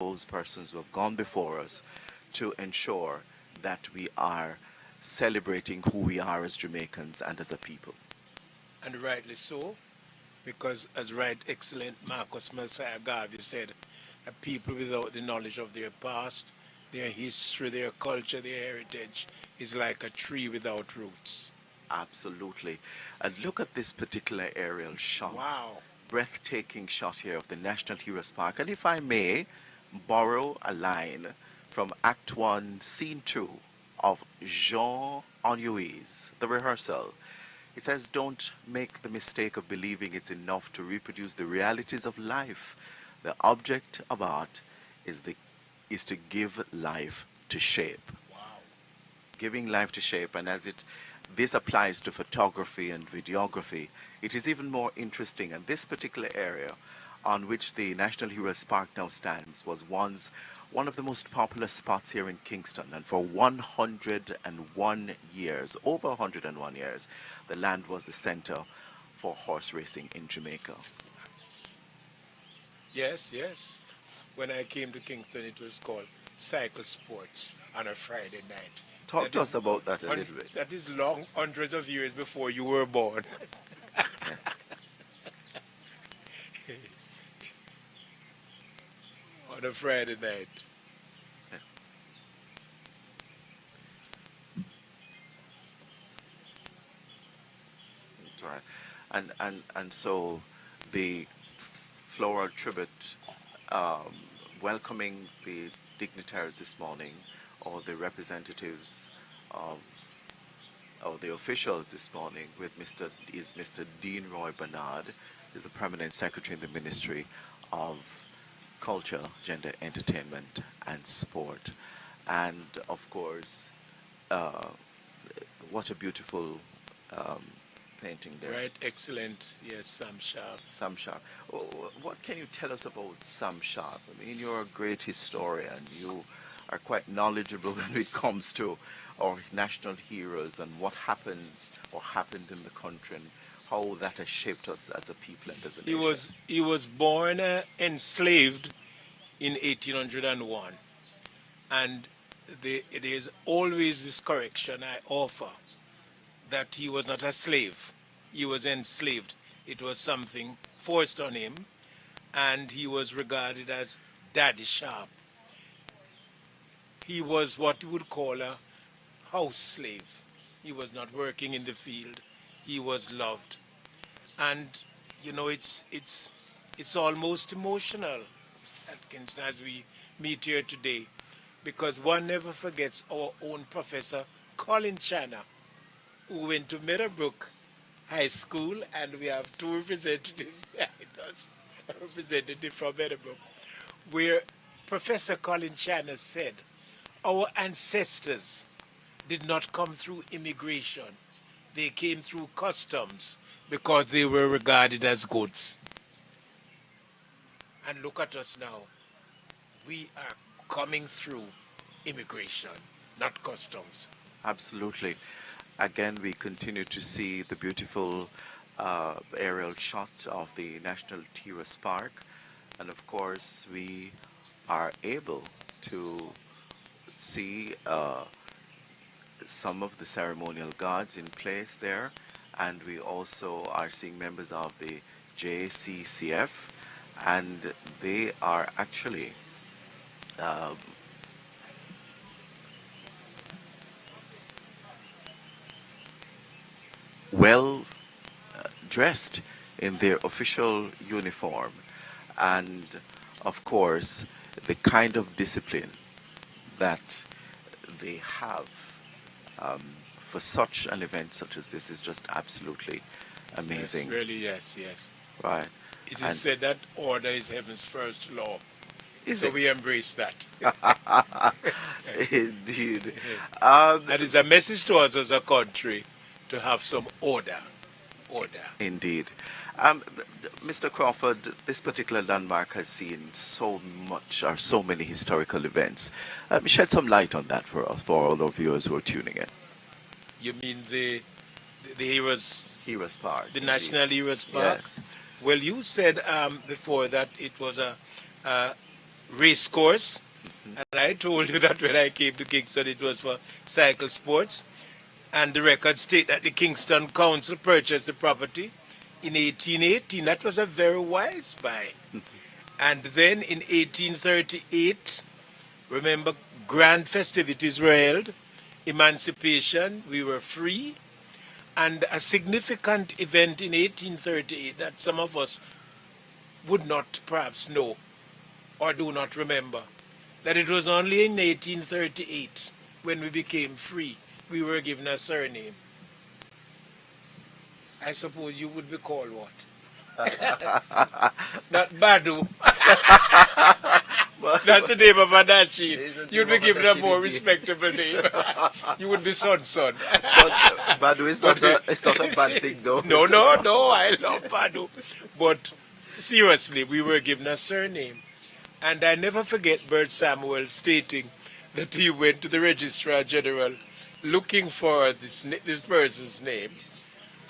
those persons who have gone before us to ensure that we are celebrating who we are as Jamaicans and as a people. And rightly so, because as right excellent Marcus Messiah Garvey said, a people without the knowledge of their past, their history, their culture, their heritage is like a tree without roots. Absolutely. And look at this particular aerial shot. Wow. Breathtaking shot here of the National Heroes Park. And if I may borrow a line from Act 1, Scene 2 of Jean Anouilh's The Rehearsal. It says, don't make the mistake of believing it's enough to reproduce the realities of life. The object of art is, is to give life to shape. Wow. Giving life to shape, and this applies to photography and videography, it is even more interesting. And this particular area on which the National Heroes Park now stands was once one of the most popular spots here in Kingston, and for 101 years, over 101 years, the land was the center for horse racing in Jamaica. Yes, yes. When I came to Kingston, it was called Cycle Sports on a Friday night. Talk That to is us about that a little bit. that is long, hundreds of years before you were born. Yeah. On a Friday night. That's right. And so the floral tribute um, welcoming the dignitaries this morning, or the representatives of or the officials this morning with Mr. Dean Roy Bernard, is the permanent secretary in the Ministry of Culture, Gender, Entertainment, and Sport. And of course, uh, what a beautiful um, painting there. Right, excellent. Yes, Sam Sharpe. Sam Sharpe. What can you tell us about Sam Sharpe? I mean, you're a great historian. You are quite knowledgeable when it comes to our national heroes and what happens or happened in the country and how that has shaped us as a people and as a nation. He was born enslaved in 1801, and it is always this correction I offer, that he was not a slave. He was enslaved. It was something forced on him, and he was regarded as Daddy Sharpe. He was what you would call a house slave. He was not working in the field. He was loved. And you know, it's almost emotional, Mr. Atkinson, as we meet here today, because one never forgets our own Professor Colin Channer, who went to Meadowbrook High School, and we have two representatives behind us, a representative from Meadowbrook, where Professor Colin Channer said, our ancestors did not come through immigration. They came through customs because they were regarded as goods. And look at us now. We are coming through immigration, not customs. Absolutely. Again, we continue to see the beautiful aerial shot of the National Heroes Park. And of course, we are able to see some of the ceremonial guards in place there. And we also are seeing members of the JCCF, and they are actually um, well dressed in their official uniform, and of course the kind of discipline that they have um, for such an event such as this is just absolutely Yes, amazing. really, yes, yes. Right. It is And said that order is heaven's first law. is So it? we embrace that. Indeed. That is a message to us as a country to have some order. Order. Indeed. Mr. Crawford, this particular landmark has seen so much or so many historical events. Shed some light on that for us, for all our viewers who are tuning in. You mean the Heroes, Heroes Park, the indeed. National Heroes Park? Yes. Well, you said before that it was a race course. And I told you that when I came to Kingston, it was for cycle sports. And the records state that the Kingston Council purchased the property in 1818. That was a very wise buy. And then in 1838, remember, grand festivities were held, emancipation, we were free, and a significant event in 1838 that some of us would not perhaps know or do not remember, that it was only in 1838 when we became free, we were given a surname. I suppose you would be called what? Not Badu. That's the name of a Nasheed. You'd be given a more respectable name. You would be Son Son. But Badu is not it's not a bad thing, though. No, no, no, I love Badu. But seriously, we were given a surname. And I never forget Bert Samuel stating that he went to the Registrar General looking for this person's name.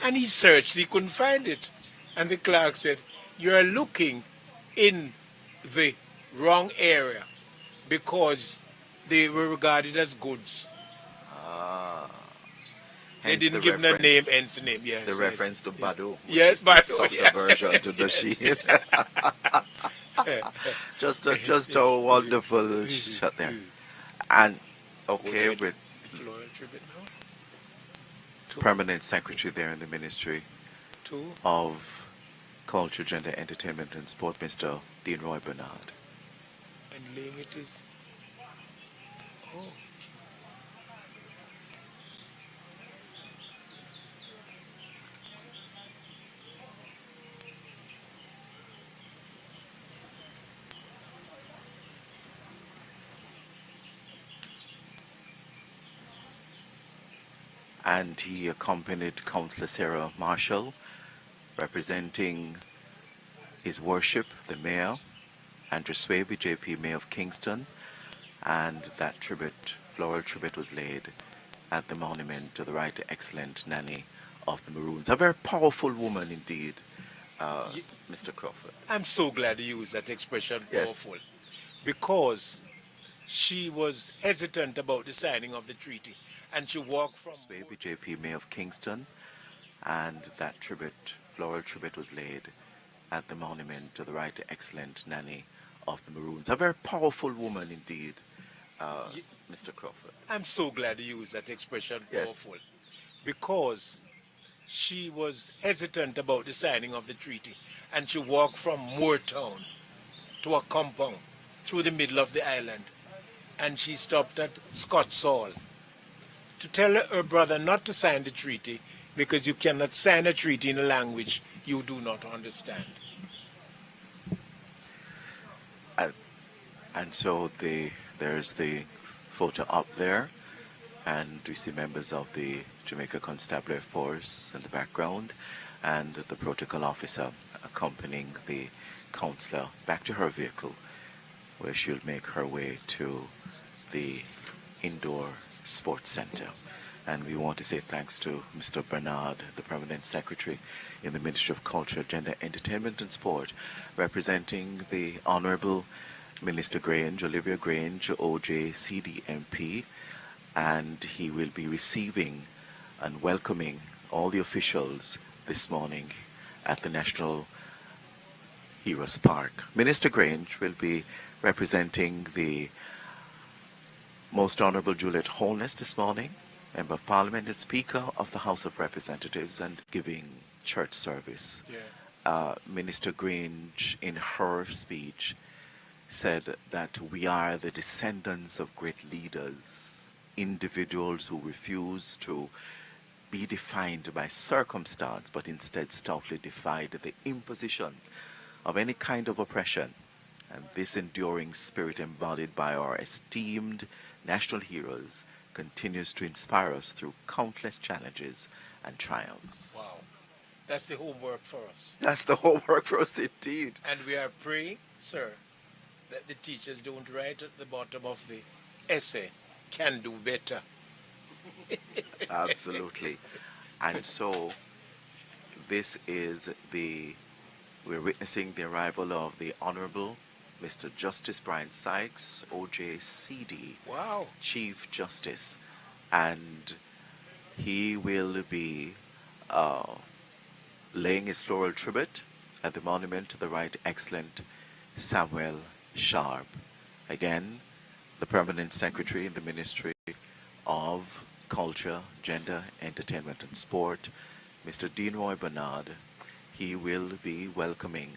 And he searched, he couldn't find it. And the clerk said, "You are looking in the wrong area because they were regarded as goods." They Hence didn't the give them a reference- name, hence the name, yes. The yes. reference to Badu. which Yes, is the Badu, softer yes. version to the sheet. just a wonderful shot there. And okay, ahead. with Floral tribute now. permanent secretary there in the Ministry Two. of Culture, Gender, Entertainment and Sport, Mr. Dean Roy Bernard. And laying it is. Oh. And he accompanied Councillor Sarah Marshall, representing His Worship, the Mayor, Andrew Swaby, JP, Mayor of Kingston, and that tribute, floral tribute, was laid at the monument to the right excellent Nanny of the Maroons. A very powerful woman indeed, Mr. Crawford. I'm so glad you used that expression, Yes. powerful, because she was hesitant about the signing of the treaty, and she walked from. Swaby, JP, Mayor of Kingston, and that tribute, floral tribute, was laid at the monument to the right excellent Nanny of the Maroons. A very powerful woman indeed, Mr. Crawford. I'm so glad you used that expression, Yes. powerful, because she was hesitant about the signing of the treaty, and she walked from Moortown to a compound through the middle of the island, and she stopped at Scott's Hall to tell her brother not to sign the treaty because you cannot sign a treaty in a language you do not understand. And so there's the photo up there, and we see members of the Jamaica Constabulary Force in the background, and the protocol officer accompanying the councillor back to her vehicle, where she'll make her way to the indoor sports center. And we want to say thanks to Mr. Bernard, the Permanent Secretary in the Ministry of Culture, Gender, Entertainment and Sport, representing the Honourable Minister Grange, Olivia Grange, OJ, CDMP, and he will be receiving and welcoming all the officials this morning at the National Heroes Park. Minister Grange will be representing the Most Honourable Juliet Holness this morning, Member of Parliament and Speaker of the House of Representatives, and giving church service. Yeah. Minister Grange, in her speech, said that we are the descendants of great leaders, individuals who refuse to be defined by circumstance, but instead stoutly defied the imposition of any kind of oppression. And this enduring spirit embodied by our esteemed national heroes continues to inspire us through countless challenges and triumphs. Wow. That's the homework for us. That's the homework for us indeed. And we are praying, sir, that the teachers don't write at the bottom of the essay, "can do better." Absolutely. And so we're witnessing the arrival of the Honorable Mr. Justice Brian Sykes, OJCD, Wow. Chief Justice, and he will be uh, laying his floral tribute at the monument to the Right Excellent Samuel Sharpe. Again, the Permanent Secretary in the Ministry of Culture, Gender, Entertainment and Sport, Mr. Deanroy Bernard. He will be welcoming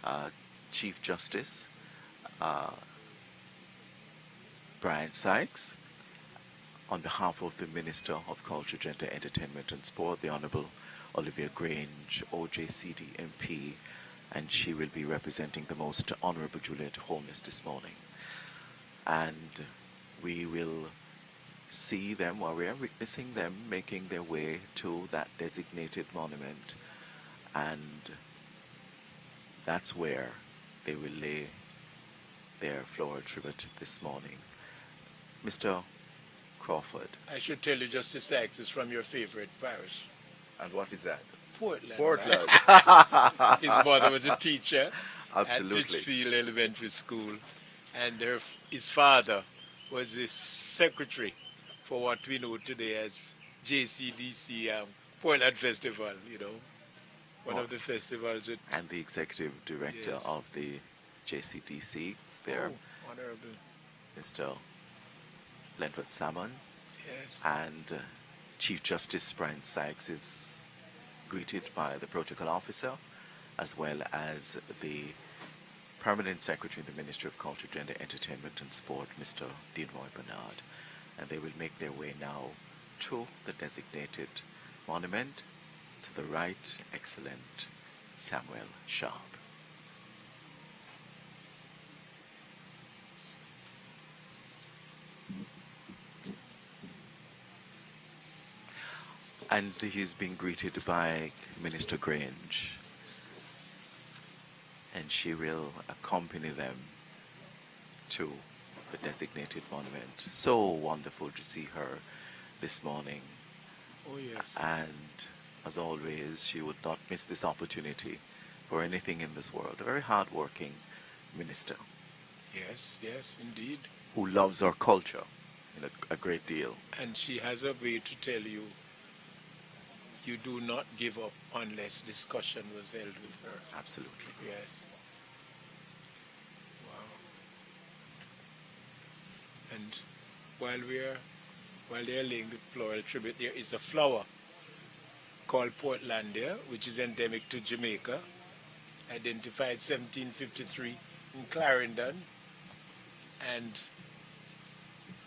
uh, Chief Justice Brian Sykes on behalf of the Minister of Culture, Gender, Entertainment and Sport, the Honourable Olivia Grange, OJCD MP, and she will be representing the Most Honourable Juliet Holness this morning. And we will see them, or we are witnessing them, making their way to that designated monument, and that's where they will lay their floral tribute this morning. Mr. Crawford. I should tell you, Justice Sykes is from your favorite parish, And what is that? Portland. Portland. Right? His mother was a teacher Absolutely. at Ditchfield Elementary School, and his father was the secretary for what we know today as JCDC Portland Festival, one of the festivals. And the executive director Yes. of the JCDC there, Honorable. Mr. Lenford Salmon, Yes. and Chief Justice Brian Sykes is greeted by the protocol officer, as well as the Permanent Secretary in the Ministry of Culture, Gender, Entertainment and Sport, Mr. Deanroy Bernard. And they will make their way now to the designated monument to the Right Excellent Samuel Sharpe. And he's being greeted by Minister Grange, and she will accompany them to the designated monument. So wonderful to see her this morning, Oh, yes. and as always, she would not miss this opportunity for anything in this world. A very hard-working minister Yes, indeed. who loves our culture a great deal. And she has a way to tell you, you do not give up unless discussion was held with her. Absolutely. Yes. Wow. And while they're laying the floral tribute, there is a flower called Portlandia, which is endemic to Jamaica, identified 1753 in Clarendon, and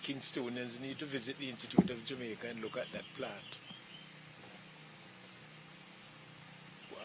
Kingstonians need to visit the Institute of Jamaica and look at that plant. Wow.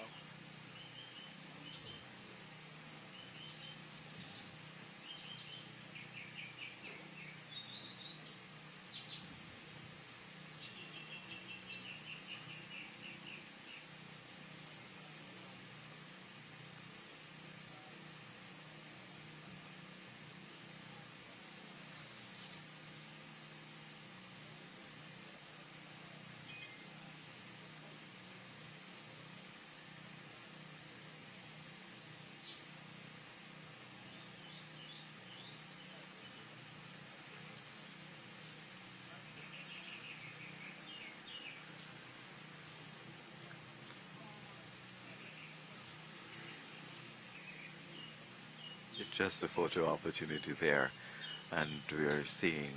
Just a photo opportunity there, and we are seeing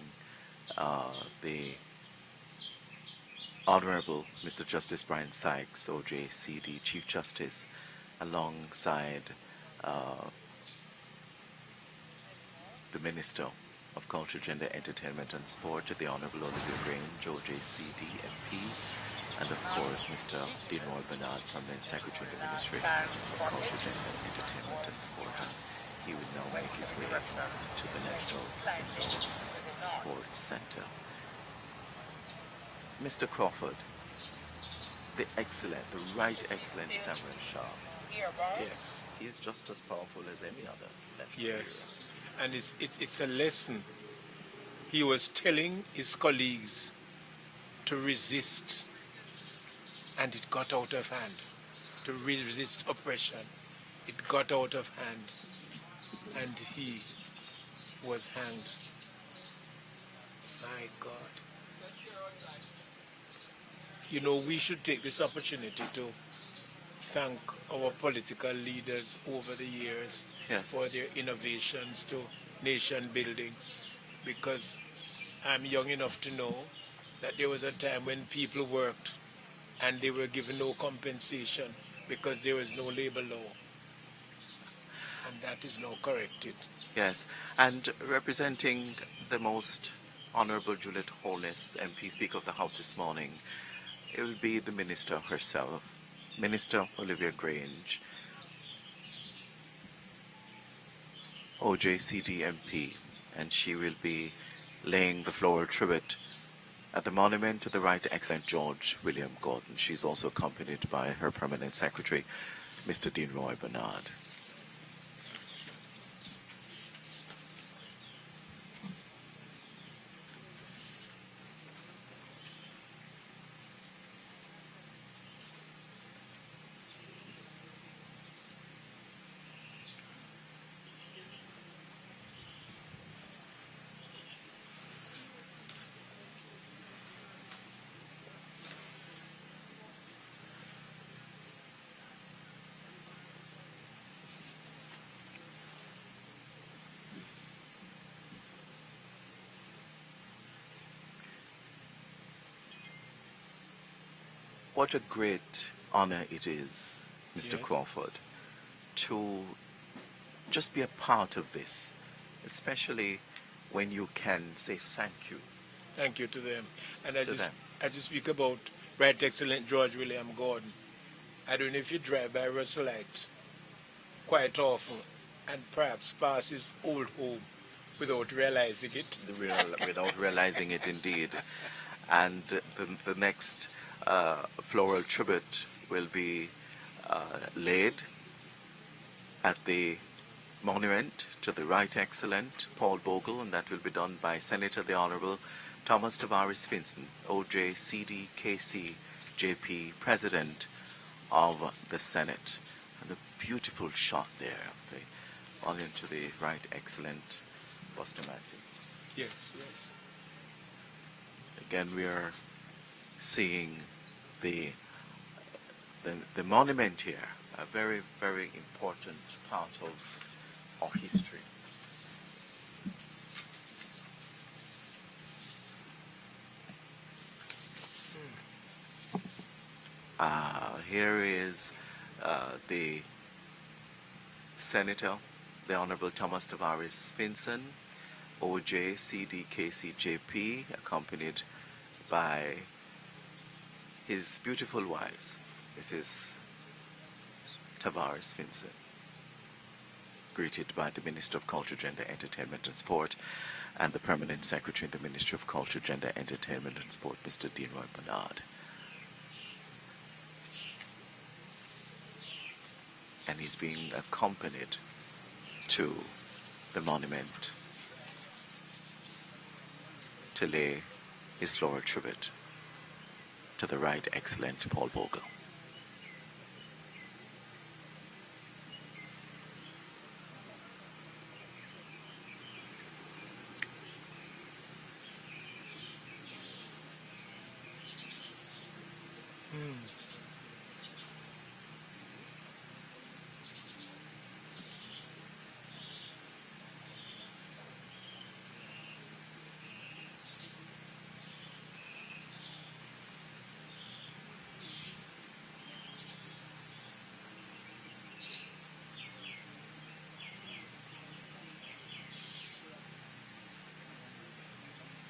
the Honorable Mr. Justice Brian Sykes, OJCD Chief Justice, alongside the Minister of Culture, Gender, Entertainment and Sport, the Honorable Olivia Grange, OJCD MP, and of course Mr. Deanroy Bernard, Permanent Secretary in the Ministry of Culture, Gender, Entertainment and Sport. And he will now make his way to the National Indoor Sports Center. Mr. Crawford, the right excellent Samuel Sharpe. Yes. He is just as powerful as any other left Yes. And it's a lesson. He was telling his colleagues to resist, and it got out of hand. To resist oppression. It got out of hand. and he was hanged. My God. You know, we should take this opportunity to thank our political leaders over the years Yes. for their innovations to nation building, because I'm young enough to know that there was a time when people worked and they were given no compensation because there was no labor law, and that is now corrected. Yes. And representing the most Honorable Juliet Holness, MP, Speaker of the House this morning, it will be the Minister herself, Minister Olivia Grange, OJCD MP, and she will be laying the floral tribute at the monument to the Right Excellent George William Gordon. She's also accompanied by her Permanent Secretary, Mr. Dean Roy Bernard. What a great honor it is, Mr. Yes. Crawford, to just be a part of this, especially when you can say thank you Thank you to them. And to them. as you speak about Right Excellent George William Gordon, I don't know if you drive by Russellite quite often and perhaps pass his old home without realizing it. Without realizing it indeed. And the next floral tribute will be laid at the monument to the Right Excellent Paul Bogle, and that will be done by Senator the Honorable Thomas Tavares Finson, OJCD JP, President of the Senate. And the beautiful shot there of the monument to the Right Excellent Bustamante. Yes, yes. Again, we are seeing the monument here, a very, very important part of our history. Here is the Senator, the Honorable Thomas Tavares Finson, OJCD accompanied by his beautiful wives, Mrs. Tavares Finson, greeted by the Minister of Culture, Gender, Entertainment and Sport, and the Permanent Secretary in the Ministry of Culture, Gender, Entertainment and Sport, Mr. Dean Roy Bernard. And he's being accompanied to the monument to lay his floral tribute to the Right Excellent Paul Bogle.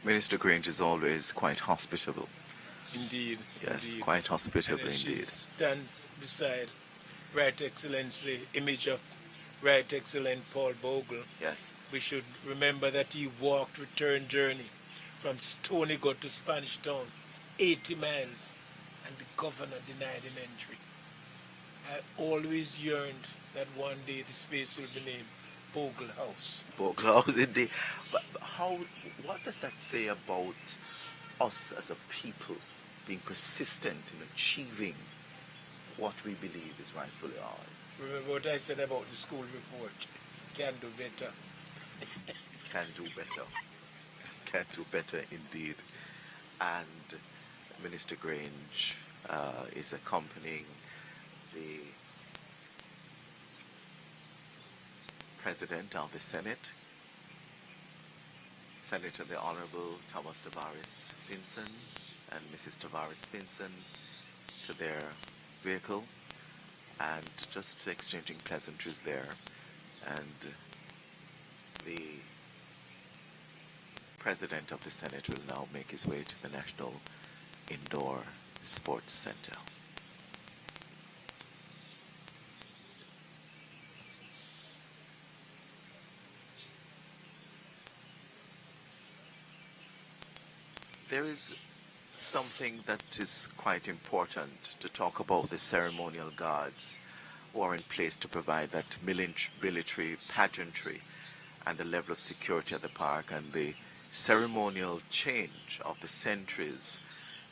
Minister Grange is always quite hospitable. Indeed. Yes, Indeed. quite hospitable And as she indeed. stands beside Right Excellence, the image of Right Excellent Paul Bogle, Yes. we should remember that he walked return journey from Stony Gut to Spanish Town, 80 miles, and the governor denied him entry. I always yearned that one day the space will be named Bogle House. Bogle House indeed. But what does that say about us as a people being persistent in achieving what we believe is rightfully ours? Remember what I said about the school report? Can do better. Can do better. Can do better indeed. And Minister Grange is accompanying the President of the Senate, Senator the Honorable Thomas Tavares Finson and Mrs. Tavares Finson, to their vehicle and just exchanging pleasantries there. And the President of the Senate will now make his way to the National Indoor Sports Center. There is something that is quite important to talk about: the ceremonial guards who are in place to provide that military pageantry and the level of security at the park, and the ceremonial change of the sentries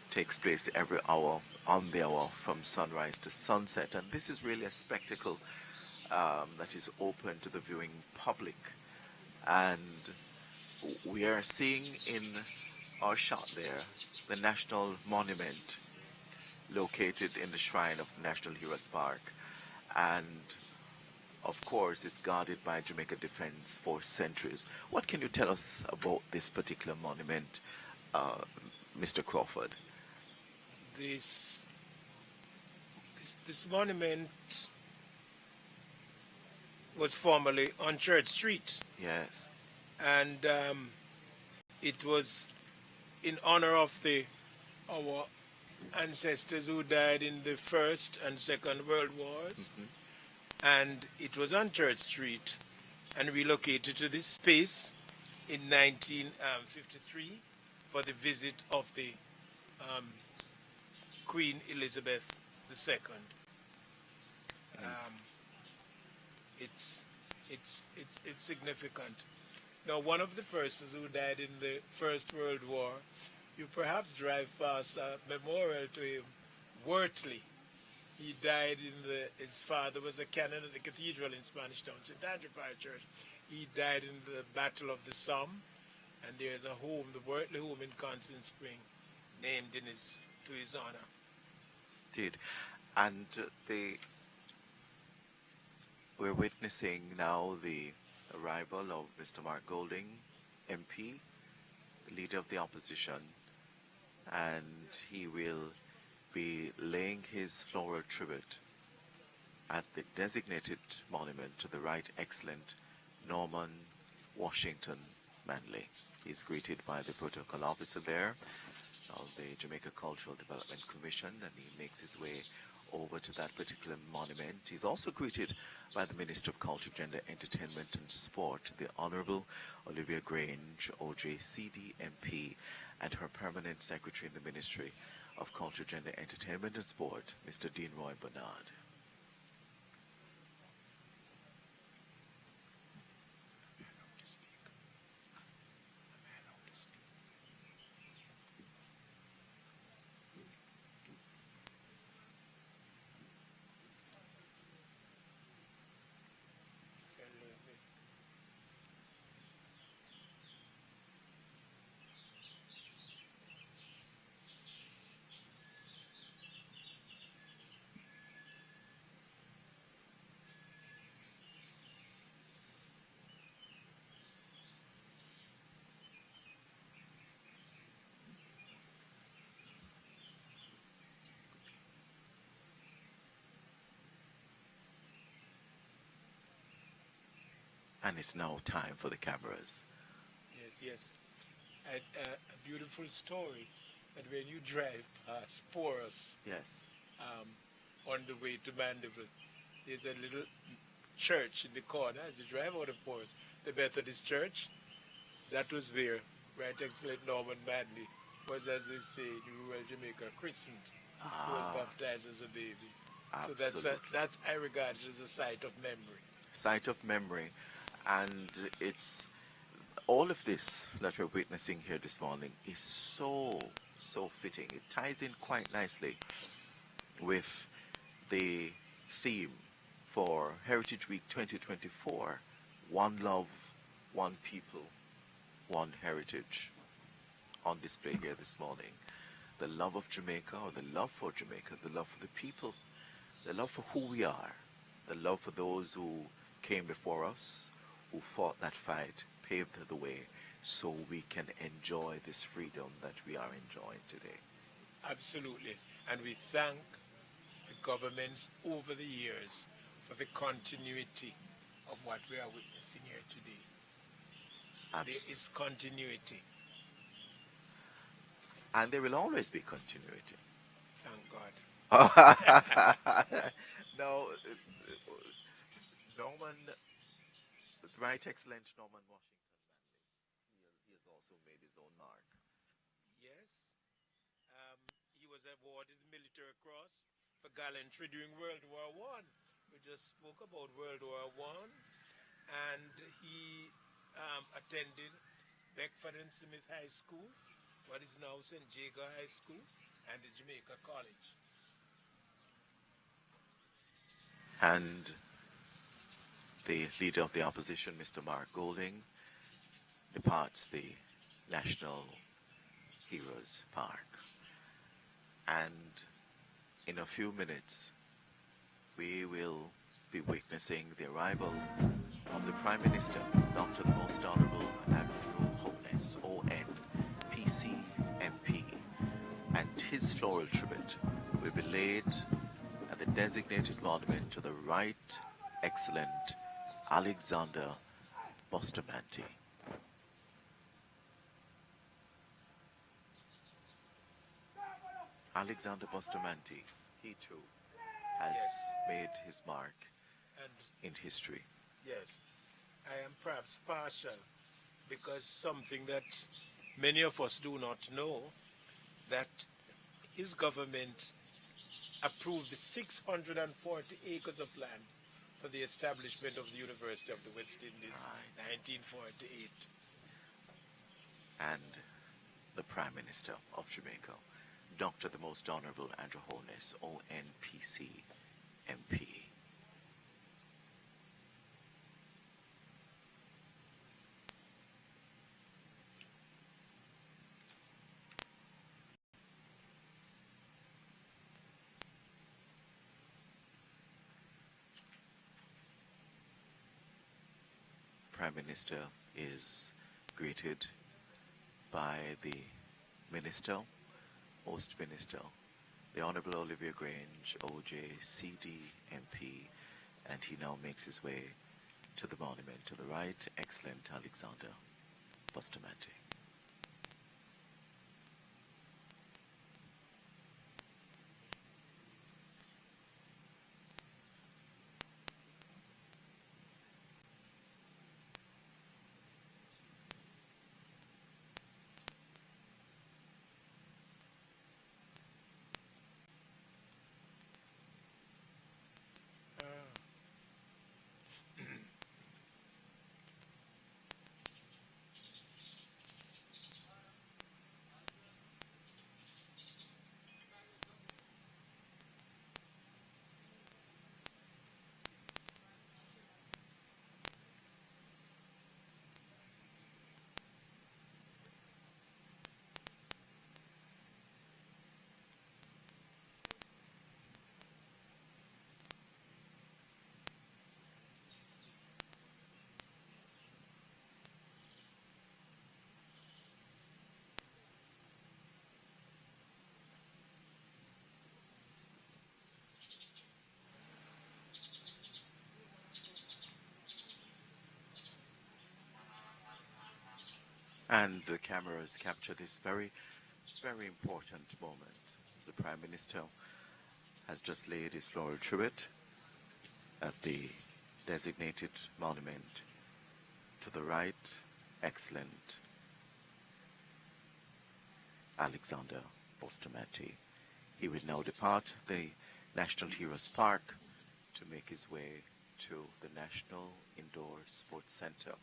takes place every hour, on the hour, from sunrise to sunset. And this is really a spectacle that is open to the viewing public. And we are seeing in our shot there the national monument located in the shrine of National Heroes Park. And of course, it's guarded by Jamaica Defence Force sentries. What can you tell us about this particular monument, Mr. Crawford? This, this monument was formerly on Church Street, Yes. and it was in honor of our ancestors who died in the First and Second World Wars. And it was on Church Street and relocated to this space in 1953 for the visit of the Queen Elizabeth II. It's significant. Now, one of the persons who died in the First World War, you perhaps drive past a memorial to him, Wortley. He died his father was a canon at the cathedral in Spanish Town, St. Andrew Parish Church. He died in the Battle of the Somme, and there's a home, the Wortley home in Constant Spring, named to his honor. Indeed. And we're witnessing now the arrival of Mr. Mark Golding, MP, leader of the opposition, and he will be laying his floral tribute at the designated monument to the Right Excellent Norman Washington Manley. He's greeted by the protocol officer there of the Jamaica Cultural Development Commission, and he makes his way over to that particular monument. He's also greeted by the Minister of Culture, Gender, Entertainment and Sport, the Honorable Olivia Grange, OJCD MP, and her Permanent Secretary in the Ministry of Culture, Gender, Entertainment and Sport, Mr. Dean Roy Bernard. And it's now time for the cameras. Yes. A beautiful story that when you drive past Porus Yes. on the way to Mandeville, there's a little church in the corner as you drive out of Porus. The Methodist Church, that was where Right Excellent Norman Manley was, as they say in rural Jamaica, christened. He was baptized as a baby. Absolutely. So that I regard it as a site of memory. Site of memory. And it's all of this that we're witnessing here this morning is so fitting. It ties in quite nicely with the theme for Heritage Week 2024, One love, one people, one heritage on display here this morning. The love of Jamaica, or the love for Jamaica, the love for the people, the love for who we are, the love for those who came before us, who fought that fight, paved the way, so we can enjoy this freedom that we are enjoying today. Absolutely. And we thank the governments over the years for the continuity of what we are witnessing here today. There is continuity. And there will always be continuity. Thank God. Now, Norman, the Right Excellent Norman Washington Manley, he has also made his own mark. Yes, he was awarded the Military Cross for gallantry during World War One. We just spoke about World War One, and he attended Beckford and Smith High School, what is now St. Jago High School, and the Jamaica College. And the leader of the opposition, Mr. Mark Golding, departs the National Heroes Park. And in a few minutes, we will be witnessing the arrival of the Prime Minister, Dr. the Most Honorable Andrew Holness, ON, PCMP, and his floral tribute will be laid at the designated monument to the Right Excellent Alexander Bustamante. Alexander Bustamante, he too has made his mark And in history. yes, I am perhaps partial because something that many of us do not know, that his government approved the 640 acres of land for the establishment of the University of the West Indies, Right. 1948. And the Prime Minister of Jamaica, Dr. the Most Honorable Andrew Holness, ONPC, MP. Prime Minister is greeted by the Minister, Host Minister, the Honorable Olivia Grange, OJ, CD, MP, and he now makes his way to the monument to the Right Excellent Alexander Bustamante. And the cameras capture this very, very important moment. The Prime Minister has just laid his floral tribute at the designated monument to the Right Excellent Alexander Bustamante. He will now depart the National Heroes Park to make his way to the National Indoor Sports Center,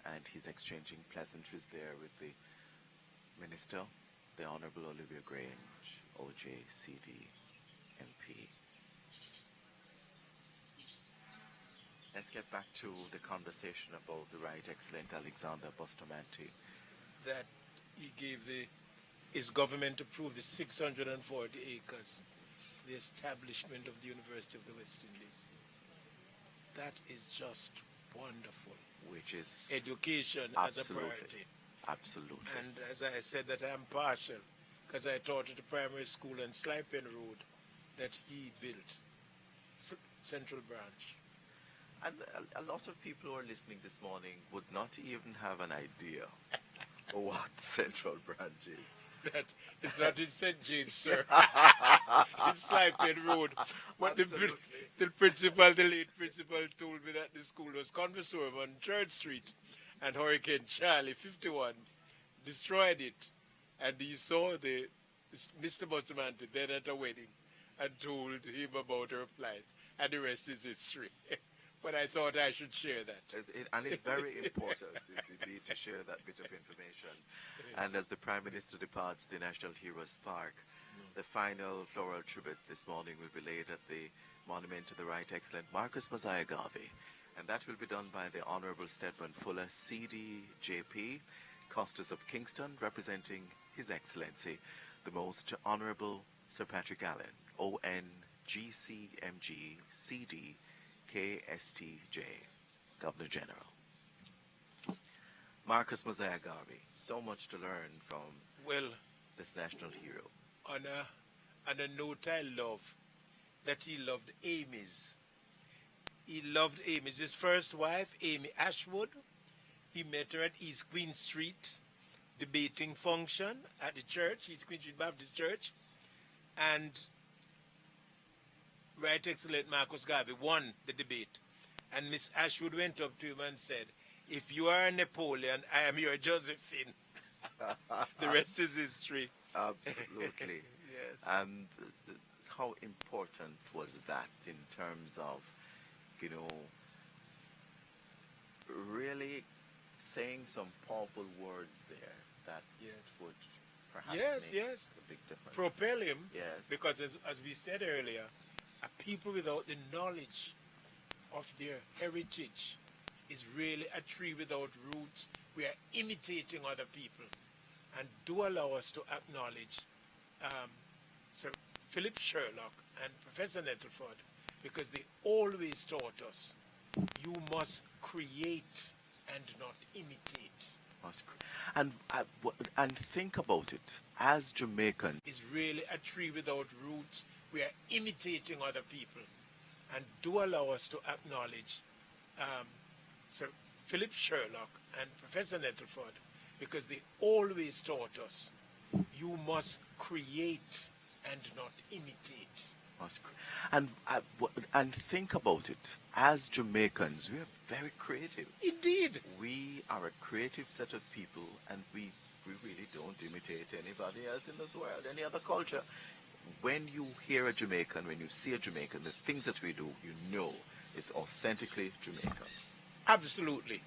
and he's exchanging pleasantries there with the Minister, the Honorable Olivia Grange, OJCD, MP. Let's get back to the conversation about the Right Excellent Alexander Bustamante. That he gave his government approved the 640 acres for the establishment of the University of the West Indies. That is just wonderful. Which is Education as a absolutely, priority. absolutely. And as I said, that I'm partial because I taught at a primary school on Slipen Road that he built, Central Branch. And a lot of people who are listening this morning would not even have an idea what Central Branch is. That it's not in St. James, sir. It's Slipen Road. But the principal, the late principal, told me that the school was Conversorium on 3rd Street, and Hurricane Charlie, 51, destroyed it. And he saw Mr. Bustamante then at a wedding and told him about her plight. And the rest is history. But I thought I should share that. And it's very important indeed to share that bit of information. And as the Prime Minister departs the National Heroes Park, the final floral tribute this morning will be laid at the monument to the Right Excellent Marcus Mosiah Garvey. And that will be done by the Honourable Stedman Fuller, CDJP, Costas of Kingston, representing His Excellency, the Most Honourable Sir Patrick Allen, ONGCMG, CD, KSTJ, Governor General. Marcus Mosiah Garvey, so much to learn from this national hero. On a note I love, that he loved Amy's. He loved Amy's. His first wife, Amy Ashwood, he met her at East Queen Street debating function at the church, East Queen Street Baptist Church, and Right Excellent Marcus Garvey won the debate. And Miss Ashwood went up to him and said, "If you are Napoleon, I am your Josephine." The rest is history. Absolutely. Yes. And how important was that in terms of, really saying some powerful words there that would perhaps make a big difference. Propel him. Yes. Because as we said earlier, a people without the knowledge of their heritage is really a tree without roots. We are imitating other people. And do allow us to acknowledge Sir Philip Sherlock and Professor Nettleford, because they always taught us, you must create and not imitate. And think about it, as Jamaican, Is really a tree without roots. We are imitating other people. And do allow us to acknowledge Sir Philip Sherlock and Professor Nettleford, because they always taught us, you must create and not imitate. and think about it, as Jamaicans, we are very creative. Indeed. We are a creative set of people, and we really don't imitate anybody else in this world, any other culture. When you hear a Jamaican, when you see a Jamaican, the things that we do, is authentically Jamaican. Absolutely.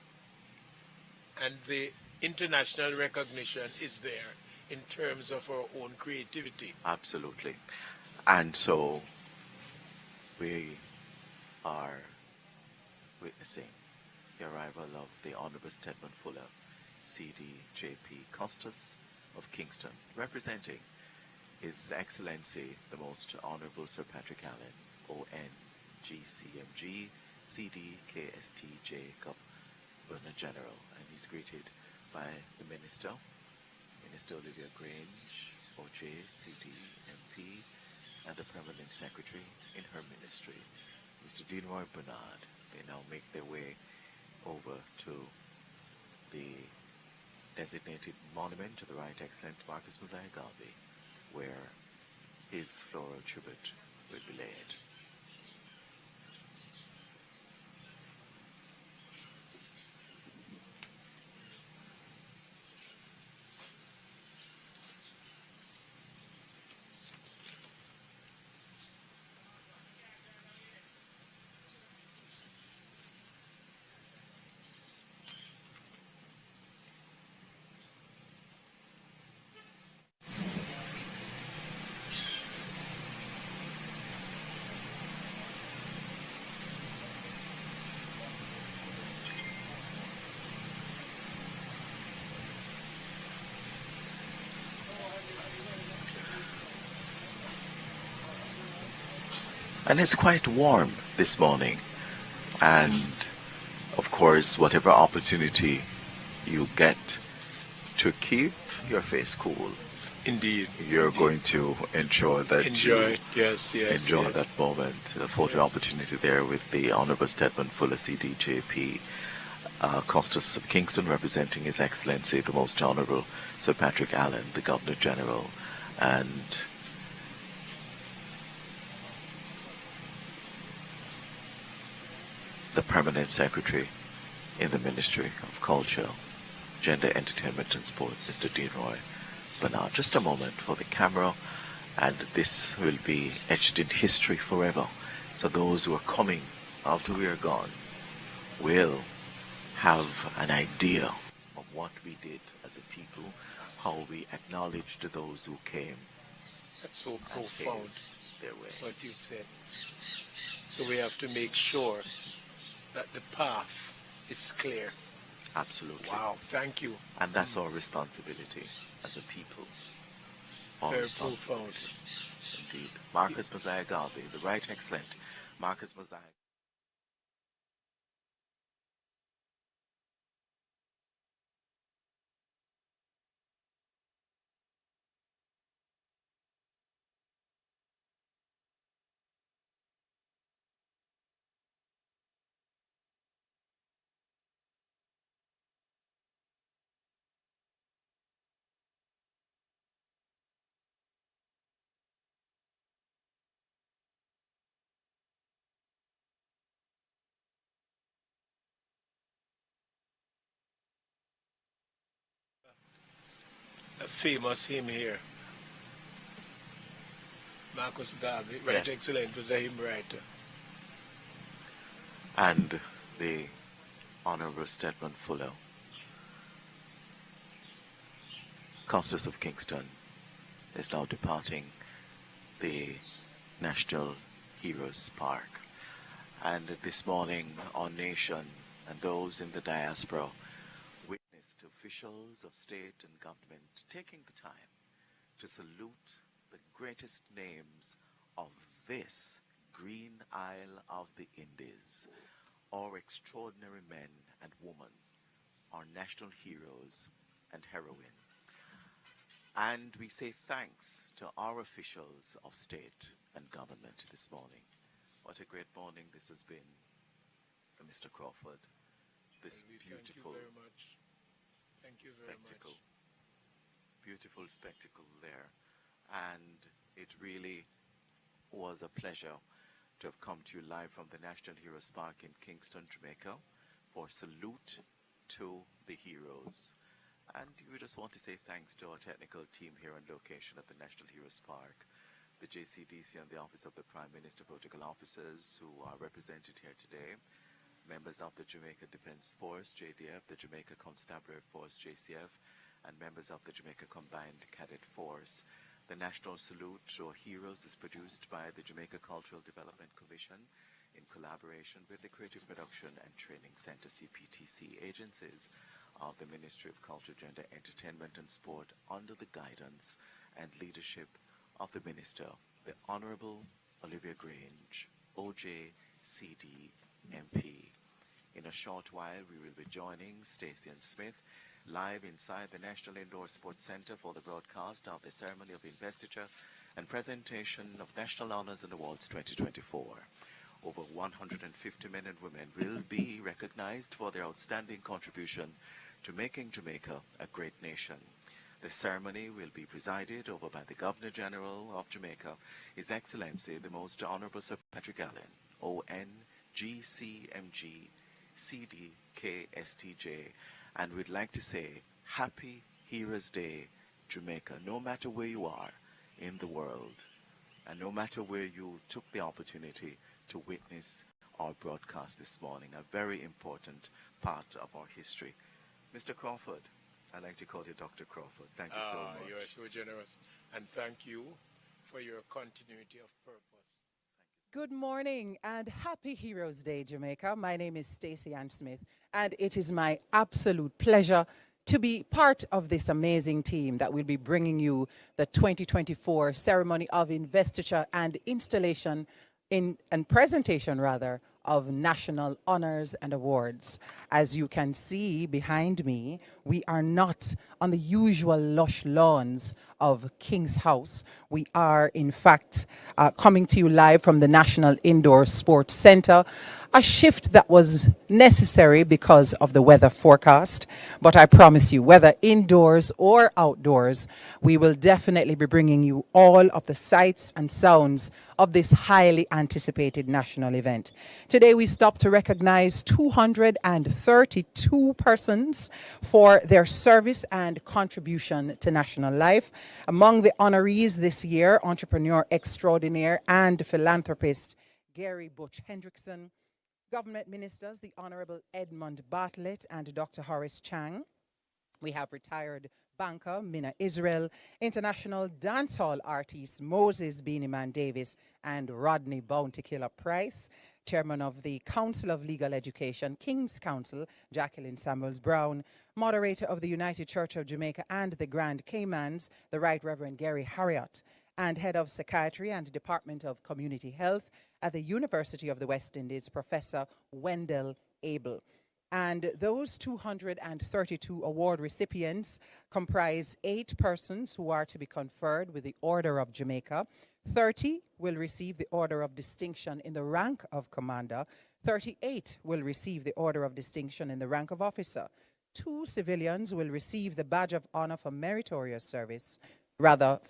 And the international recognition is there in terms of our own creativity. Absolutely. And so we are witnessing the arrival of the Honourable Stedman Fuller, CDJP Costas of Kingston, representing His Excellency the Most Honourable Sir Patrick Allen, ONGCMG, CDKSTJ, Governor General, and he's greeted by the Minister Olivia Grange, OJ, CDMP, and the Permanent Secretary in her ministry, Mr. Dinroy Bernard. They now make their way over to the designated monument to the Right Excellent Marcus Mosiah Garvey, where his floral tribute will be laid. And it's quite warm this morning. And of course, whatever opportunity you get to keep your face cool, Indeed. you're Indeed. going to ensure that Enjoy. you Yes, yes, enjoy yes. that moment. The photo Yes. opportunity there with the Honorable Stedman Fuller CDJP, Costas of Kingston, representing His Excellency the Most Honorable Sir Patrick Allen, the Governor General, and the Permanent Secretary in the Ministry of Culture, Gender, Entertainment and Sport, Mr. Dean Roy Bernard. Just a moment for the camera, and this will be etched in history forever. So those who are coming after we are gone will have an idea of what we did as a people, how we acknowledged those who came That's so and profound, paved their way. what you said. So we have to make sure that the path is clear. Absolutely. Wow, thank you. And that's our responsibility as a people. Our Very responsibility. profound. Indeed. Marcus Mosiah Garvey, the Right Excellent Marcus Mosiah. A famous hymn here. Marcus Garvey, Right Yes. Excellent, was a hymn writer. And the Honorable Stedman Fuller, Costas of Kingston, is now departing the National Heroes Park. And this morning, our nation and those in the diaspora witnessed officials of state and government taking the time to salute the greatest names of this green isle of the Indies, our extraordinary men and women, our national heroes and heroine. And we say thanks to our officials of state and government this morning. What a great morning this has been, Mr. Crawford. This And we beautiful thank you very much. Thank you very spectacle. much. Beautiful spectacle there. And it really was a pleasure to have come to you live from the National Heroes Park in Kingston, Jamaica, for Salute to the Heroes. And we just want to say thanks to our technical team here on location at the National Heroes Park, the JCDC and the Office of the Prime Minister Protocol Officers who are represented here today, members of the Jamaica Defence Force, JDF, the Jamaica Constabulary Force, JCF, and members of the Jamaica Combined Cadet Force. The National Salute to our Heroes is produced by the Jamaica Cultural Development Commission in collaboration with the Creative Production and Training Center, CPTC, agencies of the Ministry of Culture, Gender, Entertainment and Sport under the guidance and leadership of the Minister, the Honorable Olivia Grange, OJCD MP. In a short while, we will be joining Stacey and Smith live inside the National Indoor Sports Center for the broadcast of the Ceremony of Investiture and Presentation of National Honors and Awards 2024. Over 150 men and women will be recognized for their outstanding contribution to making Jamaica a great nation. The ceremony will be presided over by the Governor General of Jamaica, His Excellency the Most Honorable Sir Patrick Allen, ONGCMG CDKSTJ, and we'd like to say Happy Heroes Day, Jamaica, no matter where you are in the world, and no matter where you took the opportunity to witness our broadcast this morning, a very important part of our history. Mr. Crawford, I like to call you Dr. Crawford. Thank you so much. You are so generous. And thank you for your continuity of purpose. Good morning and happy Heroes Day, Jamaica. My name is Stacey Ann Smith, and it is my absolute pleasure to be part of this amazing team that will be bringing you the 2024 Ceremony of Investiture and Installation and presentation rather of national honors and awards. As you can see behind me, we are not on the usual lush lawns of King's House. We are, in fact, coming to you live from the National Indoor Sports Centre, a shift that was necessary because of the weather forecast. But I promise you, whether indoors or outdoors, we will definitely be bringing you all of the sights and sounds of this highly anticipated national event. Today we stop to recognize 232 persons for their service and contribution to national life. Among the honorees this year, entrepreneur extraordinaire and philanthropist Gary Butch Hendrickson, government ministers, the Honorable Edmund Bartlett and Dr. Horace Chang. We have retired banker Minna Israel, international dancehall artist Moses Beanie Man Davis and Rodney Bounty Killer Price, chairman of the Council of Legal Education, King's Council, Jacqueline Samuels Brown, moderator of the United Church of Jamaica and the Grand Caymans, the Right Reverend Gary Harriott, and head of psychiatry and Department of Community Health at the University of the West Indies, Professor Wendell Abel. And those 232 award recipients comprise 8 persons who are to be conferred with the Order of Jamaica. 30 will receive the Order of Distinction in the rank of Commander. 38 will receive the Order of Distinction in the rank of Officer. 2 civilians will receive the Badge of Honor for Meritorious Service. That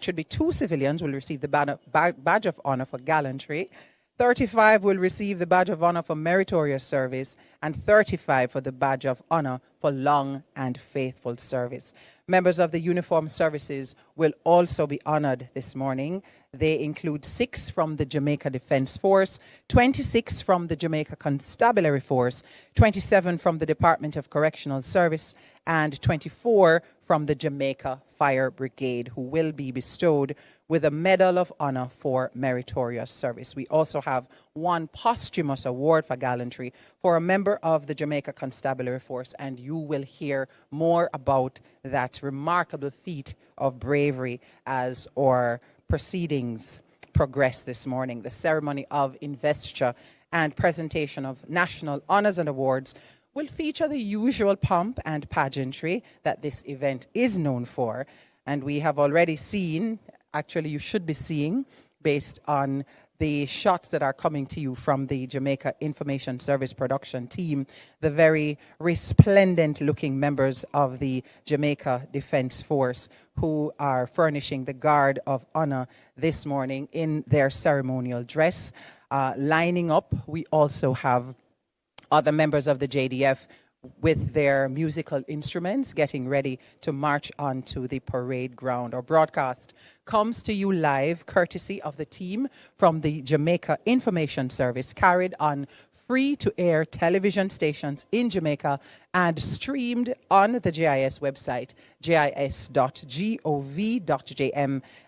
should be 2 civilians will receive the Badge of Honor for Gallantry. 35 will receive the Badge of Honor for Meritorious Service, and 35 for the Badge of Honor for Long and Faithful Service. Members of the uniformed services will also be honored this morning. They include 6 from the Jamaica Defense Force, 26 from the Jamaica Constabulary Force, 27 from the Department of Correctional Service, and 24 from the Jamaica Fire Brigade, who will be bestowed with a Medal of Honor for Meritorious Service. We also have 1 posthumous award for gallantry for a member of the Jamaica Constabulary Force, and you will hear more about that remarkable feat of bravery as our proceedings progress this morning. The ceremony of investiture and presentation of national honors and awards will feature the usual pomp and pageantry that this event is known for. And we have already seen, actually you should be seeing, based on the shots that are coming to you from the Jamaica Information Service production team, the very resplendent looking members of the Jamaica Defense Force who are furnishing the guard of honor this morning in their ceremonial dress. Lining up, we also have other members of the JDF with their musical instruments getting ready to march onto the parade ground. Our broadcast comes to you live courtesy of the team from the Jamaica Information Service, carried on free-to-air television stations in Jamaica and streamed on the GIS website, gis.gov.jm,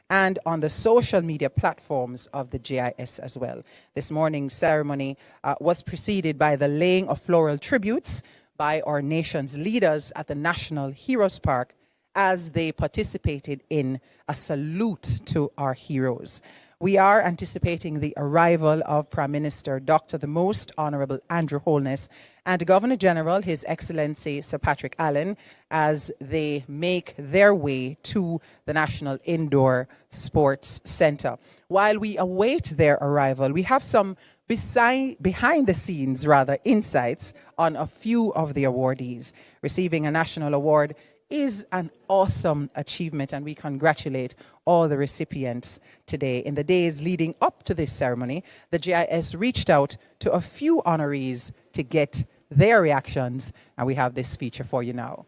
and on the social media platforms of the GIS as well. This morning's ceremony was preceded by the laying of floral tributes by our nation's leaders at the National Heroes Park as they participated in a salute to our heroes. We are anticipating the arrival of Prime Minister Dr. the Most Honorable Andrew Holness and Governor General His Excellency Sir Patrick Allen as they make their way to the National Indoor Sports Centre. While we await their arrival, we have some behind the scenes insights on a few of the awardees. Receiving a national award is an awesome achievement, and we congratulate all the recipients today. In the days leading up to this ceremony, the GIS reached out to a few honorees to get their reactions, and we have this feature for you now.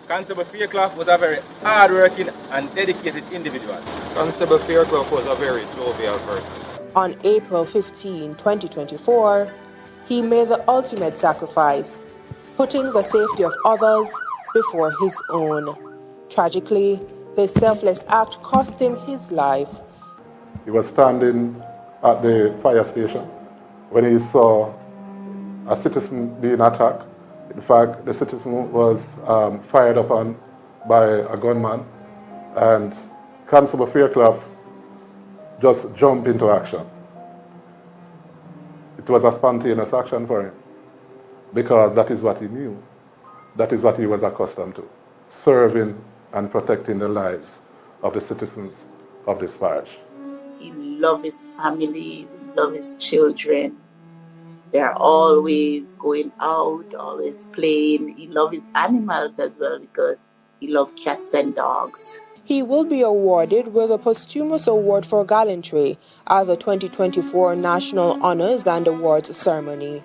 Constable Fairclough was a very hard-working and dedicated individual. Constable Fairclough was a very jovial person. On April 15, 2024, he made the ultimate sacrifice, putting the safety of others before his own. Tragically, this selfless act cost him his life. He was standing at the fire station when he saw a citizen being attacked. In fact, the citizen was fired upon by a gunman, and Constable Fairclough just jumped into action. It was a spontaneous action for him because that is what he knew. That is what he was accustomed to, serving and protecting the lives of the citizens of this parish. He loved his family, he loved his children. They're always going out, always playing. He loved his animals as well because he loved cats and dogs. He will be awarded with a posthumous award for gallantry at the 2024 National Honors and Awards ceremony.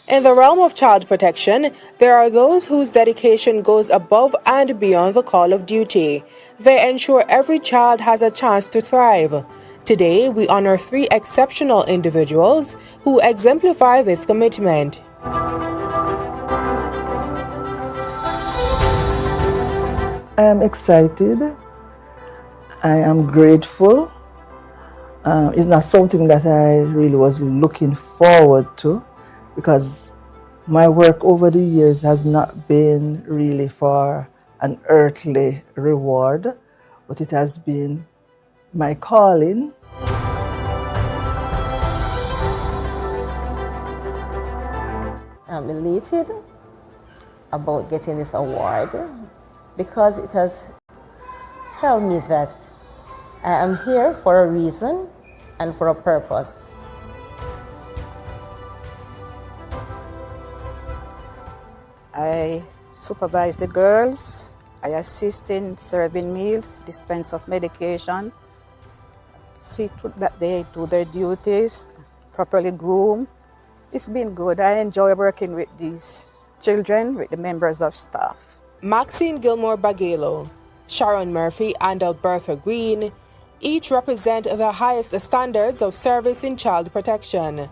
In the realm of child protection, there are those whose dedication goes above and beyond the call of duty. They ensure every child has a chance to thrive. Today, we honor 3 exceptional individuals who exemplify this commitment. I am excited. I am grateful. It's not something that I really was looking forward to, because my work over the years has not been really for an earthly reward, but it has been my calling. I'm elated about getting this award because it has told me that I am here for a reason and for a purpose. I supervise the girls. I assist in serving meals, dispense of medication, see to that they do their duties, properly groom. It's been good. I enjoy working with these children, with the members of staff. Maxine Gilmore Bagelo, Sharon Murphy, and Alberta Green each represent the highest standards of service in child protection.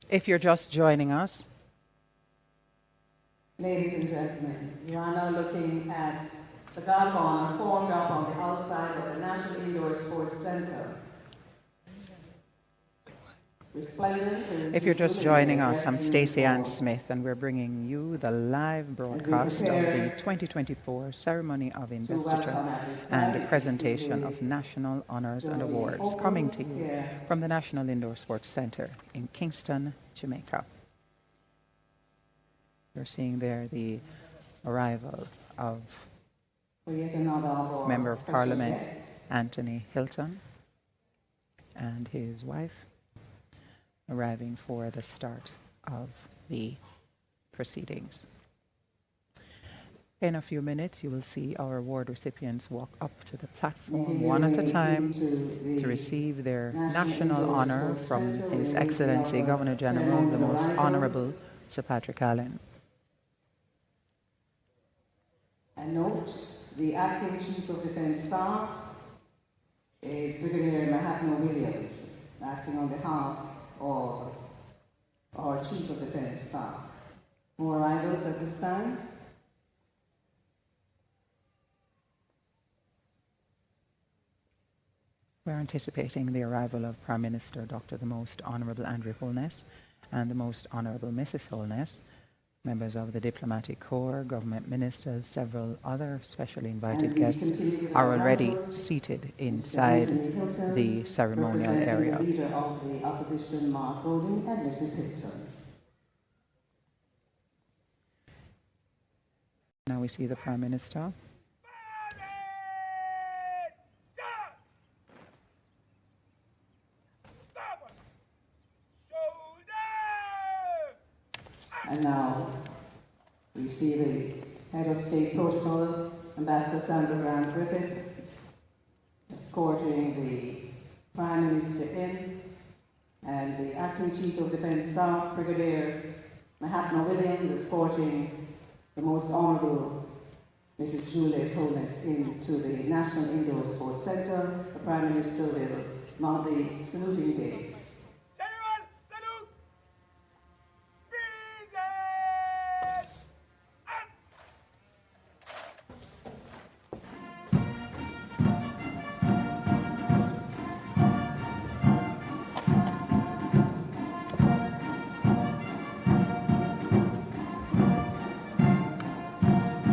If you're just joining us, ladies and gentlemen, you are now looking at the Guard of Honor formed up on the outside of the National Indoor Sports Center. if you're just joining us, I'm Stacey Ann Smith, and we're bringing you the live broadcast of the 2024 Ceremony of Investiture and the presentation of National Honors and Awards, coming to you from the National Indoor Sports Center in Kingston, Jamaica. You're seeing there the arrival of Member of Parliament Anthony Hilton and his wife, arriving for the start of the proceedings. In a few minutes, you will see our award recipients walk up to the platform one at a time to receive their national honor from His Excellency Governor General, the Most Honorable Sir Patrick Allen. And note, the Acting Chief of Defence Staff is Brigadier Mahatma Williams, acting on behalf of our Chief of Defence Staff. More arrivals at this time? We're anticipating the arrival of Prime Minister Dr. the Most Honourable Andrew Holness and the Most Honourable Mrs. Holness, members of the Diplomatic Corps, government ministers, several other specially invited guests are already seated inside the ceremonial area. Leader of the opposition, Mark Golding, and Mrs. Hilton. Now we see the Prime Minister. And now we see the Head of State Protocol, Ambassador Sandra Grant Griffiths, escorting the Prime Minister in, and the Acting Chief of Defence Staff, Brigadier Mahatma Williams, escorting the Most Honourable Mrs. Juliet Holness into the National Indoor Sports Centre. The Prime Minister will mount the saluting gates.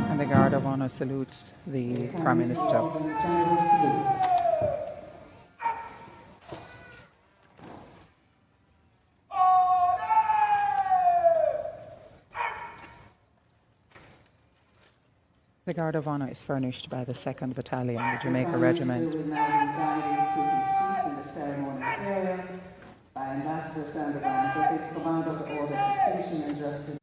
And the Guard of Honor salutes the Prime Minister. The Guard of Honor is furnished by the 2nd Battalion, the Jamaica Regiment. The Prime Minister will now be guided to his seat in the ceremonial area by Ambassador Sandra Grant Griffiths, Commander of the Order of Distinction and Justice.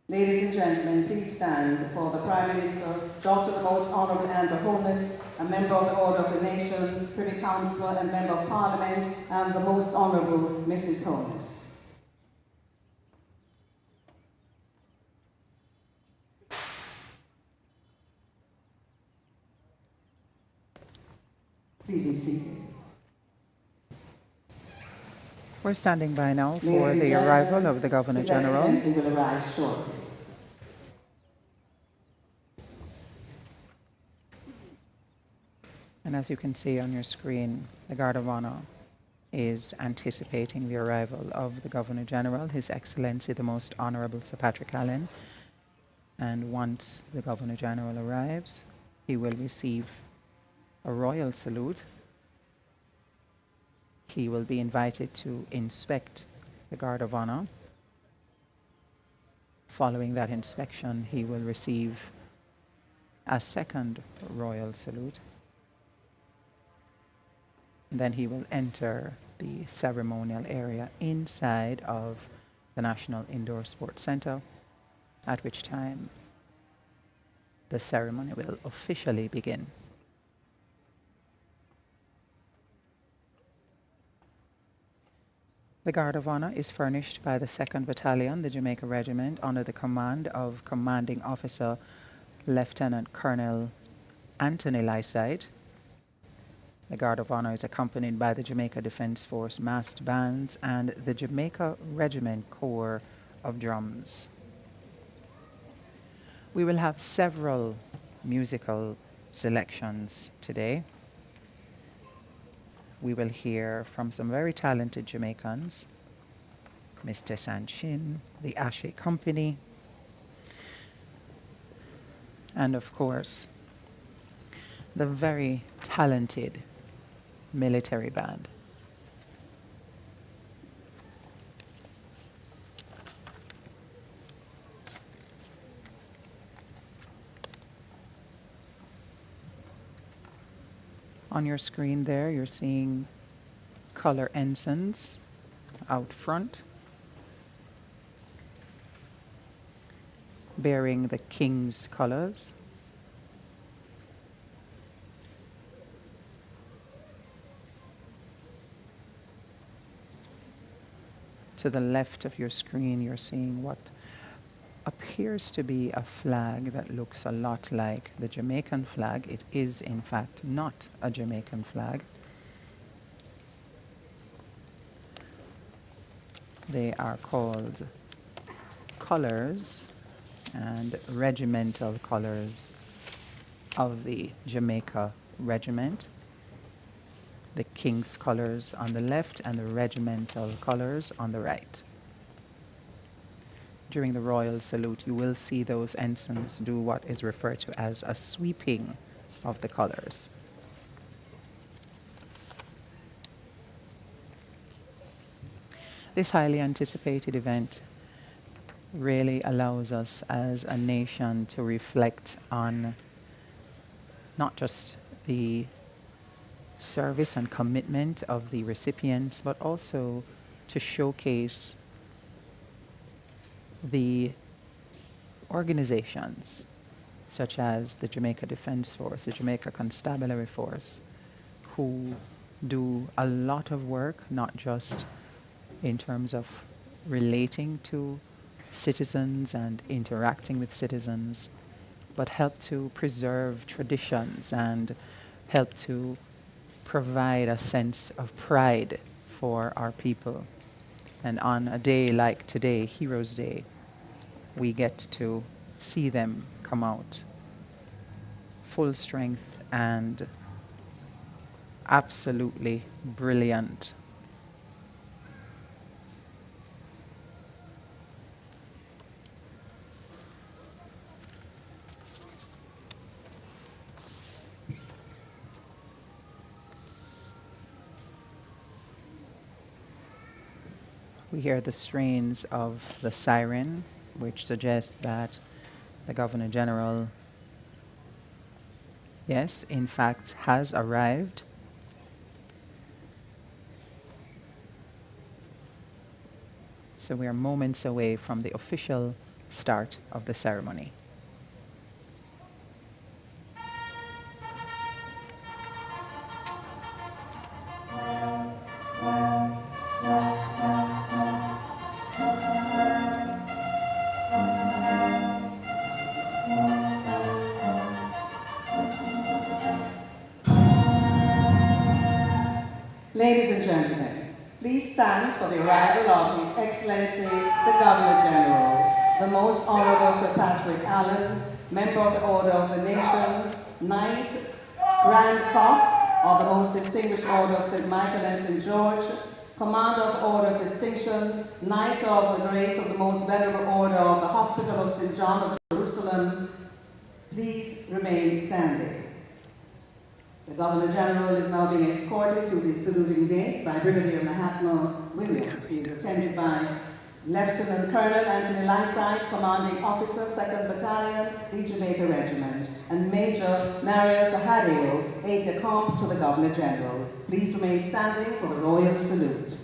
Ladies and gentlemen, please stand for the Prime Minister, Dr. the Most Honourable Amber Holness, a member of the Order of the Nation, Privy Councillor and Member of Parliament, and the Most Honourable Mrs. Holness. Please be seated. We're standing by now for the arrival of the Governor General. His Excellency will arrive shortly. And as you can see on your screen, the Guard of Honor is anticipating the arrival of the Governor General, His Excellency the Most Honorable Sir Patrick Allen. And once the Governor General arrives, he will receive a royal salute. He will be invited to inspect the Guard of Honor. Following that inspection, he will receive a second royal salute. Then he will enter the ceremonial area inside of the National Indoor Sports Centre, at which time the ceremony will officially begin. The Guard of Honor is furnished by the 2nd Battalion, the Jamaica Regiment, under the command of Commanding Officer Lieutenant Colonel Anthony Lyside. The Guard of Honor is accompanied by the Jamaica Defence Force massed bands and the Jamaica Regiment Corps of Drums. We will have several musical selections today. We will hear from some very talented Jamaicans, Mr. Sanchin, the Ashe Company, and of course, the very talented military band. On your screen there, you're seeing color ensigns out front, bearing the King's colors. To the left of your screen, you're seeing what appears to be a flag that looks a lot like the Jamaican flag. It is, in fact, not a Jamaican flag. They are called colors and regimental colors of the Jamaica Regiment. The King's colors on the left and the regimental colors on the right. During the royal salute, you will see those ensigns do what is referred to as a sweeping of the colors. This highly anticipated event really allows us as a nation to reflect on not just the service and commitment of the recipients, but also to showcase the organizations such as the Jamaica Defense Force, the Jamaica Constabulary Force, who do a lot of work, not just in terms of relating to citizens and interacting with citizens, but help to preserve traditions and help to provide a sense of pride for our people. And on a day like today, Heroes Day, we get to see them come out full strength and absolutely brilliant. We hear the strains of the siren, which suggests that the Governor General, yes, in fact, has arrived. So we are moments away from the official start of the ceremony. Ladies and gentlemen, please stand for the arrival of His Excellency the Governor General, the Most Honorable Sir Patrick Allen, Member of the Order of the Nation, Knight, Grand Cross of the Most Distinguished Order of St. Michael and St. George, Commander of Order of Distinction, Knight of the Grace of the Most Venerable Order of the Hospital of St. John of Jerusalem. Please remain standing. The Governor General is now being escorted to the saluting base by Brigadier Mahatma Williams. He is attended by Lieutenant Colonel Anthony Lyside, Commanding Officer, 2nd Battalion, the Jamaica Regiment, and Major Mario Sahadeo, aide-de-camp to the Governor General. Please remain standing for the royal salute.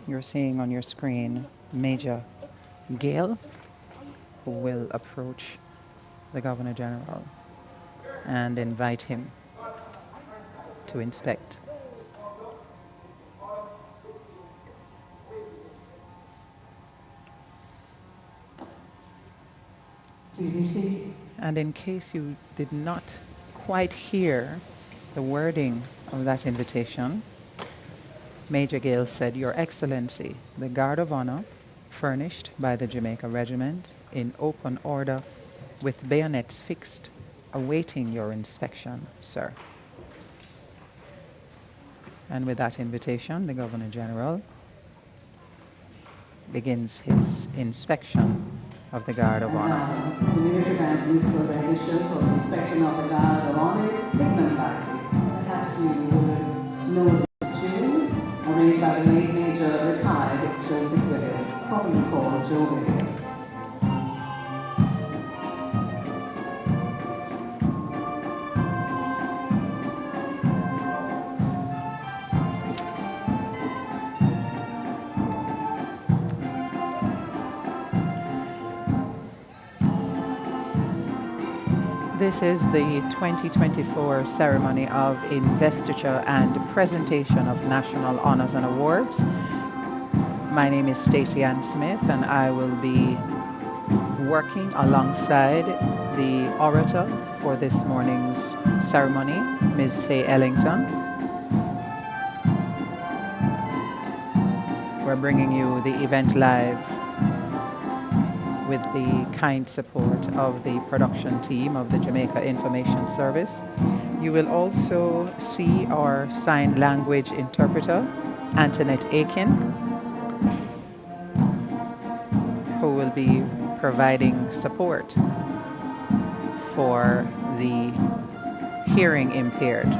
You're seeing on your screen Major Gale, who will approach the Governor General and invite him to inspect. Please be seated. And in case you did not quite hear the wording of that invitation, Major Gale said, Your Excellency, the Guard of Honor, furnished by the Jamaica Regiment in open order with bayonets fixed, awaiting your inspection, sir. And with that invitation, the Governor General begins his inspection of the Guard of Honor. The military band's musical rendition for the inspection of the Guard of Honor is Pigment Factory. Perhaps you will know this tune, arranged by the late Major retired Joseph Williams, commonly called Joe Williams. This is the 2024 ceremony of investiture and presentation of national honors and awards. My name is Stacey Ann Smith, and I will be working alongside the orator for this morning's ceremony, Ms. Faye Ellington. We're bringing you the event live with the kind support of the production team of the Jamaica Information Service. You will also see our sign language interpreter, Antoinette Aiken, who will be providing support for the hearing impaired.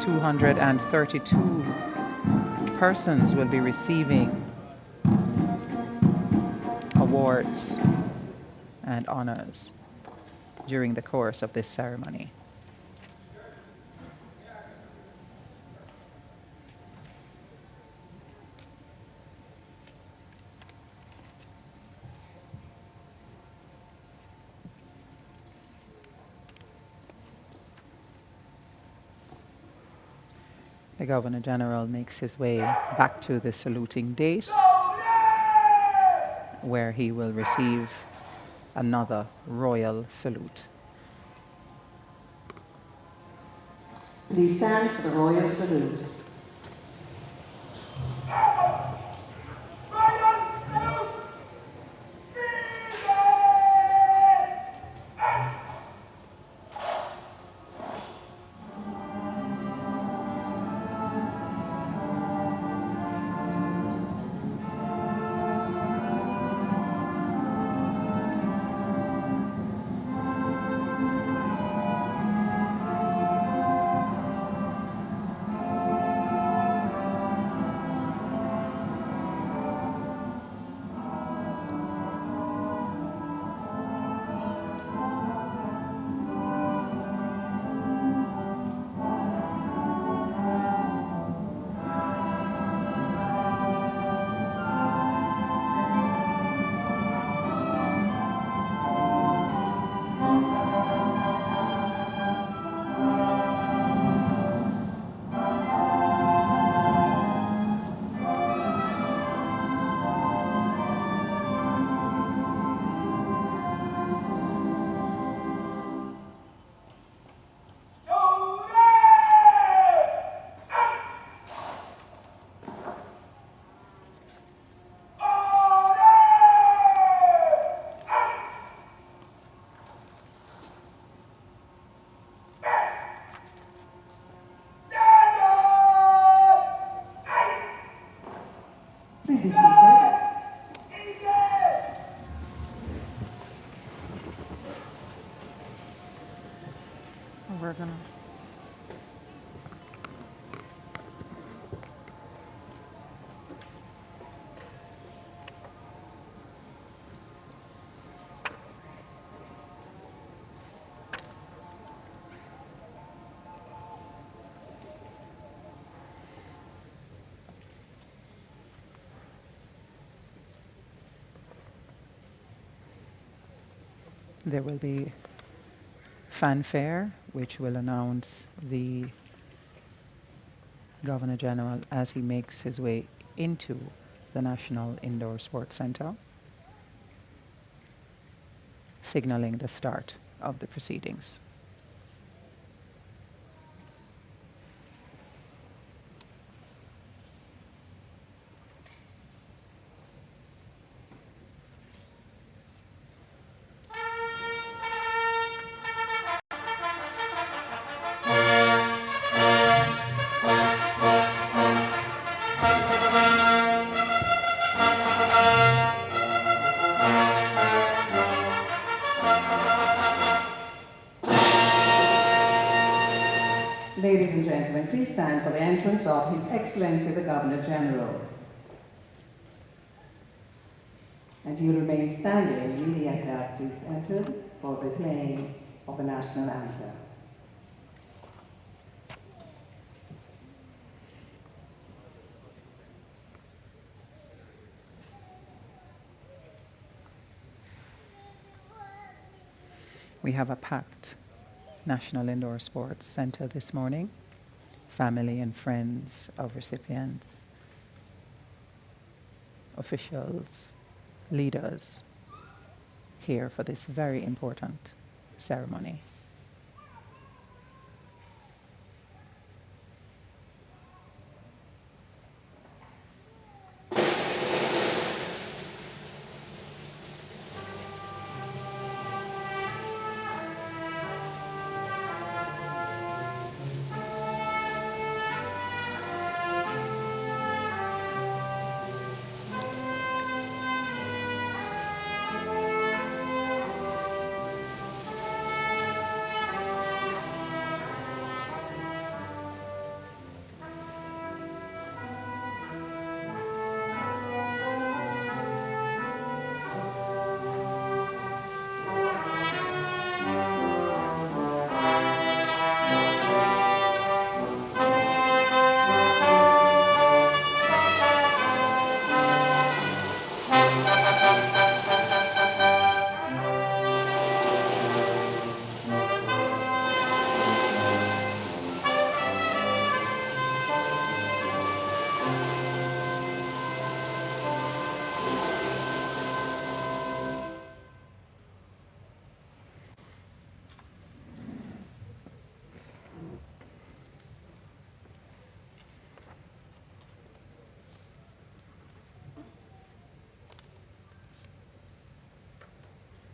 "232 persons will be receiving awards and honors during the course of this ceremony. The Governor General makes his way back to the saluting dais, where he will receive another royal salute. Please stand for the royal salute. We're gonna There will be fanfare, which will announce the Governor General as he makes his way into the National Indoor Sports Centre, signaling the start of the proceedings. please stand for the entrance of His Excellency the Governor General. And you remain standing immediately after he's entered for the playing of the national anthem. We have a packed National Indoor Sports Center this morning. Family and friends of recipients, officials, leaders here for this very important ceremony.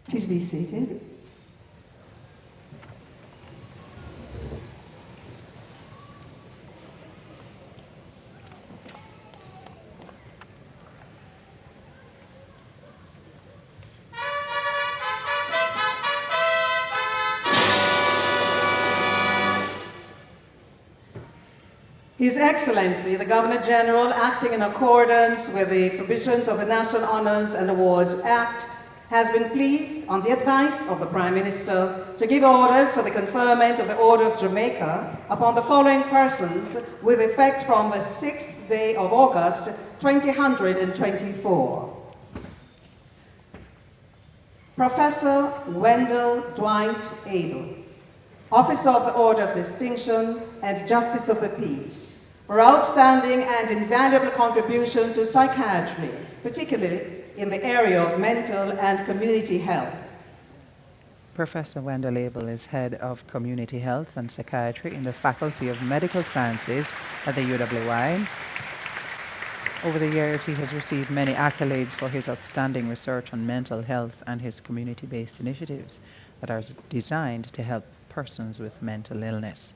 Please be seated. His Excellency, the Governor General, acting in accordance with the provisions of the National Honours and Awards Act, has been pleased, on the advice of the Prime Minister, to give orders for the conferment of the Order of Jamaica upon the following persons with effect from the 6th day of August, 2024. Professor Wendell Dwight Abel, Officer of the Order of Distinction and Justice of the Peace, for outstanding and invaluable contribution to psychiatry, particularly in the area of mental and community health. Professor Wendell Abel is Head of Community Health and Psychiatry in the Faculty of Medical Sciences at the UWI. Over the years, he has received many accolades for his outstanding research on mental health and his community-based initiatives that are designed to help persons with mental illness.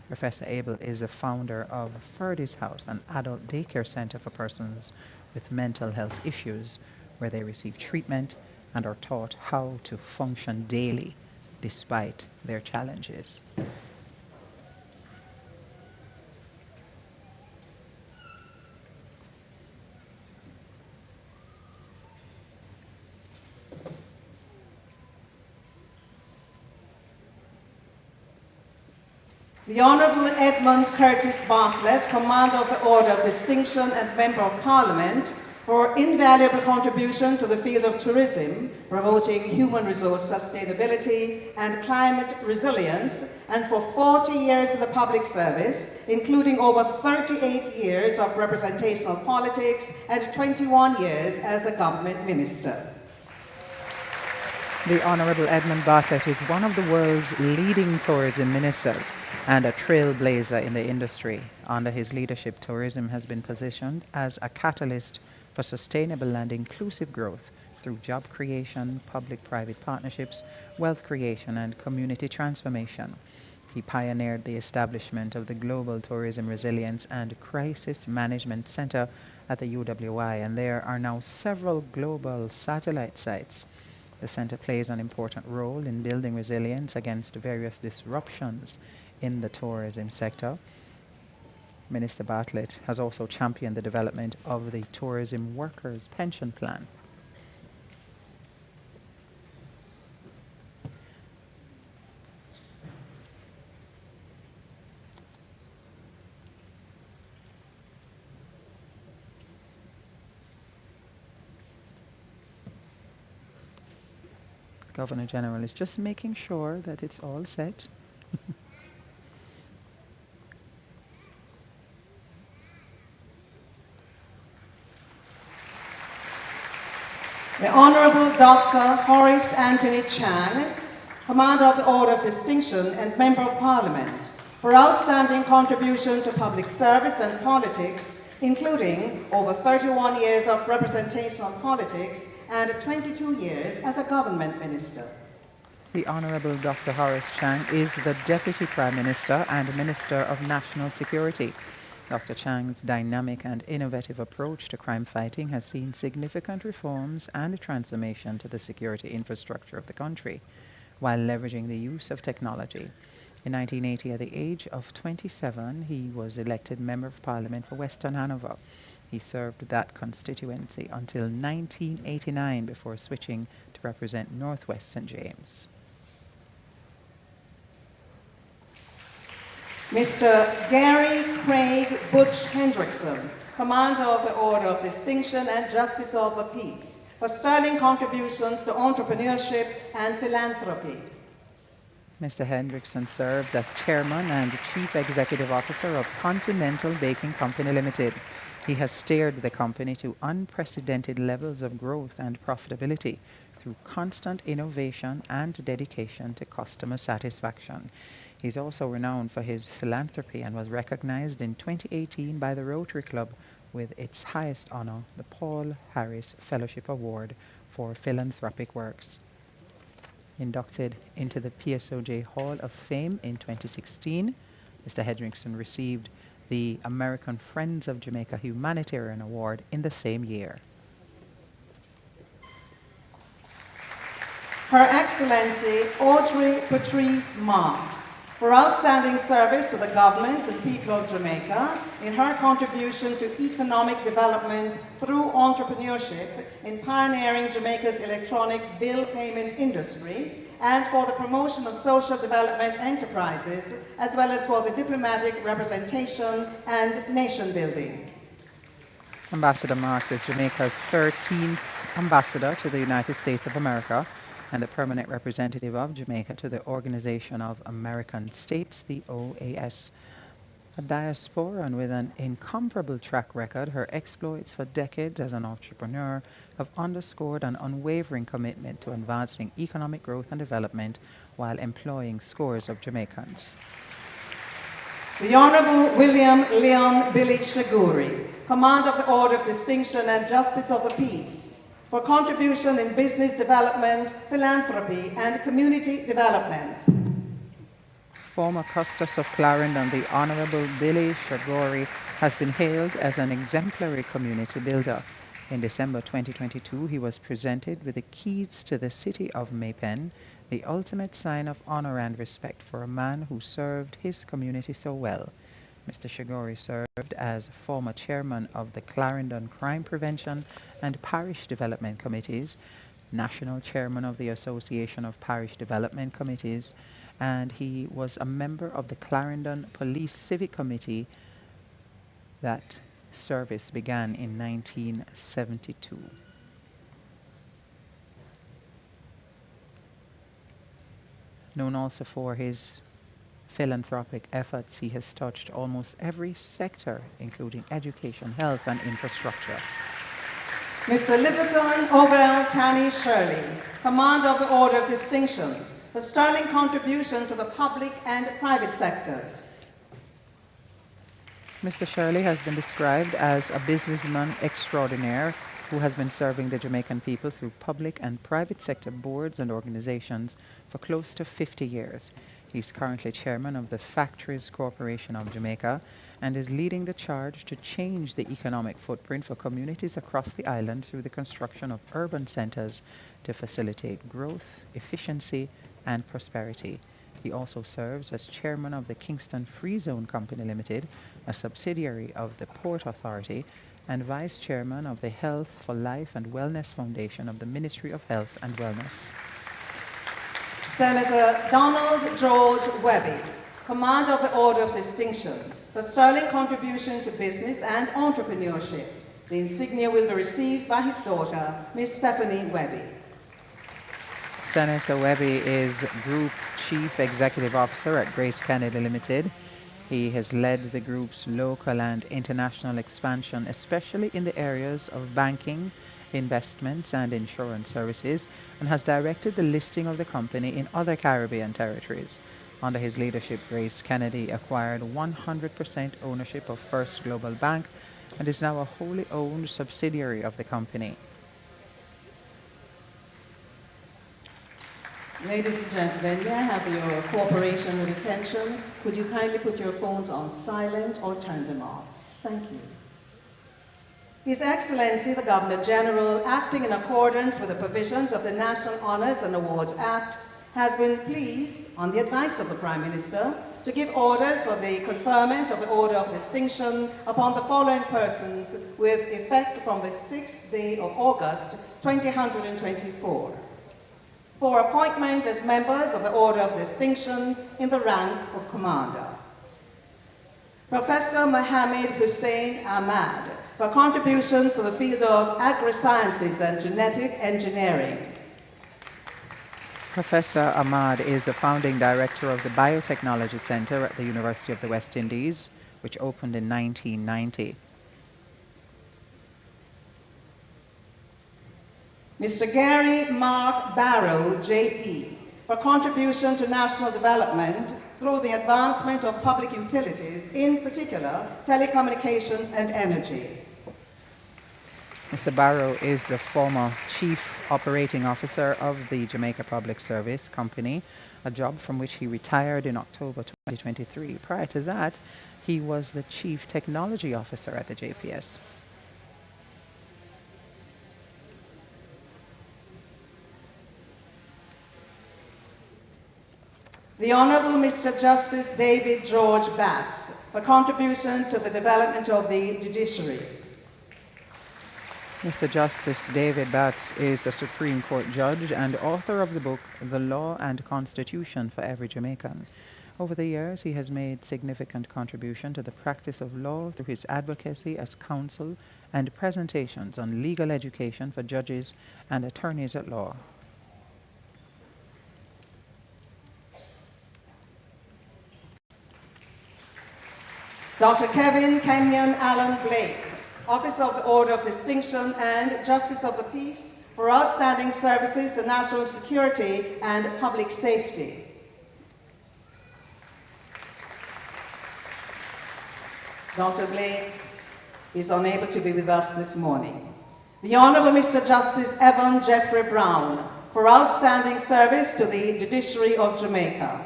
Professor Abel is the founder of Ferdy's House, an adult daycare center for persons with mental health issues, where they receive treatment and are taught how to function daily despite their challenges. The Honourable Edmund Curtis Bartlett, Commander of the Order of Distinction and Member of Parliament, for invaluable contribution to the field of tourism, promoting human resource sustainability and climate resilience, and for 40 years in the public service, including over 38 years of representational politics and 21 years as a government minister. The Honourable Edmund Bartlett is one of the world's leading tourism ministers and a trailblazer in the industry. Under his leadership, tourism has been positioned as a catalyst for sustainable and inclusive growth through job creation, public-private partnerships, wealth creation, and community transformation. He pioneered the establishment of the Global Tourism Resilience and Crisis Management Center at the UWI, and there are now several global satellite sites The centre plays an important role in building resilience against various disruptions in the tourism sector. Minister Bartlett has also championed the development of the Tourism Workers Pension Plan. Governor General is just making sure that it's all set. The Honourable Dr. Horace Anthony Chang, Commander of the Order of Distinction and Member of Parliament, for outstanding contribution to public service and politics, including over 31 years of representational politics and 22 years as a government minister. The Honourable Dr. Horace Chang is the Deputy Prime Minister and Minister of National Security. Dr. Chang's dynamic and innovative approach to crime fighting has seen significant reforms and a transformation to the security infrastructure of the country, while leveraging the use of technology. In 1980, at the age of 27, he was elected Member of Parliament for Western Hanover. He served that constituency until 1989 before switching to represent Northwest St. James. Mr. Gary Craig Butch Hendrickson, Commander of the Order of Distinction and Justice of the Peace, for sterling contributions to entrepreneurship and philanthropy. Mr. Hendrickson serves as Chairman and Chief Executive Officer of Continental Baking Company Limited. He has steered the company to unprecedented levels of growth and profitability through constant innovation and dedication to customer satisfaction. He's also renowned for his philanthropy and was recognized in 2018 by the Rotary Club with its highest honor, the Paul Harris Fellowship Award for Philanthropic Works. Inducted into the PBCJ Hall of Fame in 2016, Mr. Hendrickson received the American Friends of Jamaica Humanitarian Award in the same year. Her Excellency Audrey Patrice Marks, for outstanding service to the government and people of Jamaica in her contribution to economic development through entrepreneurship in pioneering Jamaica's electronic bill payment industry and for the promotion of social development enterprises, as well as for the diplomatic representation and nation building. Ambassador Marks is Jamaica's 13th ambassador to the United States of America and the permanent representative of Jamaica to the Organization of American States, the OAS. A diaspora and with an incomparable track record, her exploits for decades as an entrepreneur have underscored an unwavering commitment to advancing economic growth and development while employing scores of Jamaicans. The Honourable William Leon Billy Shaguri, Commander of the Order of Distinction and Justice of the Peace, for contribution in business development, philanthropy, and community development. Former Custos of Clarendon, the Honourable Billy Shaguri, has been hailed as an exemplary community builder. In December 2022, he was presented with the keys to the city of Maypen, the ultimate sign of honour and respect for a man who served his community so well. Mr. Shaguri served as former chairman of the Clarendon Crime Prevention and Parish Development Committees, national chairman of the Association of Parish Development Committees, and he was a member of the Clarendon Police Civic Committee. That service began in 1972. Known also for his philanthropic efforts, he has touched almost every sector, including education, health, and infrastructure. Mr. Littleton Ovell Tanny Shirley, Commander of the Order of Distinction, for sterling contribution to the public and private sectors. Mr. Shirley has been described as a businessman extraordinaire who has been serving the Jamaican people through public and private sector boards and organizations for close to 50 years. He's currently chairman of the Factories Corporation of Jamaica and is leading the charge to change the economic footprint for communities across the island through the construction of urban centers to facilitate growth, efficiency, and prosperity. He also serves as chairman of the Kingston Free Zone Company Limited, a subsidiary of the Port Authority, and vice chairman of the Health for Life and Wellness Foundation of the Ministry of Health and Wellness. Senator Donald George Webby, Commander of the Order of Distinction, for sterling contribution to business and entrepreneurship. The insignia will be received by his daughter, Miss Stephanie Webby. Senator Webby is Group Chief Executive Officer at Grace Kennedy Limited. He has led the group's local and international expansion, especially in the areas of banking, investments, and insurance services, and has directed the listing of the company in other Caribbean territories. Under his leadership, Grace Kennedy acquired 100% ownership of First Global Bank and is now a wholly owned subsidiary of the company. Ladies and gentlemen, may I have your cooperation and attention? Could you kindly put your phones on silent or turn them off? Thank you. His Excellency, the Governor General, acting in accordance with the provisions of the National Honours and Awards Act, has been pleased, on the advice of the Prime Minister, to give orders for the conferment of the Order of Distinction upon the following persons with effect from the 6th day of August, 2024. For appointment as members of the Order of Distinction in the rank of Commander. Professor Mohammed Hussein Ahmad, for contributions to the field of agri-sciences and genetic engineering. Professor Ahmad is the founding director of the Biotechnology Center at the University of the West Indies, which opened in 1990. Mr. Gary Mark Barrow, JP, for contribution to national development through the advancement of public utilities, in particular telecommunications and energy. Mr. Barrow is the former Chief Operating Officer of the Jamaica Public Service Company, a job from which he retired in October 2023. Prior to that, he was the Chief Technology Officer at the JPS. The Honourable Mr. Justice David George Batts, for contribution to the development of the judiciary. Mr. Justice David Batts is a Supreme Court judge and author of the book The Law and Constitution for Every Jamaican. Over the years, he has made significant contribution to the practice of law through his advocacy as counsel and presentations on legal education for judges and attorneys at law. Dr. Kevin Kenyon Allen Blake, Officer of the Order of Distinction and Justice of the Peace for outstanding services to national security and public safety. Dr. Blake is unable to be with us this morning. The Honourable Mr. Justice Evan Jeffrey Brown for outstanding service to the Judiciary of Jamaica.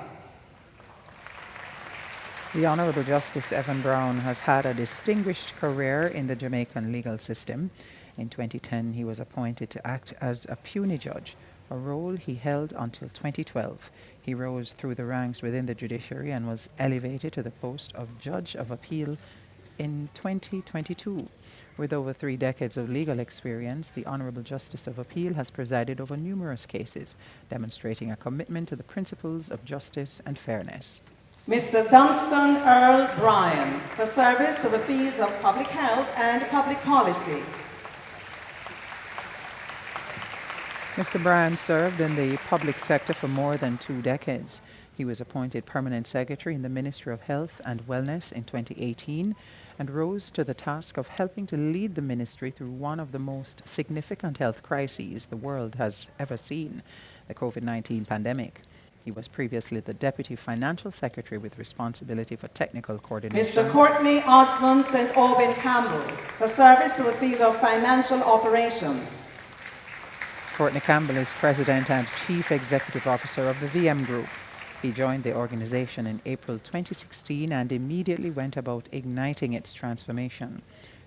The Honourable Justice Evan Brown has had a distinguished career in the Jamaican legal system. In 2010, he was appointed to act as a puisne judge, a role he held until 2012. He rose through the ranks within the judiciary and was elevated to the post of Judge of Appeal in 2022. With over 3 decades of legal experience, the Honourable Justice of Appeal has presided over numerous cases, demonstrating a commitment to the principles of justice and fairness. Mr. Dunstan Earl Bryan, for service to the fields of public health and public policy. Mr. Bryan served in the public sector for more than 2 decades. He was appointed Permanent Secretary in the Ministry of Health and Wellness in 2018 and rose to the task of helping to lead the ministry through one of the most significant health crises the world has ever seen, the COVID-19 pandemic. He was previously the Deputy Financial Secretary with responsibility for technical coordination. Mr. Courtney Osmond St. Aubin Campbell, for service to the field of financial operations. Courtney Campbell is President and Chief Executive Officer of the VM Group. He joined the organization in April 2016 and immediately went about igniting its transformation.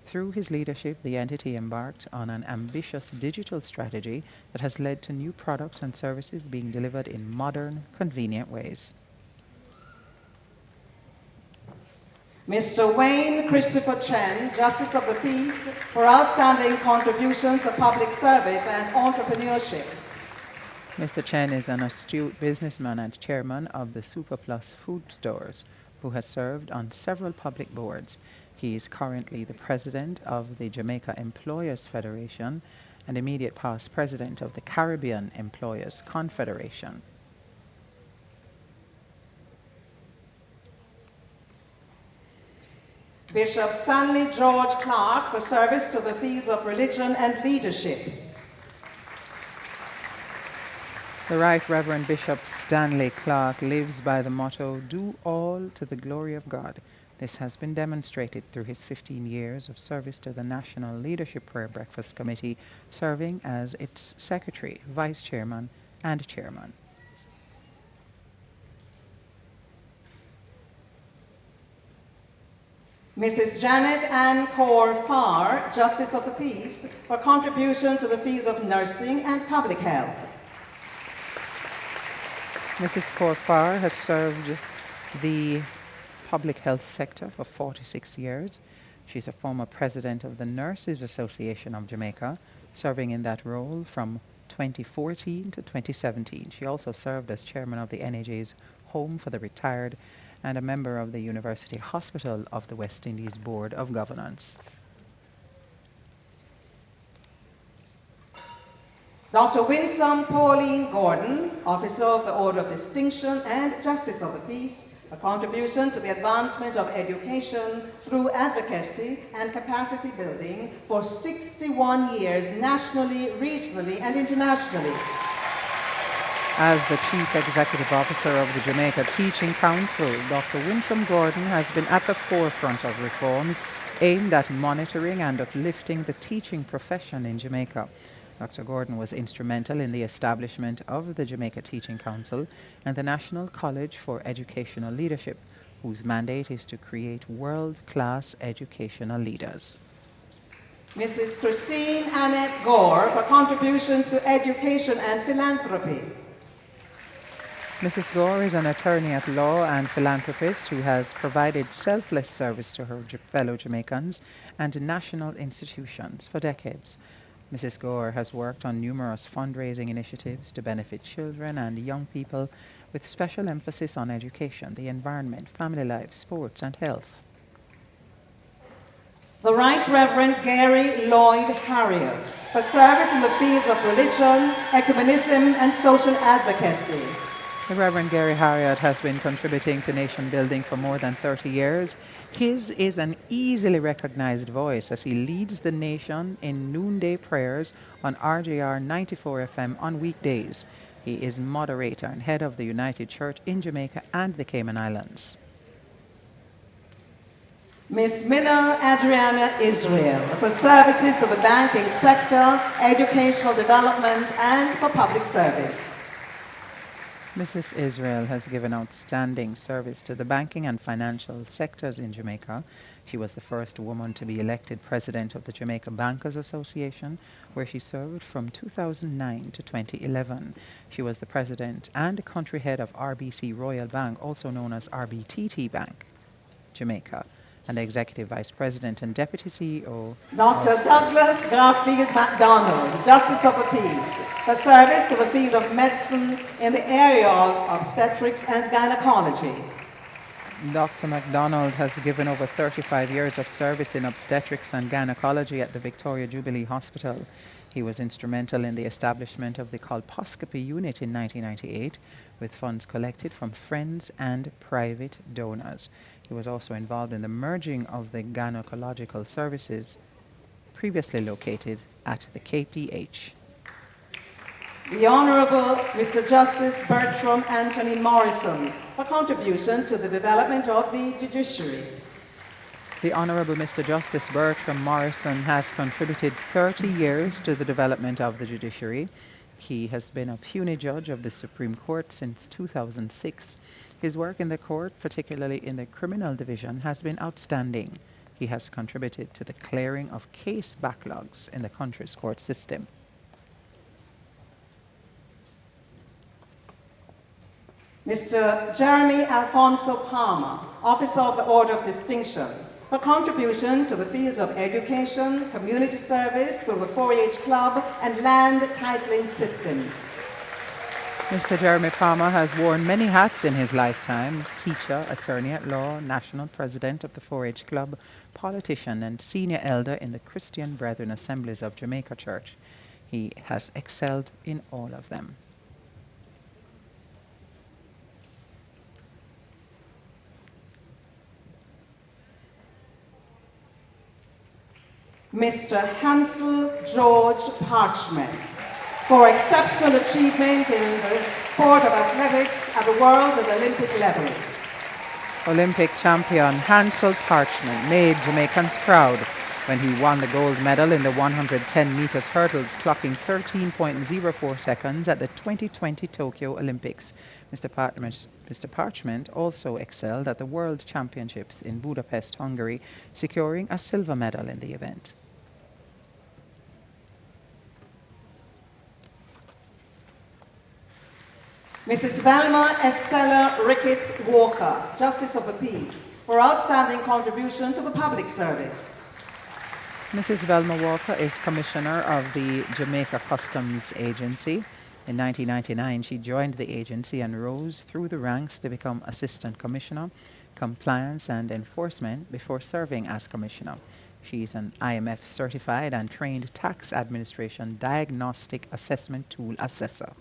Through his leadership, the entity embarked on an ambitious digital strategy that has led to new products and services being delivered in modern, convenient ways. Mr. Wayne Christopher Chen, Justice of the Peace, for outstanding contributions to public service and entrepreneurship. Mr. Chen is an astute businessman and chairman of the Superplus Food Stores, who has served on several public boards. He is currently the president of the Jamaica Employers Federation and immediate past president of the Caribbean Employers Confederation. Bishop Stanley George Clark for service to the fields of religion and leadership. The Right Reverend Bishop Stanley Clark lives by the motto, "Do all to the glory of God." This has been demonstrated through his 15 years of service to the National Leadership Prayer Breakfast Committee, serving as its secretary, vice chairman, and chairman. Mrs. Janet Ann Kaur Farr, Justice of the Peace, for contribution to the fields of nursing and public health. Mrs. Kaur Farr has served the public health sector for 46 years. She's a former president of the Nurses Association of Jamaica, serving in that role from 2014 to 2017. She also served as chairman of the NAJ's Home for the Retired and a member of the University Hospital of the West Indies Board of Governance. Dr. Winsome Pauline Gordon, Officer of the Order of Distinction and Justice of the Peace, a contribution to the advancement of education through advocacy and capacity building for 61 years nationally, regionally, and internationally. As the Chief Executive Officer of the Jamaica Teaching Council, Dr. Winsome Gordon has been at the forefront of reforms aimed at monitoring and uplifting the teaching profession in Jamaica. Dr. Gordon was instrumental in the establishment of the Jamaica Teaching Council and the National College for Educational Leadership, whose mandate is to create world-class educational leaders. Mrs. Christine Annette Gore for contributions to education and philanthropy. Mrs. Gore is an attorney at law and philanthropist who has provided selfless service to her fellow Jamaicans and national institutions for decades. Mrs. Gore has worked on numerous fundraising initiatives to benefit children and young people with special emphasis on education, the environment, family life, sports, and health. The Right Reverend Gary Lloyd Harriott for service in the fields of religion, ecumenism, and social advocacy. The Reverend Gary Harriott has been contributing to nation building for more than 30 years. His is an easily recognized voice as he leads the nation in noonday prayers on RJR 94 FM on weekdays. He is moderator and head of the United Church in Jamaica and the Cayman Islands. Ms. Minna Adriana Israel for services to the banking sector, educational development, and for public service. Mrs. Israel has given outstanding service to the banking and financial sectors in Jamaica. She was the first woman to be elected president of the Jamaica Bankers Association, where she served from 2009 to 2011. She was the president and country head of RBC Royal Bank, also known as RBTT Bank, Jamaica, and executive vice president and deputy CEO. Dr. Douglas Garfield MacDonald, Justice of the Peace, for service to the field of medicine in the area of obstetrics and gynecology. Dr. MacDonald has given over 35 years of service in obstetrics and gynecology at the Victoria Jubilee Hospital. He was instrumental in the establishment of the colposcopy unit in 1998, with funds collected from friends and private donors. He was also involved in the merging of the gynecological services previously located at the KPH. The Honourable Mr. Justice Bertram Anthony Morrison for contribution to the development of the judiciary. The Honourable Mr. Justice Bertram Morrison has contributed 30 years to the development of the judiciary. He has been a puisne judge of the Supreme Court since 2006. His work in the court, particularly in the criminal division, has been outstanding. He has contributed to the clearing of case backlogs in the country's court system. Mr. Jeremy Alfonso Palmer, Officer of the Order of Distinction, for contribution to the fields of education, community service through the 4-H Club, and land titling systems. Mr. Jeremy Palmer has worn many hats in his lifetime: teacher, attorney at law, national president of the 4-H Club, politician, and senior elder in the Christian Brethren Assemblies of Jamaica Church. He has excelled in all of them. Mr. Hansel George Parchment, for exceptional achievement in the sport of athletics at the world and Olympic levels. Olympic champion Hansel Parchment made Jamaicans proud when he won the gold medal in the 110 meters hurdles, clocking 13.04 seconds at the 2020 Tokyo Olympics. Mr. Parchment also excelled at the World Championships in Budapest, Hungary, securing a silver medal in the event. Mrs. Velma Estella Ricketts Walker, Justice of the Peace, for outstanding contribution to the public service. Mrs. Velma Walker is Commissioner of the Jamaica Customs Agency. In 1999, she joined the agency and rose through the ranks to become Assistant Commissioner, Compliance and Enforcement before serving as Commissioner. She is an IMF certified and trained Tax Administration Diagnostic Assessment Tool Assessor.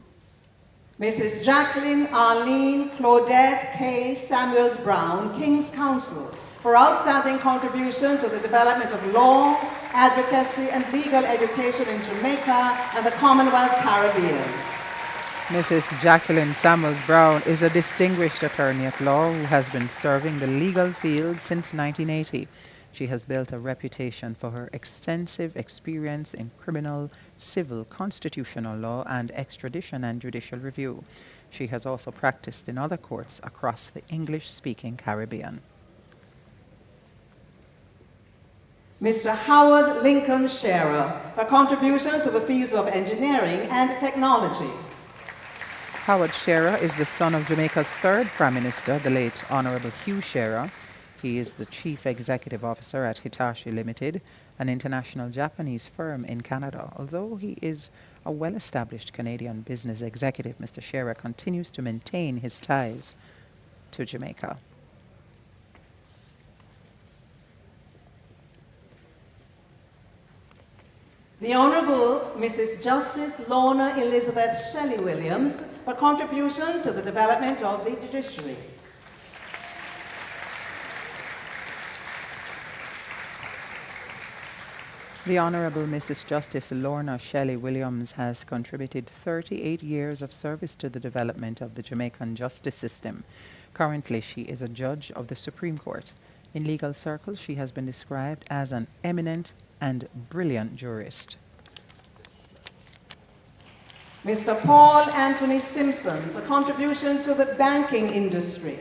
Mrs. Jacqueline Arlene Claudette K. Samuels Brown, King's Counsel, for outstanding contribution to the development of law, advocacy, and legal education in Jamaica and the Commonwealth Caribbean. Mrs. Jacqueline Samuels Brown is a distinguished attorney at law who has been serving the legal field since 1980. She has built a reputation for her extensive experience in criminal, civil, constitutional law, and extradition and judicial review. She has also practiced in other courts across the English-speaking Caribbean. Mr. Howard Lincoln Scherer, for contribution to the fields of engineering and technology. Howard Scherer is the son of Jamaica's third Prime Minister, the late Honorable Hugh Scherer. He is the Chief Executive Officer at Hitachi Limited, an international Japanese firm in Canada. Although he is a well-established Canadian business executive, Mr. Scherer continues to maintain his ties to Jamaica. The Honourable Mrs. Justice Lorna Elizabeth Shelley Williams, for contribution to the development of the judiciary. The Honourable Mrs. Justice Lorna Shelley Williams has contributed 38 years of service to the development of the Jamaican justice system. Currently, she is a judge of the Supreme Court. In legal circles, she has been described as an eminent and brilliant jurist. Mr. Paul Anthony Simpson, for contribution to the banking industry.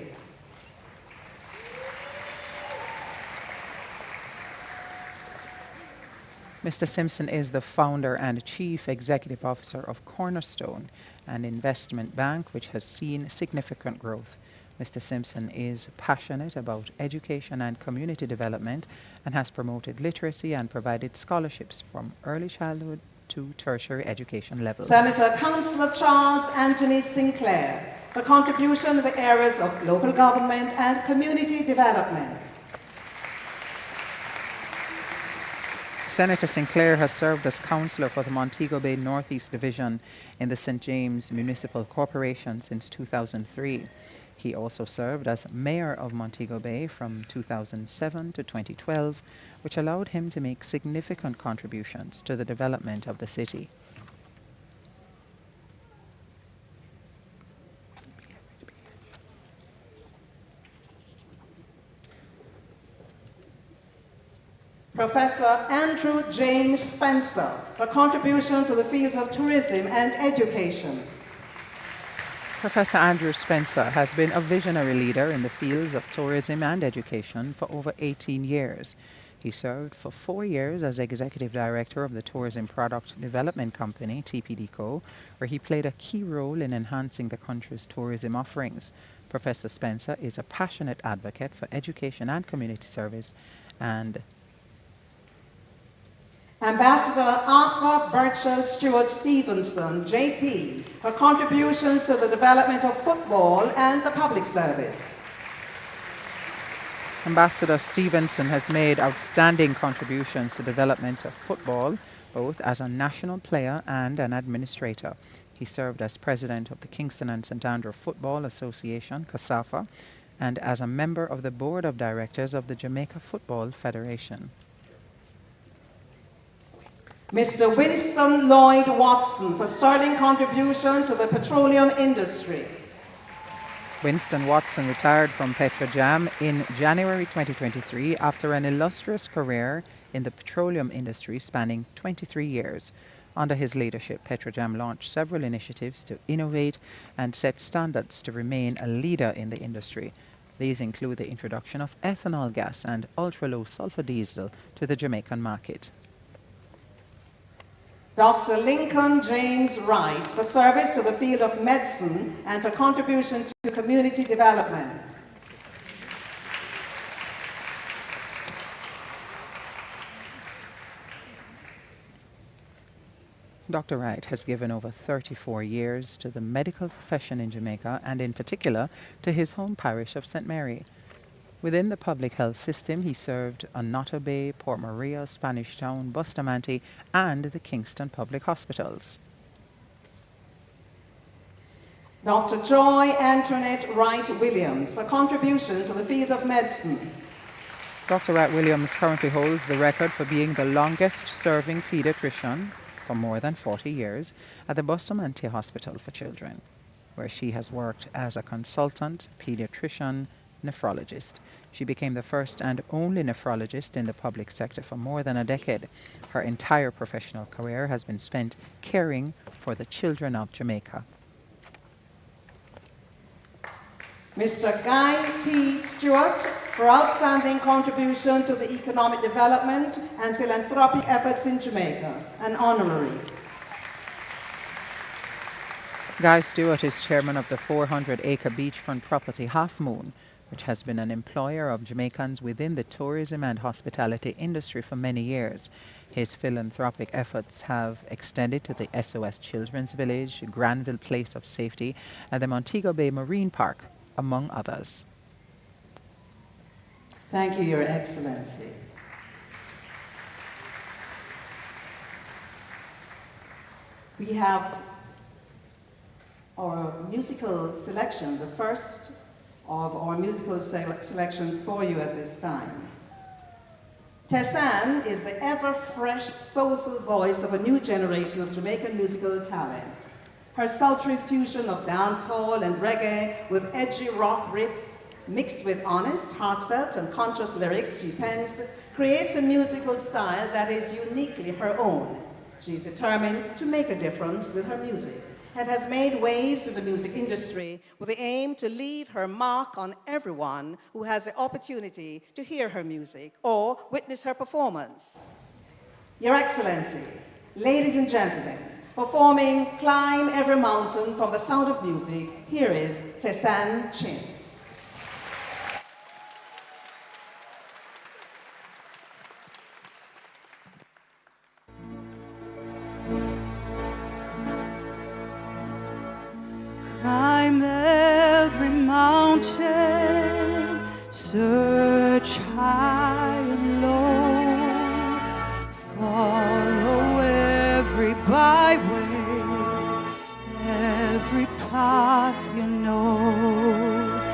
Mr. Simpson is the founder and chief executive officer of Cornerstone, an investment bank which has seen significant growth. Mr. Simpson is passionate about education and community development and has promoted literacy and provided scholarships from early childhood to tertiary education levels. Senator Councillor Charles Anthony Sinclair, for contribution to the areas of local government and community development. Senator Sinclair has served as councillor for the Montego Bay Northeast Division in the St. James Municipal Corporation since 2003. He also served as mayor of Montego Bay from 2007 to 2012, which allowed him to make significant contributions to the development of the city. Professor Andrew James Spencer for contribution to the fields of tourism and education. Professor Andrew Spencer has been a visionary leader in the fields of tourism and education for over 18 years. He served for 4 years as Executive Director of the Tourism Product Development Company, TPDCO, where he played a key role in enhancing the country's tourism offerings. Professor Spencer is a passionate advocate for education and community service and Ambassador Arthur Burchell Stewart Stevenson, JP, for contributions to the development of football and the public service. Ambassador Stevenson has made outstanding contributions to the development of football, both as a national player and an administrator. He served as president of the Kingston and St. Andrew Football Association, CASAFA, and as a member of the board of directors of the Jamaica Football Federation. Mr. Winston Lloyd Watson for sterling contribution to the petroleum industry. Winston Watson retired from PetroJam in January 2023 after an illustrious career in the petroleum industry spanning 23 years. Under his leadership, PetroJam launched several initiatives to innovate and set standards to remain a leader in the industry. These include the introduction of ethanol gas and ultra-low sulfur diesel to the Jamaican market. Dr. Lincoln James Wright for service to the field of medicine and for contribution to community development. Dr. Wright has given over 34 years to the medical profession in Jamaica and in particular to his home parish of St. Mary. Within the public health system, he served on Notta Bay, Port Maria, Spanish Town, Bustamante, and the Kingston Public Hospitals. Dr. Joy Antoinette Wright-Williams for contribution to the field of medicine. Dr. Wright-Williams currently holds the record for being the longest-serving pediatrician for more than 40 years at the Bustamante Hospital for Children, where she has worked as a consultant pediatrician nephrologist. She became the first and only nephrologist in the public sector for more than a decade. Her entire professional career has been spent caring for the children of Jamaica. Mr. Guy T. Stewart for outstanding contribution to the economic development and philanthropic efforts in Jamaica, an honorary. Guy Stewart is chairman of the 400-acre beachfront property Half Moon, which has been an employer of Jamaicans within the tourism and hospitality industry for many years. His philanthropic efforts have extended to the SOS Children's Village, Granville Place of Safety, and the Montego Bay Marine Park, among others. Thank you, Your Excellency. We have our musical selection, the first of our musical selections for you at this time. Tessanne is the ever-fresh, soulful voice of a new generation of Jamaican musical talent. Her sultry fusion of dancehall and reggae with edgy rock riffs mixed with honest, heartfelt, and conscious lyrics she pens creates a musical style that is uniquely her own. She's determined to make a difference with her music and has made waves in the music industry with the aim to leave her mark on everyone who has the opportunity to hear her music or witness her performance. Your Excellency, ladies and gentlemen, performing Climb Every Mountain from the Sound of Music, here is Tessanne Chin. Climb every mountain, search high and low, follow every byway, every path you know.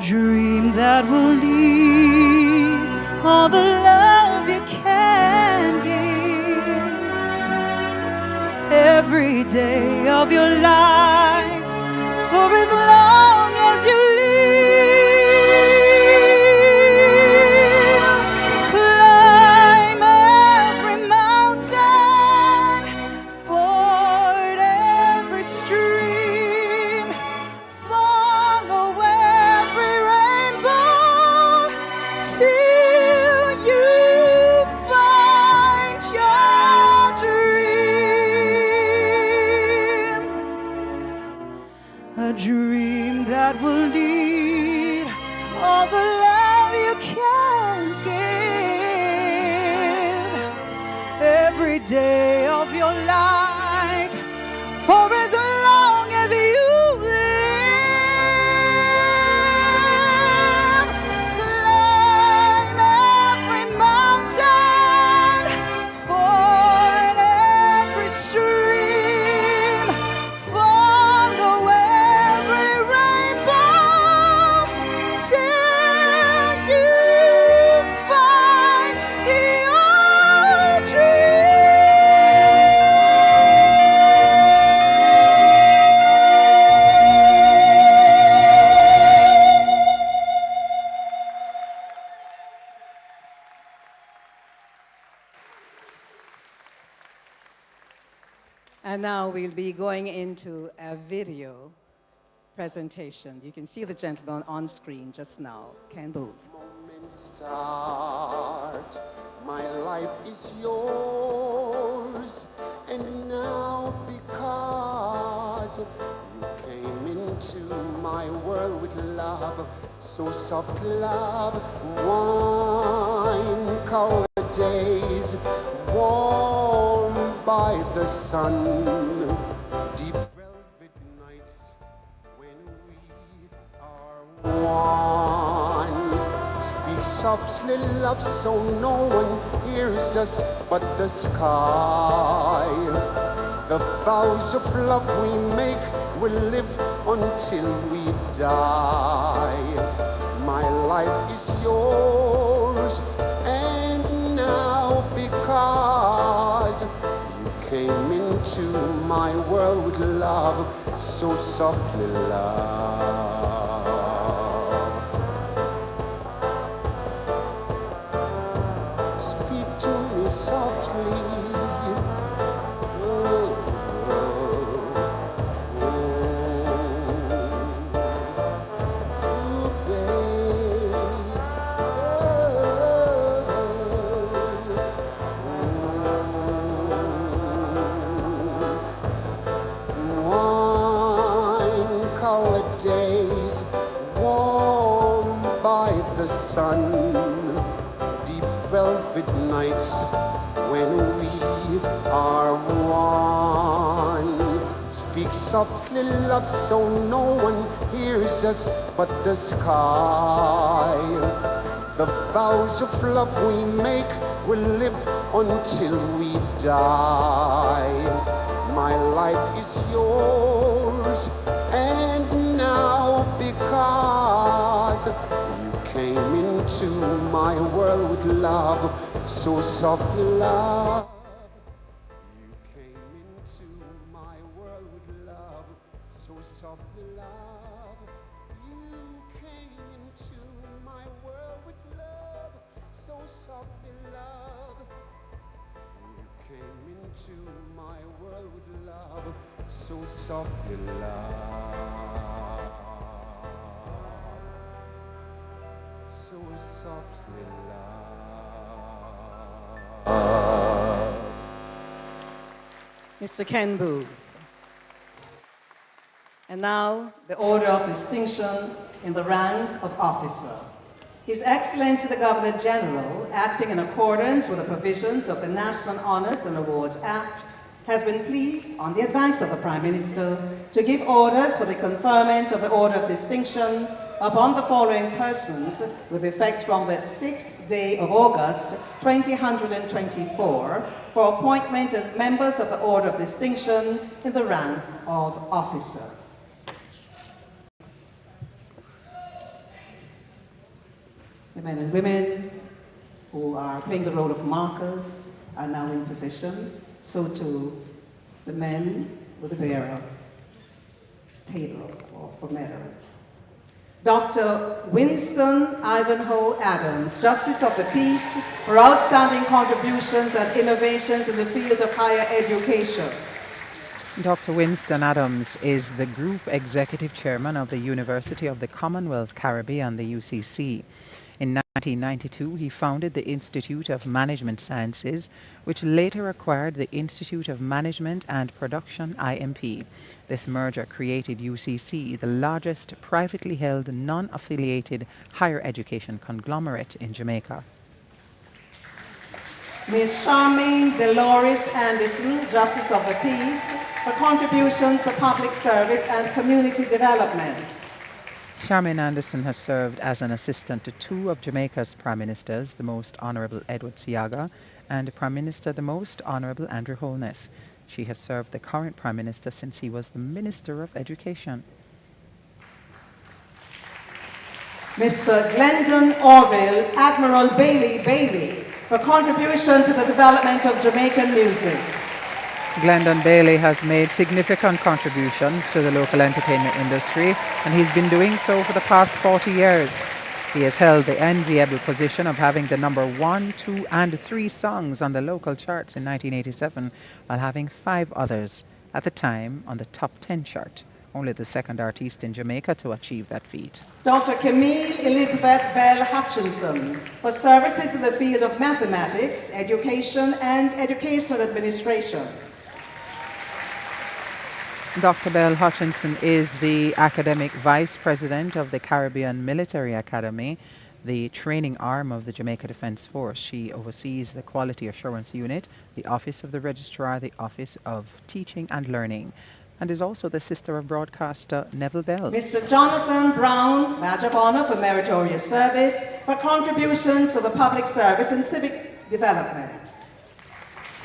dream that will need all the love you can give every day of your life for as long as you live. Climb every mountain, ford every stream, follow every rainbow till you find your dream. A dream that will need all the love you can give every day of your life for as long as you live. Climb every mountain, ford every stream, follow every rainbow till you find your And now we'll be going into a video presentation. You can see the gentleman on screen just now, Ken Booth. Start. My life is yours, and now because you came into my world with love, so soft love, wine-colored days, warm by the sun, deep velvet nights when we are one. Speak softly, love, so no one hears us but the sky. The vows of love we make will live until we die. My life is yours, and now because you came into my world with love, so softly, love. Speak to me softly. Days warm by the sun, deep velvet nights when we are one. Speak softly, love, so no one hears us but the sky. The vows of love we make will live until we die. My life is yours, and now because you came into my world with love, so softly, love. You came into my world with love, so softly, love. You came into my world with love, so softly, love. You came into my world with love, so softly, love. So softly, love. Mr. Ken Booth. And now, the Order of Distinction in the rank of officer. His Excellency the Governor General, acting in accordance with the provisions of the National Honors and Awards Act, has been pleased, on the advice of the Prime Minister, to give orders for the conferment of the Order of Distinction upon the following persons with effect from the 6th day of August 2024 for appointment as members of the Order of Distinction in the rank of officer. The men and women who are playing the role of markers are now in position. So too, the men with the bearer table for medals. Dr. Winston Ivanhoe Adams, Justice of the Peace, for outstanding contributions and innovations in the field of higher education. Dr. Winston Adams is the Group Executive Chairman of the University of the Commonwealth Caribbean, the UCC. In 1992, he founded the Institute of Management Sciences, which later acquired the Institute of Management and Production, IMP. This merger created UCC, the largest privately held, non-affiliated higher education conglomerate in Jamaica. Ms. Charmaine Dolores Anderson, Justice of the Peace, for contributions to public service and community development. Charmaine Anderson has served as an assistant to two of Jamaica's Prime Ministers, the Most Honourable Edward Seaga and Prime Minister the Most Honourable Andrew Holness. She has served the current Prime Minister since he was the Minister of Education. Mr. Glendon Orville, Admiral Bailey, for contribution to the development of Jamaican music. Glendon Bailey has made significant contributions to the local entertainment industry, and he's been doing so for the past 40 years. He has held the enviable position of having the number 1, 2, and 3 songs on the local charts in 1987, while having 5 others at the time on the top 10 chart. Only the second artist in Jamaica to achieve that feat. Dr. Camille Elizabeth Bell Hutchinson, for services in the field of mathematics, education, and educational administration. Dr. Bell Hutchinson is the academic vice president of the Caribbean Military Academy, the training arm of the Jamaica Defence Force. She oversees the Quality Assurance Unit, the Office of the Registrar, the Office of Teaching and Learning, and is also the sister of broadcaster Neville Bell. Mr. Jonathan Brown, Badge of Honour for Meritorious Service, for contribution to the public service and civic development.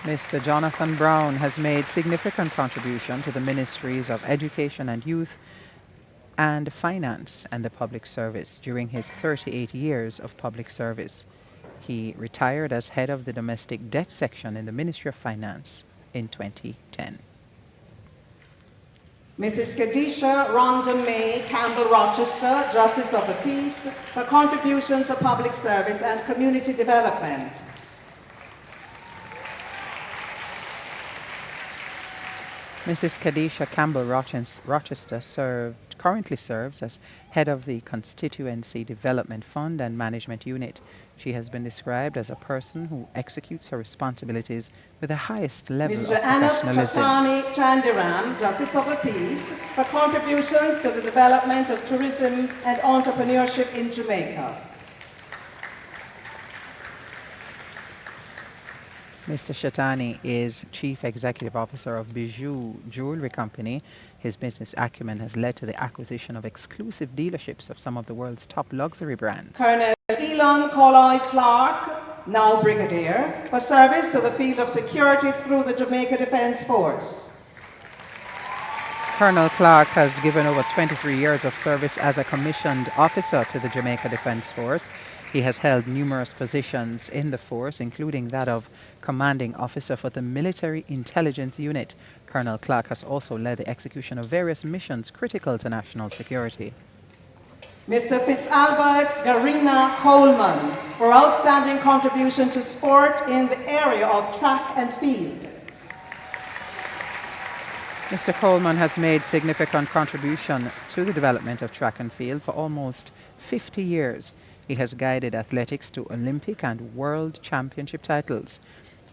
Mr. Jonathan Brown has made significant contribution to the Ministries of Education and Youth and Finance and the Public Service during his 38 years of public service. He retired as head of the Domestic Debt Section in the Ministry of Finance in 2010. Mrs. Kadisha Rhonda May Campbell Rochester, Justice of the Peace, for contributions to public service and community development. Mrs. Kadisha Campbell Rochester currently serves as head of the Constituency Development Fund and Management Unit. She has been described as a person who executes her responsibilities with the highest level Mr. of professionalism. Anna Chatani Chandiram, Justice of the Peace, for contributions to the development of tourism and entrepreneurship in Jamaica. Mr. Shatani is Chief Executive Officer of Bijou Jewelry Company. His business acumen has led to the acquisition of exclusive dealerships of some of the world's top luxury brands. Colonel Elon Colloy Clark, now Brigadier, for service to the field of security through the Jamaica Defence Force. Colonel Clark has given over 23 years of service as a commissioned officer to the Jamaica Defence Force. He has held numerous positions in the force, including that of commanding officer for the Military Intelligence Unit. Colonel Clark has also led the execution of various missions critical to national security. Mr. Fitzalbert Garina Coleman, for outstanding contribution to sport in the area of track and field. Mr. Coleman has made significant contribution to the development of track and field for almost 50 years. He has guided athletics to Olympic and World Championship titles.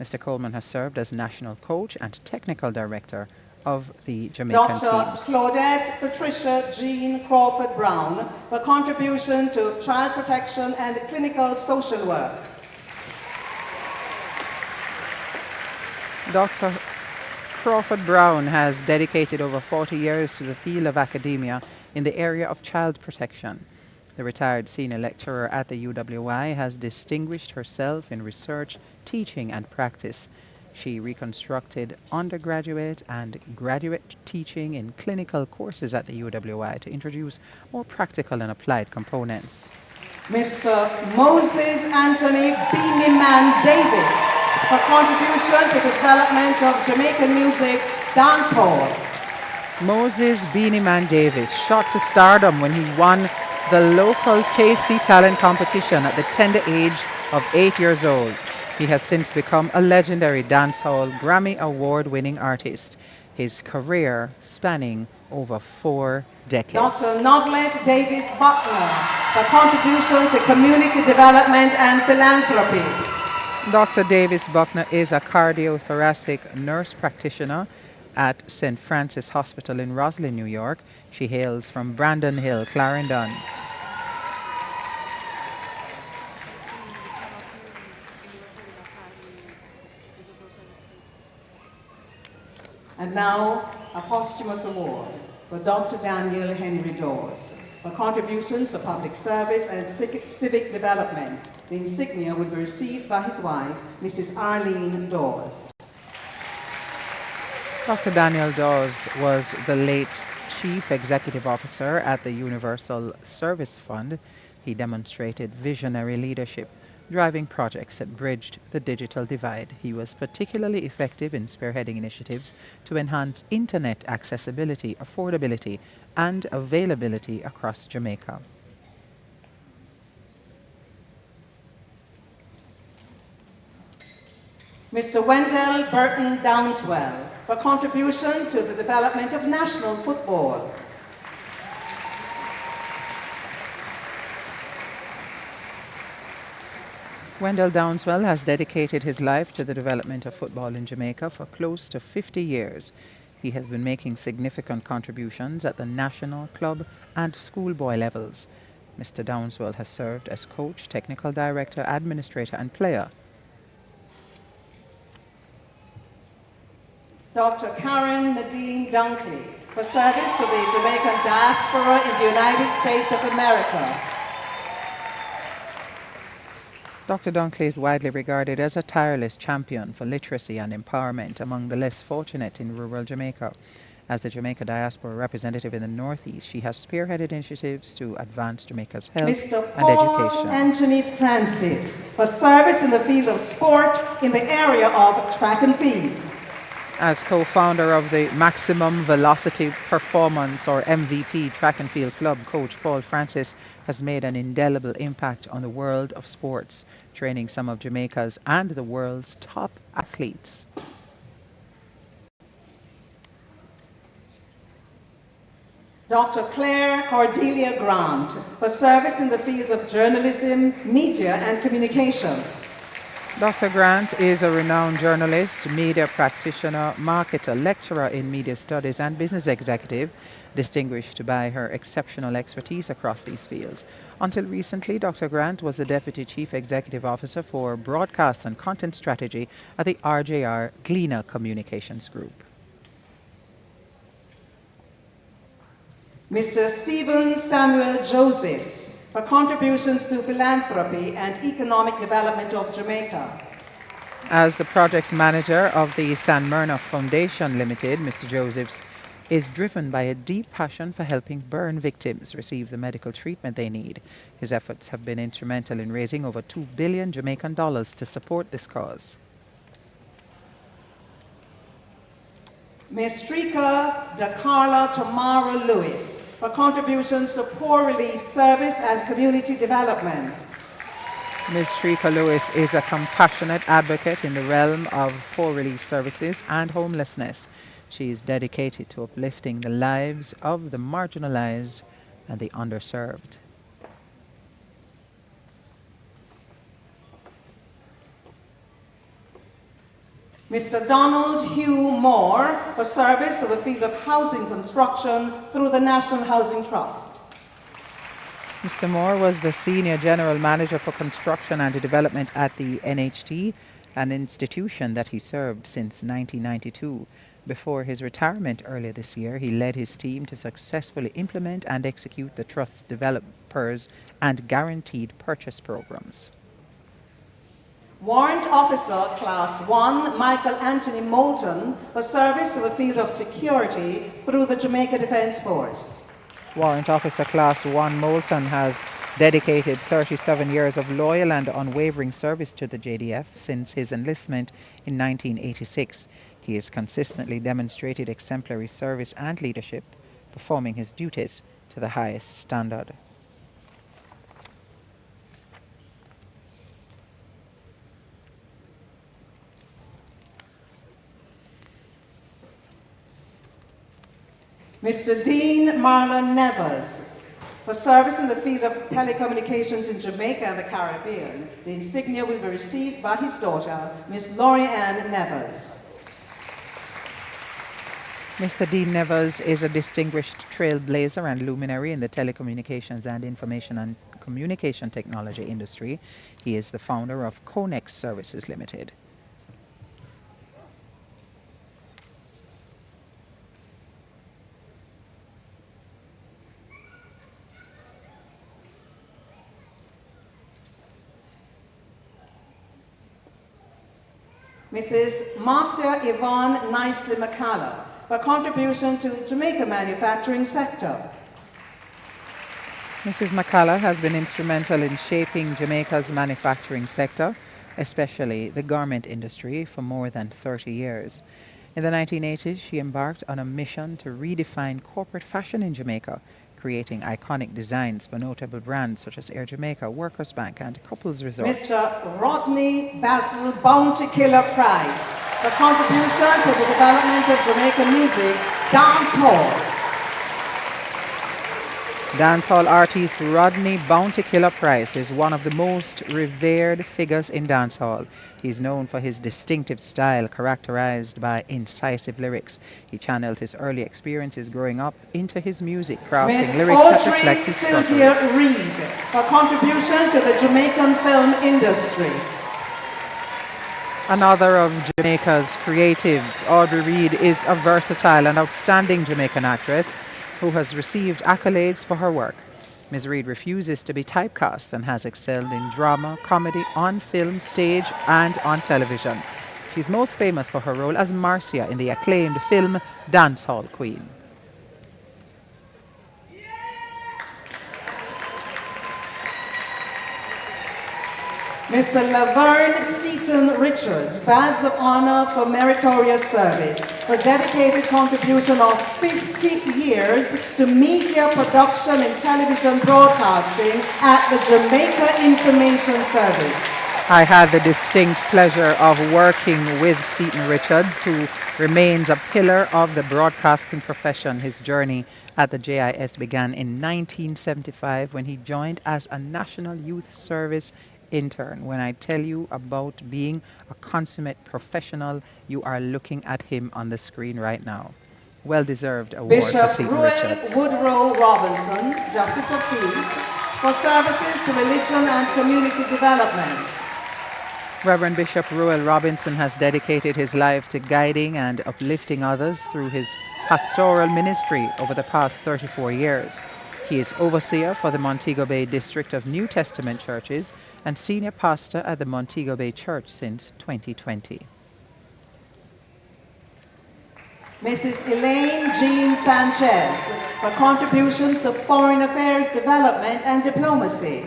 Mr. Coleman has served as national coach and technical director of the Jamaican Dr. teams. Claudette Patricia Jean Crawford Brown, for contribution to child protection and clinical social work. Dr. Crawford Brown has dedicated over 40 years to the field of academia in the area of child protection. The retired senior lecturer at the UWI has distinguished herself in research, teaching and practice. She reconstructed undergraduate and graduate teaching in clinical courses at the UWI to introduce more practical and applied components. Mr. Moses Anthony Beanie Man Davis for contribution to the development of Jamaican music dancehall. Moses Beanie Man Davis shot to stardom when he won the local Tasty Talent competition at the tender age of 8 years old. He has since become a legendary dancehall Grammy Award-winning artist, his career spanning over 4 decades. Dr. Novelet Davis Buckner for contribution to community development and philanthropy. Dr. Davis Buckner is a cardiothoracic nurse practitioner at St. Francis Hospital in Roslyn, New York. She hails from Brandon Hill, Clarendon. And now, a posthumous award for Dr. Daniel Henry Dawes for contributions to public service and civic development. The insignia will be received by his wife, Mrs. Arlene Dawes. Dr. Daniel Dawes was the late Chief Executive Officer at the Universal Service Fund. He demonstrated visionary leadership, driving projects that bridged the digital divide. He was particularly effective in spearheading initiatives to enhance internet accessibility, affordability, and availability across Jamaica. Mr. Wendell Burton Downswell for contribution to the development of national football. Wendell Downswell has dedicated his life to the development of football in Jamaica for close to 50 years. He has been making significant contributions at the national, club, and schoolboy levels. Mr. Downswell has served as coach, technical director, administrator, and player. Dr. Karen Nadine Dunkley for service to the Jamaican diaspora in the United States of America. Dr. Dunkley is widely regarded as a tireless champion for literacy and empowerment among the less fortunate in rural Jamaica. As the Jamaica diaspora representative in the Northeast, she has spearheaded initiatives to advance Jamaica's health Mr. and Paul education. Anthony Francis for service in the field of sport in the area of track and field. As co-founder of the Maximum Velocity Performance, or MVP, track and field club, Coach Paul Francis has made an indelible impact on the world of sports, training some of Jamaica's and the world's top athletes. Dr. Claire Cordelia Grant for service in the fields of journalism, media, and communication. Dr. Grant is a renowned journalist, media practitioner, marketer, lecturer in media studies, and business executive, distinguished by her exceptional expertise across these fields. Until recently, Dr. Grant was the Deputy Chief Executive Officer for Broadcast and Content Strategy at the RJR Gleaner Communications Group. Mr. Stephen Samuel Josephs for contributions to philanthropy and economic development of Jamaica. As the projects manager of the San Myrna Foundation Limited, Mr. Josephs is driven by a deep passion for helping burn victims receive the medical treatment they need. His efforts have been instrumental in raising over $2 billion Jamaican dollars to support this cause. Ms. Trika DeCarla Tamara Lewis for contributions to poor relief service and community development. Ms. Trika Lewis is a compassionate advocate in the realm of poor relief services and homelessness. She is dedicated to uplifting the lives of the marginalized and the underserved. Mr. Donald Hugh Moore for service to the field of housing construction through the National Housing Trust. Mr. Moore was the Senior General Manager for Construction and Development at the NHT, an institution that he served since 1992. Before his retirement earlier this year, he led his team to successfully implement and execute the Trust's developers and guaranteed purchase programs. Warrant Officer Class 1 Michael Anthony Moulton for service to the field of security through the Jamaica Defence Force. Warrant Officer Class 1 Moulton has dedicated 37 years of loyal and unwavering service to the JDF since his enlistment in 1986. He has consistently demonstrated exemplary service and leadership, performing his duties to the highest standard. Mr. Dean Marlon Nevers, for service in the field of telecommunications in Jamaica and the Caribbean, the insignia will be received by his daughter, Miss Laurie Ann Nevers. Mr. Dean Nevers is a distinguished trailblazer and luminary in the telecommunications and information and communication technology industry. He is the founder of Conex Services Limited. Mrs. Marcia Yvonne Nicely McCallum, for contribution to Jamaica manufacturing sector. Mrs. McCalla has been instrumental in shaping Jamaica's manufacturing sector, especially the garment industry, for more than 30 years. In the 1980s, she embarked on a mission to redefine corporate fashion in Jamaica, creating iconic designs for notable brands such as Air Jamaica, Workers Bank, and Couples Resort. Mr. Rodney Basil Bounty Killer Price, for contribution to the development of Jamaican music, dancehall. Dancehall artist Rodney Bounty Killer Price is one of the most revered figures in dancehall. He is known for his distinctive style characterized by incisive lyrics. He channeled his early experiences growing up into his music, crafting Miss lyrics that Audrey reflect his Sylvia struggles. Reed, for contribution to the Jamaican film industry. Another of Jamaica's creatives, Audrey Reed is a versatile and outstanding Jamaican actress who has received accolades for her work. Ms. Reed refuses to be typecast and has excelled in drama, comedy, on film, stage, and on television. She's most famous for her role as Marcia in the acclaimed film Dancehall Queen. Mr. Laverne Seaton Richards, Badge of Honor for Meritorious Service, for dedicated contribution of 50 years to media production and television broadcasting at the Jamaica Information Service. I had the distinct pleasure of working with Seaton Richards, who remains a pillar of the broadcasting profession. His journey at the JIS began in 1975 when he joined as a National Youth Service intern. When I tell you about being a consummate professional, you are looking at him on the screen right now. Well-deserved award for Bishop Seaton Ruel Richards. Woodrow Robinson, Justice of Peace, for services to religion and community development. Reverend Bishop Ruel Robinson has dedicated his life to guiding and uplifting others through his pastoral ministry over the past 34 years. He is overseer for the Montego Bay District of New Testament Churches and senior pastor at the Montego Bay Church since 2020. Mrs. Elaine Jean Sanchez, for contributions to foreign affairs development and diplomacy.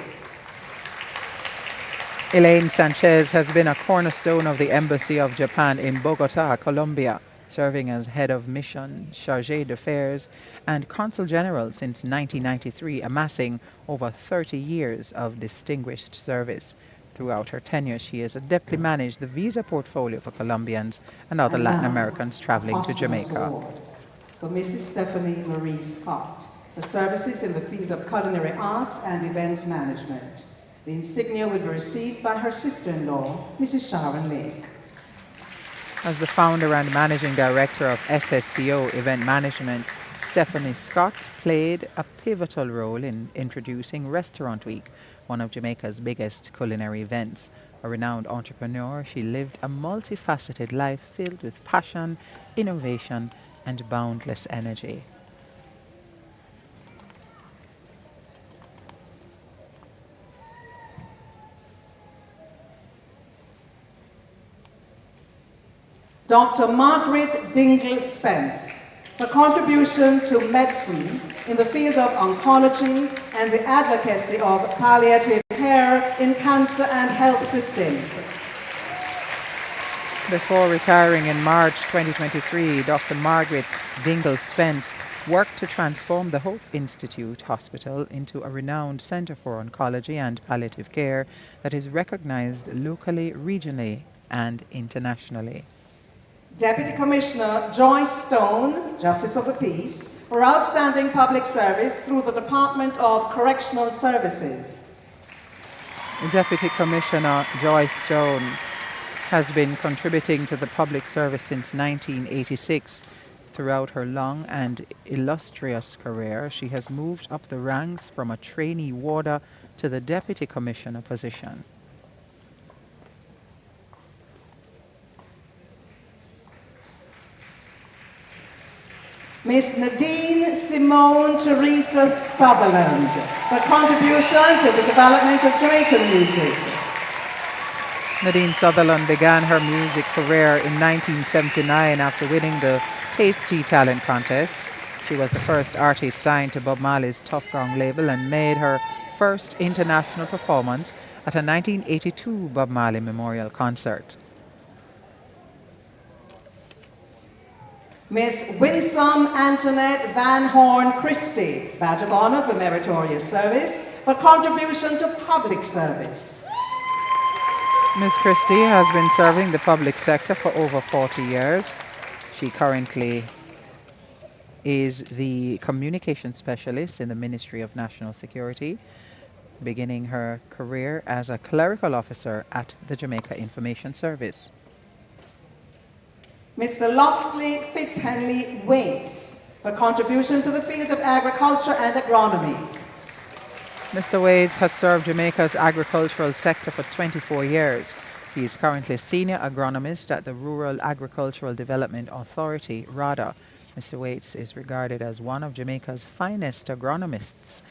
Elaine Sanchez has been a cornerstone of the Embassy of Japan in Bogota, Colombia, serving as head of mission, chargé d'affaires, and consul general since 1993, amassing over 30 years of distinguished service. Throughout her tenure, she has adeptly managed the visa portfolio for Colombians and other Latin Americans traveling to Jamaica. Award for Mrs. Stephanie Marie Scott, for services in the field of culinary arts and events management. The insignia will be received by her sister-in-law, Mrs. Sharon Lake. As the founder and managing director of SSCO Event Management, Stephanie Scott played a pivotal role in introducing Restaurant Week, one of Jamaica's biggest culinary events. A renowned entrepreneur, she lived a multifaceted life filled with passion, innovation, and boundless energy. Dr. Margaret Dingle Spence, for contribution to medicine in the field of oncology and the advocacy of palliative care in cancer and health systems. Before retiring in March 2023, Dr. Margaret Dingle Spence worked to transform the Hope Institute Hospital into a renowned centre for oncology and palliative care that is recognized locally, regionally, and internationally. Deputy Commissioner Joyce Stone, Justice of the Peace, for outstanding public service through the Department of Correctional Services. Deputy Commissioner Joyce Stone has been contributing to the public service since 1986. Throughout her long and illustrious career, she has moved up the ranks from a trainee warder to the Deputy Commissioner position. Miss Nadine Simone Teresa Sutherland, for contribution to the development of Jamaican music. Nadine Sutherland began her music career in 1979 after winning the Tasty Talent Contest. She was the first artist signed to Bob Marley's Tough Gong label and made her first international performance at a 1982 Bob Marley Memorial Concert. Miss Winsome Antoinette Van Horn Christie, Badge of Honor for Meritorious Service, for contribution to public service. Ms. Christie has been serving the public sector for over 40 years. She currently is the communication specialist in the Ministry of National Security, beginning her career as a clerical officer at the Jamaica Information Service. Mr. Loxley Fitzhenley Waits, for contribution to the field of agriculture and agronomy. Mr. Wades has served Jamaica's agricultural sector for 24 years. He is currently senior agronomist at the Rural Agricultural Development Authority, RADA. Mr. Wades is regarded as one of Jamaica's finest agronomists,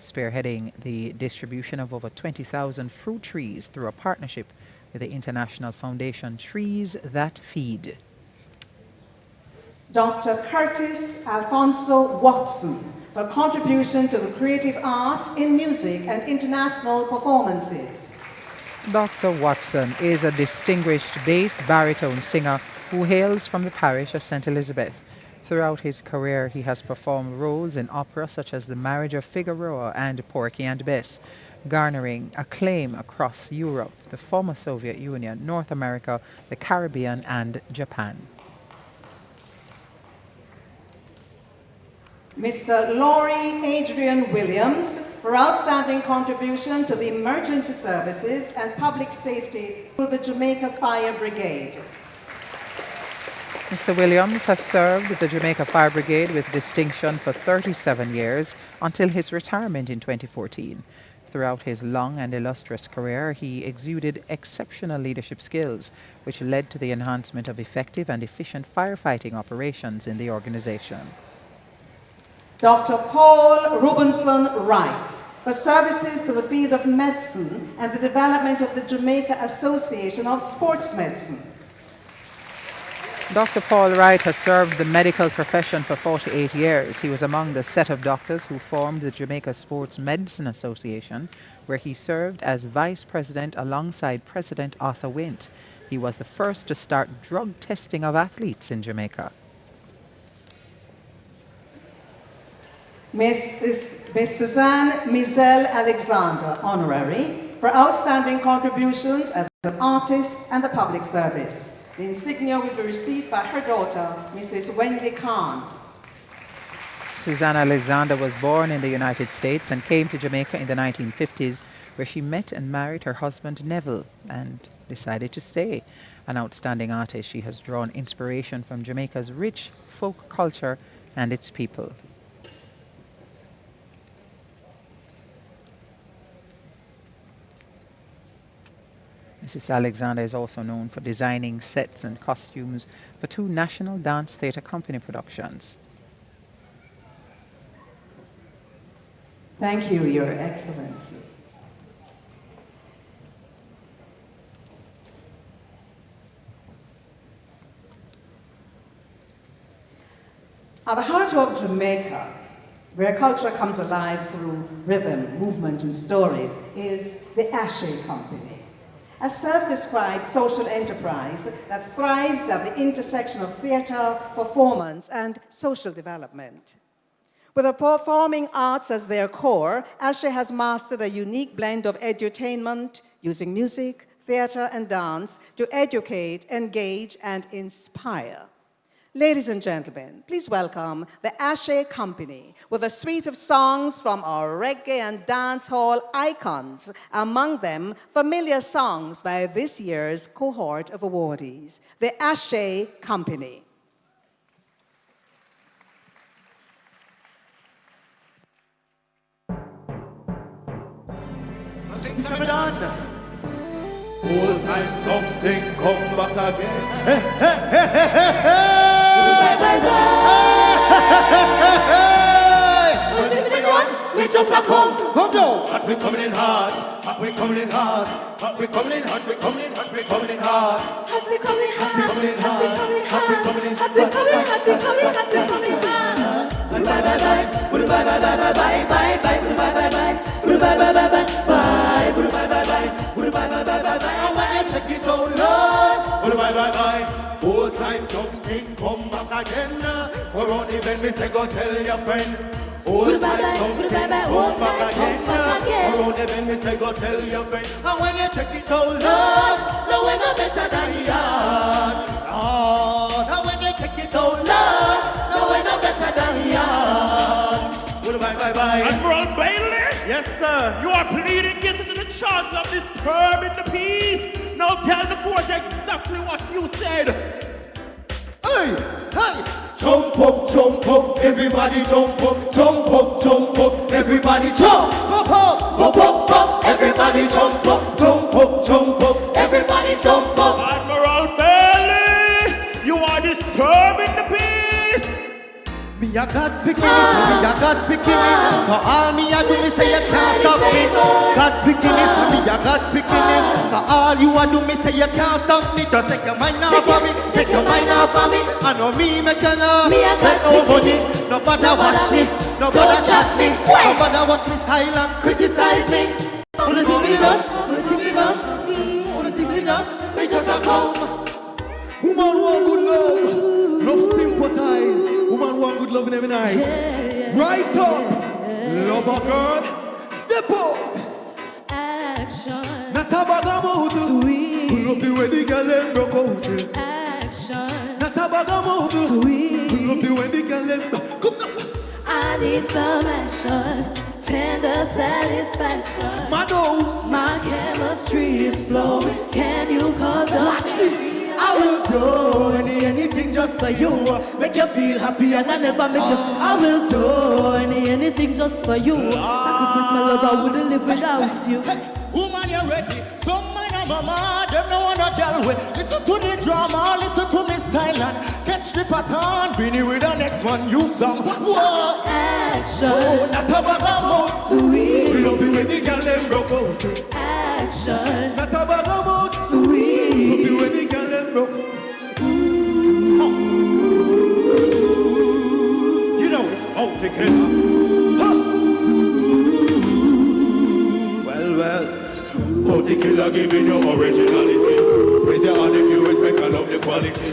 spearheading the distribution of over 20,000 fruit trees through a partnership with the international foundation Trees That Feed. Dr. Curtis Alfonso Watson, for contribution to the creative arts in music and international performances. Dr. Watson is a distinguished bass baritone singer who hails from the parish of St. Elizabeth. Throughout his career, he has performed roles in opera such as The Marriage of Figueroa and Porky and Bess, garnering acclaim across Europe, the former Soviet Union, North America, the Caribbean, and Japan. Mr. Laurie Adrian Williams, for outstanding contribution to the emergency services and public safety through the Jamaica Fire Brigade. Mr. Williams has served the Jamaica Fire Brigade with distinction for 37 years until his retirement in 2014. Throughout his long and illustrious career, he exuded exceptional leadership skills, which led to the enhancement of effective and efficient firefighting operations in the organization. Dr. Paul Robinson Wright, for services to the field of medicine and the development of the Jamaica Association of Sports Medicine. Dr. Paul Wright has served the medical profession for 48 years. He was among the set of doctors who formed the Jamaica Sports Medicine Association, where he served as vice president alongside President Arthur Wint. He was the first to start drug testing of athletes in Jamaica. Miss Suzanne Mizelle Alexander, Honorary, for outstanding contributions as an artist and the public service. The insignia will be received by her daughter, Mrs. Wendy Khan. Suzanne Alexander was born in the United States and came to Jamaica in the 1950s, where she met and married her husband Neville and decided to stay. An outstanding artist, she has drawn inspiration from Jamaica's rich folk culture and its people. Mrs. Alexander is also known for designing sets and costumes for 2 National Dance Theatre Company productions. Thank you, Your Excellency. At the heart of Jamaica, where culture comes alive through rhythm, movement, and stories, is the Ashe Company, a self-described social enterprise that thrives at the intersection of theatre, performance, and social development. With the performing arts as their core, Ashe has mastered a unique blend of edutainment, using music, theatre, and dance to educate, engage, and inspire. Ladies and gentlemen, please welcome the Ashe Company with a suite of songs from our reggae and dancehall icons, among them familiar songs by this year's cohort of awardees, the Ashe Company. Things are done. All time something come back again. Hey, hey, hey, hey, hey, hey. Bye, bye, bye. What's it been on? We just a come down. Hot, we coming in hard. Hot, we coming in hard. Hot, we coming in hot. We coming in hot. We coming in hard. Hot, we coming in hard. Hot, we coming in hard. Hot, we coming in hot. Hot, we coming in hot. Hot, we coming in hard. Bye, bye, bye. Bye, bye, bye, bye, bye, bye, bye, bye, bye, bye, bye, bye, bye, bye, bye, bye, bye, bye. And when you check it out, Lord, bye, bye, bye. Old time something come back again. For on event, me say go tell your friend. Old time something come back again. For on event, me say go tell your friend. And when you check it out, Lord, the winner better than yard. Lord, and when you check it out, Lord, the winner better than yard. Bye, bye, bye. Admiral Bailey? Yes, sir. You are pleading guilty to the charge of disturbing the peace. Now tell the court exactly what you said. Hey, hey. Jump up, everybody jump up, everybody jump up, up, everybody jump up, everybody jump up. Admiral Bailey, you are disturbing the peace. Me a God picking it, me a God picking it. So all me a do me say you can't stop me. God picking it, me a God picking it. So all you a do me say you can't stop me. Just take your mind off of me, take your mind off of me. I know me make you know. Let nobody, nobody watch me, nobody chat me, nobody watch me silent, criticize me. Wanna think me done, wanna think me done, wanna think me done. Me just a come. Woman want good love, love sympathize. Woman want good love in every night. Right up, love a girl, step out. Action. Not a bag of mood. Sweet. Pull up the way the girl and broke out. Action. Not a bag of mood. Sweet. Pull up the way the girl and come now. I need some action. Tender satisfaction. My nose. My chemistry is flowing. Can you cause a watch this? I will do anything just for you. Make you feel happy and I never make you. I will do anything just for you. Sacrifice my love, I wouldn't live without you. Hey, woman, you ready? Some man and mama, them no wanna tell with. Listen to the drama, listen to me style and catch the pattern. Beanie with the next one, you song. Whoa. Action. Oh, not a bag of mouth. Sweet. Love you when the girl them broke out. Action. Not a bag of mouth. Sweet. Love you when the girl them broke out. You know it's out together. Well, out together giving you originality. Raise your hand if you respect and love the quality.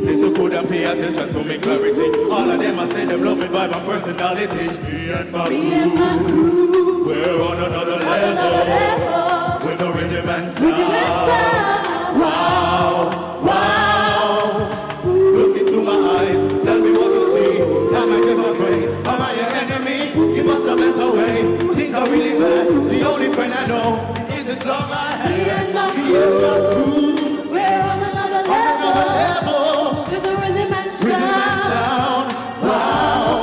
Listen good and pay attention to me clarity. All of them I say them love me vibe and personality. Me and my crew, we're on another level. With the rhythm and sound. Wow. Look into my eyes, tell me what you see. Am I just afraid? Am I your enemy? Give us a better way. Things are really bad. The only friend I know is this love I have. Me and my crew, we're on another level. With the rhythm and sound. Wow.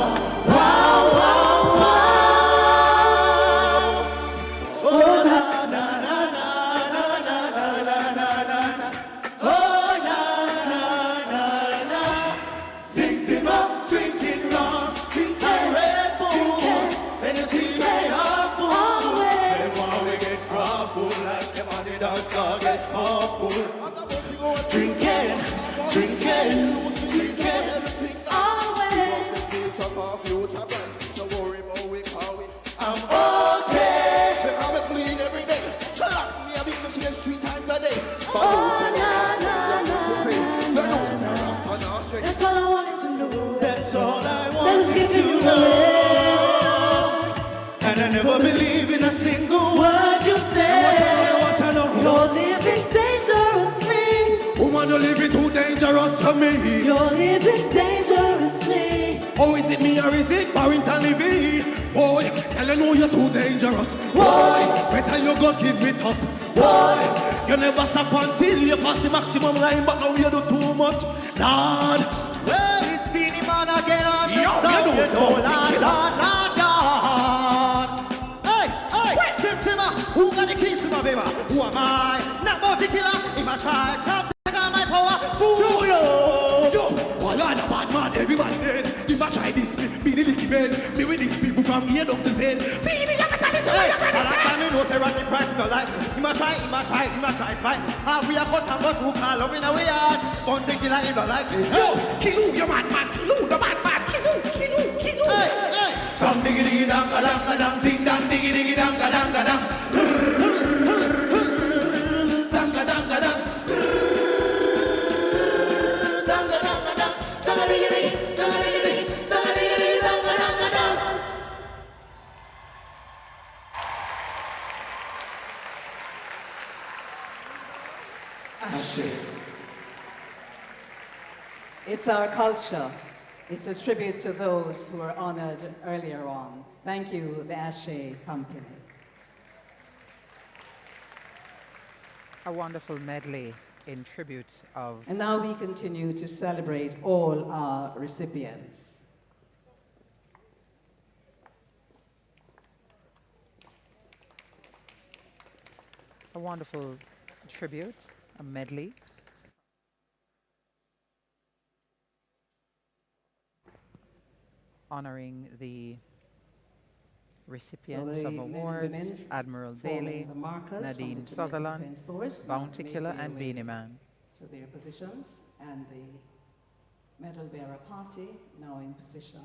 Oh, na na na na na na na na na na. Oh, na na na na. Sing up, drinking rum, drinking Red Bull. When you see me heart full, then when we get crop full, like them on the dance floor get half full. Drinking, Always. never believe in a single word you say. What I know. You're living dangerously. Woman, you're living too dangerous for me. You're living dangerously. Oh, is it me or is it Barrington Levy? Boy, tell you know you're too dangerous. Boy, better you go give it up. Boy, you never stop until you pass the maximum line, but now you do too much. Lord, Well, it's Beanie Man again on the yo, song, you know it's Lord, Bogle. Lord. Hey, Tim Timmer, who got the keys to my baby? Who am I? Not about the killer. If I try, can't take on my power. Fool yo, well, I'm a bad man, everybody dead. If I try this, be the licky man, me with these people from here down to Z. Be the capitalist, Hey, and last time you know say rock the price no like. He might try, spite. We are cut and got who call love in a way hard. Don't think he like him, don't like me. Yo, kill you, you bad man, kill you, the bad man, kill you. Hey. Some diggy diggy dang a dang a dang, sing dang diggy diggy dang a dang a dang. Sang a dang a dang. Sang a dang a dang. Sang a diggy diggy, sang a diggy diggy, sang a diggy diggy dang a dang a dang. It's our culture. It's a tribute to those who were honored earlier on. Thank you, the Ashe Company. A wonderful medley in tribute of... And now we continue to celebrate all our recipients. A wonderful tribute, a medley. Honoring the recipients of awards, Admiral Bailey, Nadine Sutherland, Bounty Killer, and Beanie Man. So their positions, and the medal bearer party now in position.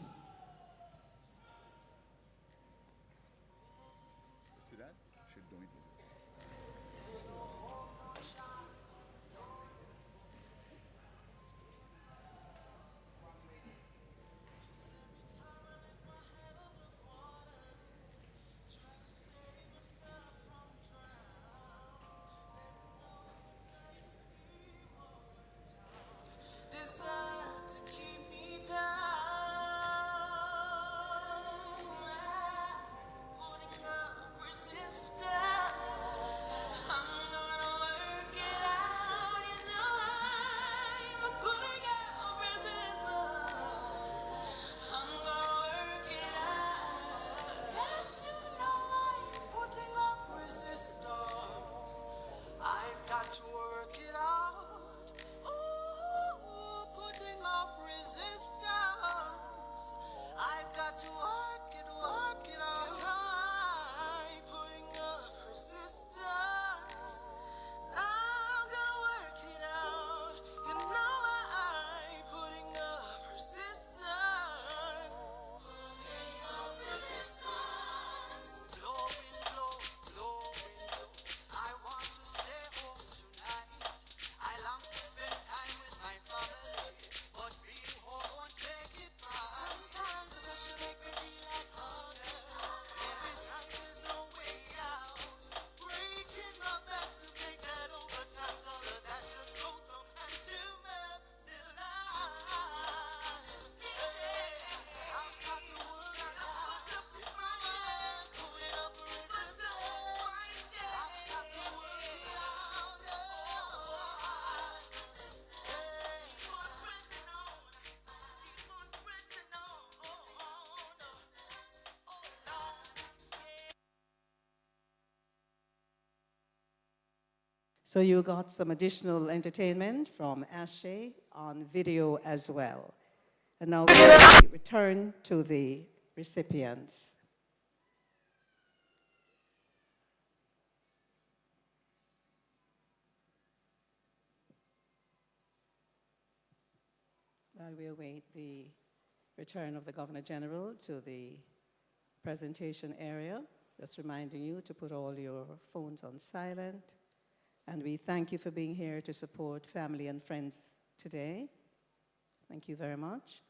So you got some additional entertainment from Ashe on video as well. And now we return to the recipients. While we await the return of the Governor General to the presentation area, just reminding you to put all your phones on silent. And we thank you for being here to support family and friends today. Thank you very much.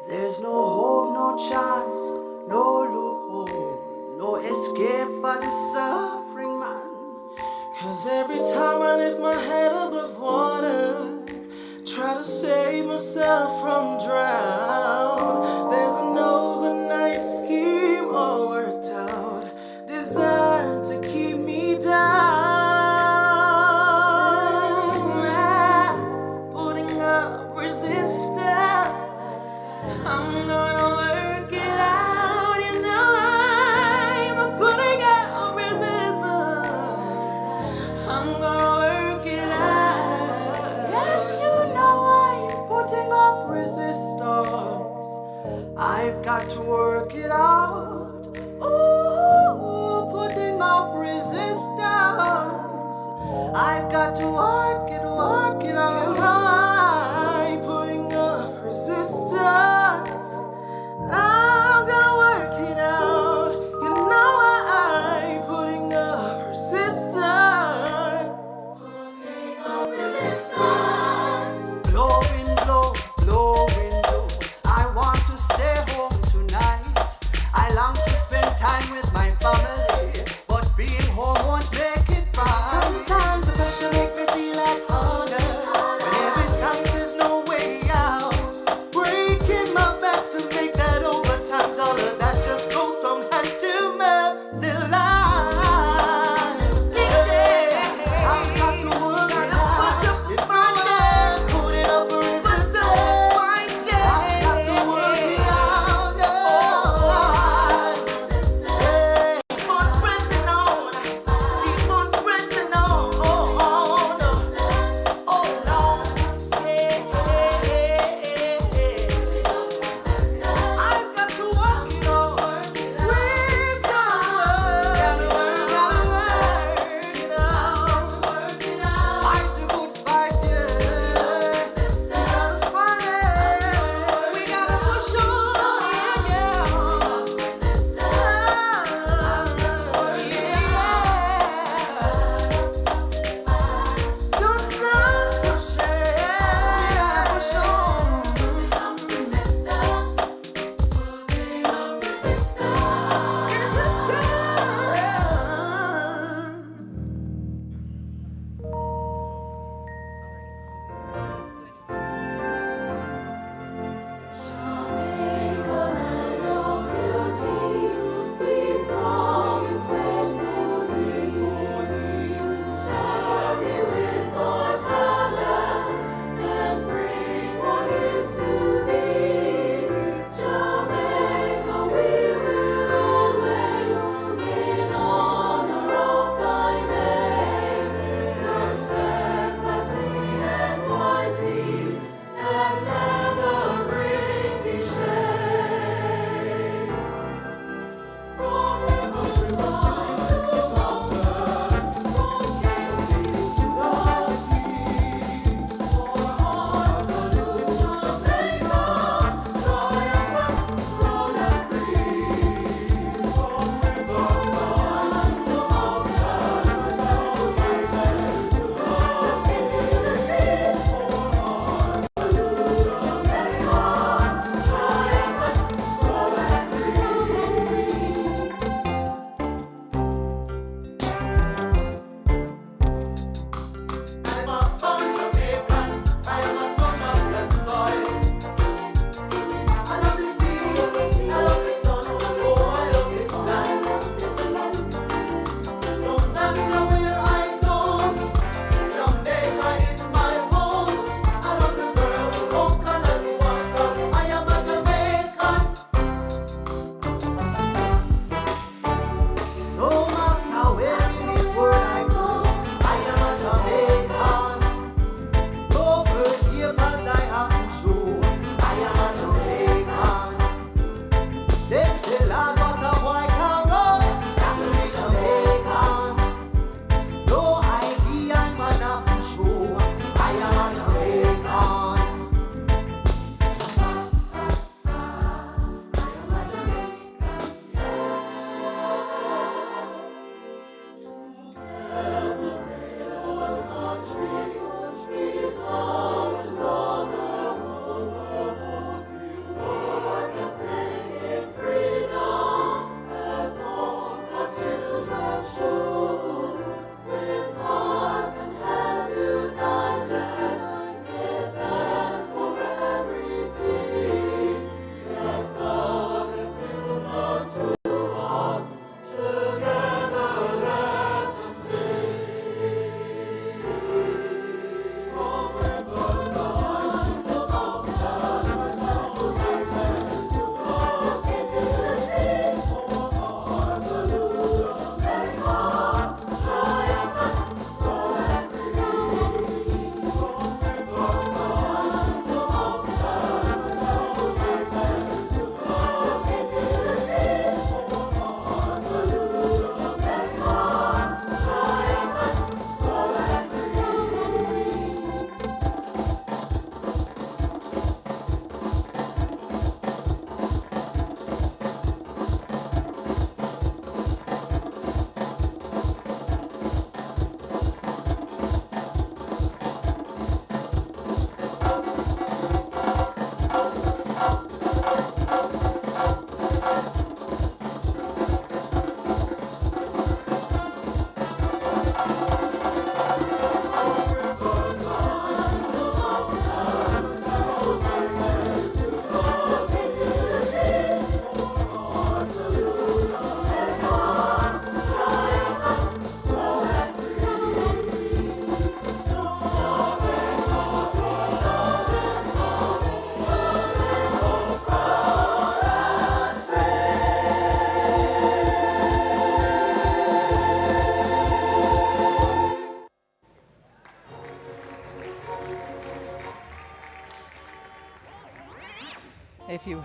There's no hope, no chance, no loophole, no escape for the suffering man. 'Cause every time I lift my head above water, try to save myself from drown, there's an overnight scheme all worked out, designed to keep me down. Putting up resistance, I'm gonna work it out, you know I'm putting up resistance, I'm gonna work it out. Yes, you know I'm putting up resistance, I've got to work it out. Ooh, putting up resistance, I've got to work it out. You know I'm putting up resistance, I'm gonna work it out. You know I'm putting up resistance. Putting up resistance. Blowing blow, blowing blow. I want to stay home tonight. I long to spend time with my family, but being home won't make it right. Sometimes the pressure make me feel like hunger. When every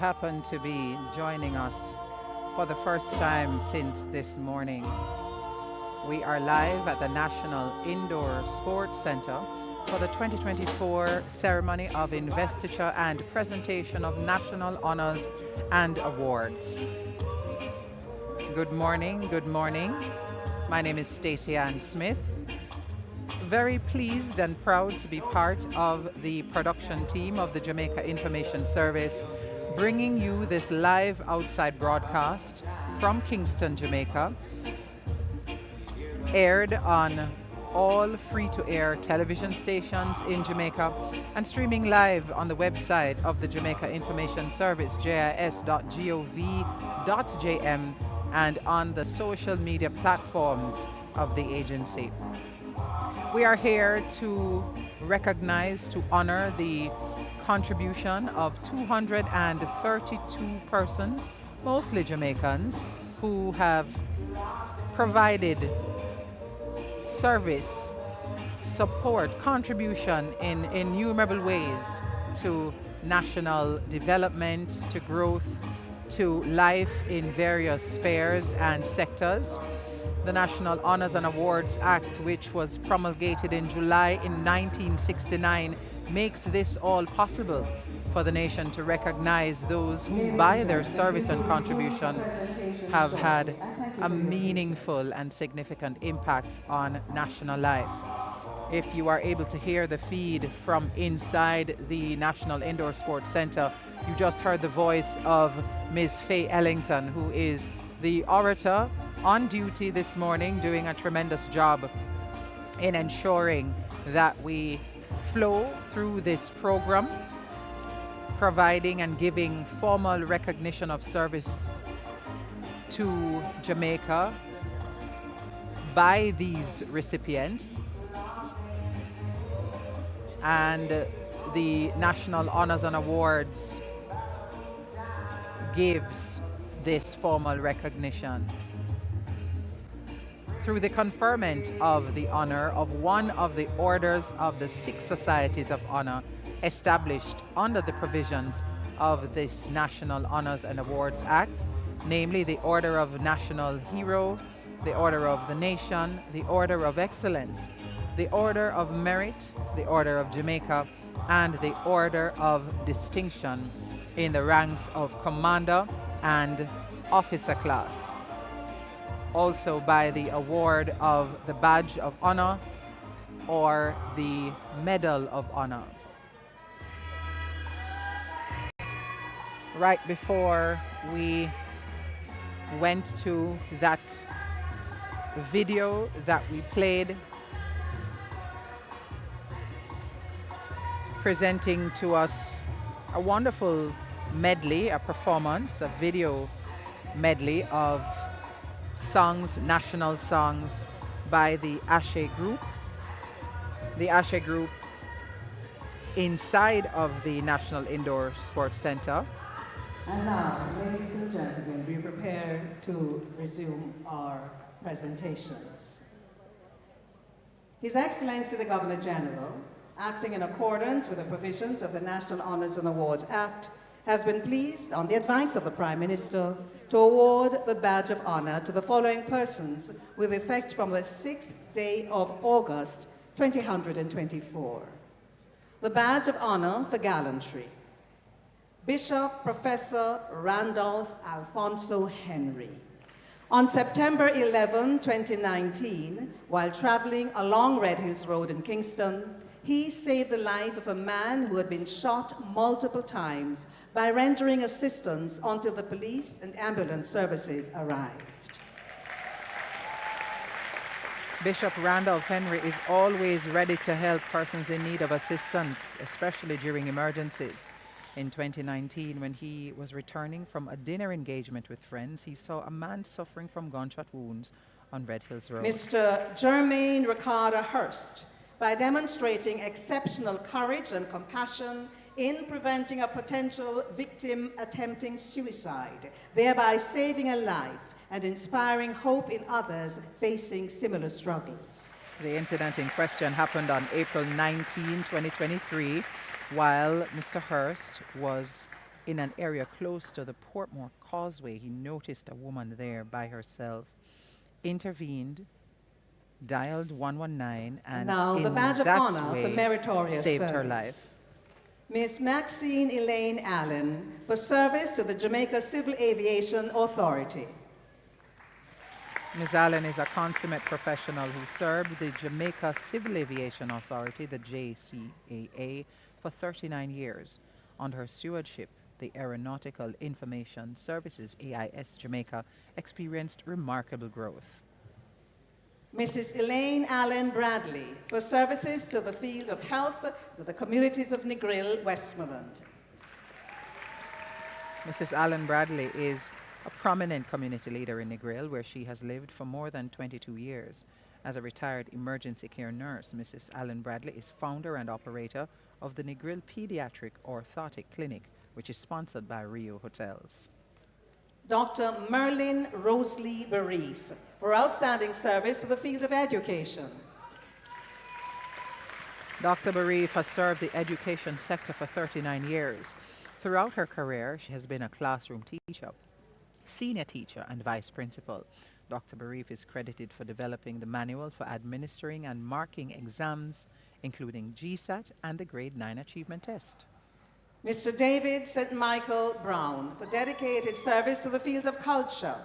happen to be joining us for the first time since this morning, we are live at the National Indoor Sports Center for the 2024 ceremony of investiture and presentation of national honors and awards. Good morning, good morning. My name is Stacey Ann Smith. Very pleased and proud to be part of the production team of the Jamaica Information Service, bringing you this live outside broadcast from Kingston, Jamaica, aired on all free-to-air television stations in Jamaica and streaming live on the website of the Jamaica Information Service, jis.gov.jm, and on the social media platforms of the agency. We are here to recognize, to honor the contribution of 232 persons, mostly Jamaicans, who have provided service, support, contribution in innumerable ways to national development, to growth, to life in various spheres and sectors. The National Honors and Awards Act, which was promulgated in July in 1969, makes this all possible for the nation to recognize those who, by their service and contribution, have had a meaningful and significant impact on national life. If you are able to hear the feed from inside the National Indoor Sports Center, you just heard the voice of Ms. Faye Ellington, who is the orator on duty this morning, doing a tremendous job in ensuring that we flow through this program, providing and giving formal recognition of service to Jamaica by these recipients. And the National Honors and Awards gives this formal recognition through the conferment of the honor of one of the orders of the 6 societies of honor established under the provisions of this National Honors and Awards Act, namely the Order of National Hero, the Order of the Nation, the Order of Excellence, the Order of Merit, the Order of Jamaica, and the Order of Distinction in the ranks of Commander and Officer class. Also by the award of the Badge of Honor or the Medal of Honor. Right before we went to that video that we played, presenting to us a wonderful medley, a performance, a video medley of songs, national songs by the Ashe Group. The Ashe Group inside of the National Indoor Sports Center. And now, ladies and gentlemen, we prepare to resume our presentations. His Excellency the Governor General, acting in accordance with the provisions of the National Honors and Awards Act, has been pleased, on the advice of the Prime Minister, to award the Badge of Honor to the following persons with effect from the 6th day of August, 2024. The Badge of Honor for Gallantry. Bishop Professor Randolph Alfonso Henry. On September 11, 2019, while traveling along Red Hills Road in Kingston, he saved the life of a man who had been shot multiple times by rendering assistance until the police and ambulance services arrived. Bishop Randolph Henry is always ready to help persons in need of assistance, especially during emergencies. In 2019, when he was returning from a dinner engagement with friends, he saw a man suffering from gunshot wounds on Red Hills Road. Mr. Jermaine Ricardo Hurst, by demonstrating exceptional courage and compassion in preventing a potential victim attempting suicide, thereby saving a life and inspiring hope in others facing similar struggles. The incident in question happened on April 19, 2023, while Mr. Hurst was in an area close to the Portmore Causeway. He noticed a woman there by herself, intervened, dialed 119, and Now, the in badge of that honor for way meritorious saved her service. life. Miss Maxine Elaine Allen for service to the Jamaica Civil Aviation Authority. Ms. Allen is a consummate professional who served the Jamaica Civil Aviation Authority, the JCAA, for 39 years. Under her stewardship, the Aeronautical Information Services, AIS Jamaica, experienced remarkable growth. Mrs. Elaine Allen Bradley for services to the field of health to the communities of Negril, Westmoreland. Mrs. Allen Bradley is a prominent community leader in Negril, where she has lived for more than 22 years. As a retired emergency care nurse, Mrs. Allen Bradley is founder and operator of the Negril Pediatric Orthotic Clinic, which is sponsored by Rio Hotels. Dr. Merlin Rosalie Bereef for outstanding service to the field of education. Dr. Bereef has served the education sector for 39 years. Throughout her career, she has been a classroom teacher, senior teacher, and vice principal. Dr. Bereef is credited for developing the manual for administering and marking exams, including GSAT and the Grade 9 Achievement Test. Mr. David St. Michael Brown for dedicated service to the field of culture.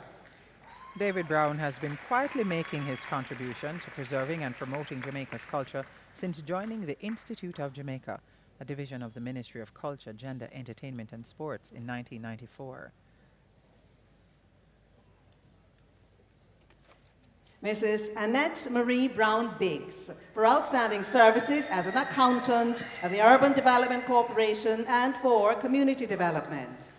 David Brown has been quietly making his contribution to preserving and promoting Jamaica's culture since joining the Institute of Jamaica, a division of the Ministry of Culture, Gender, Entertainment and Sports, in 1994. Mrs. Annette Marie Brown Biggs for outstanding services as an accountant at the Urban Development Corporation and for community development.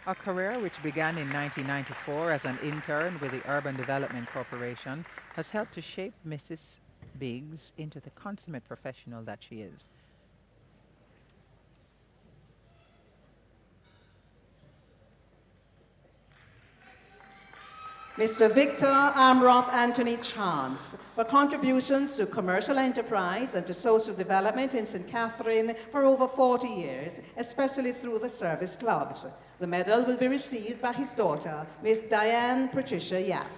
A career which began in 1994 as an intern with the Urban Development Corporation has helped to shape Mrs. Biggs into the consummate professional that she is. Mr. Victor Amroff Anthony Chance for contributions to commercial enterprise and to social development in St. Catherine for over 40 years, especially through the service clubs. The medal will be received by his daughter, Miss Diane Patricia Yap.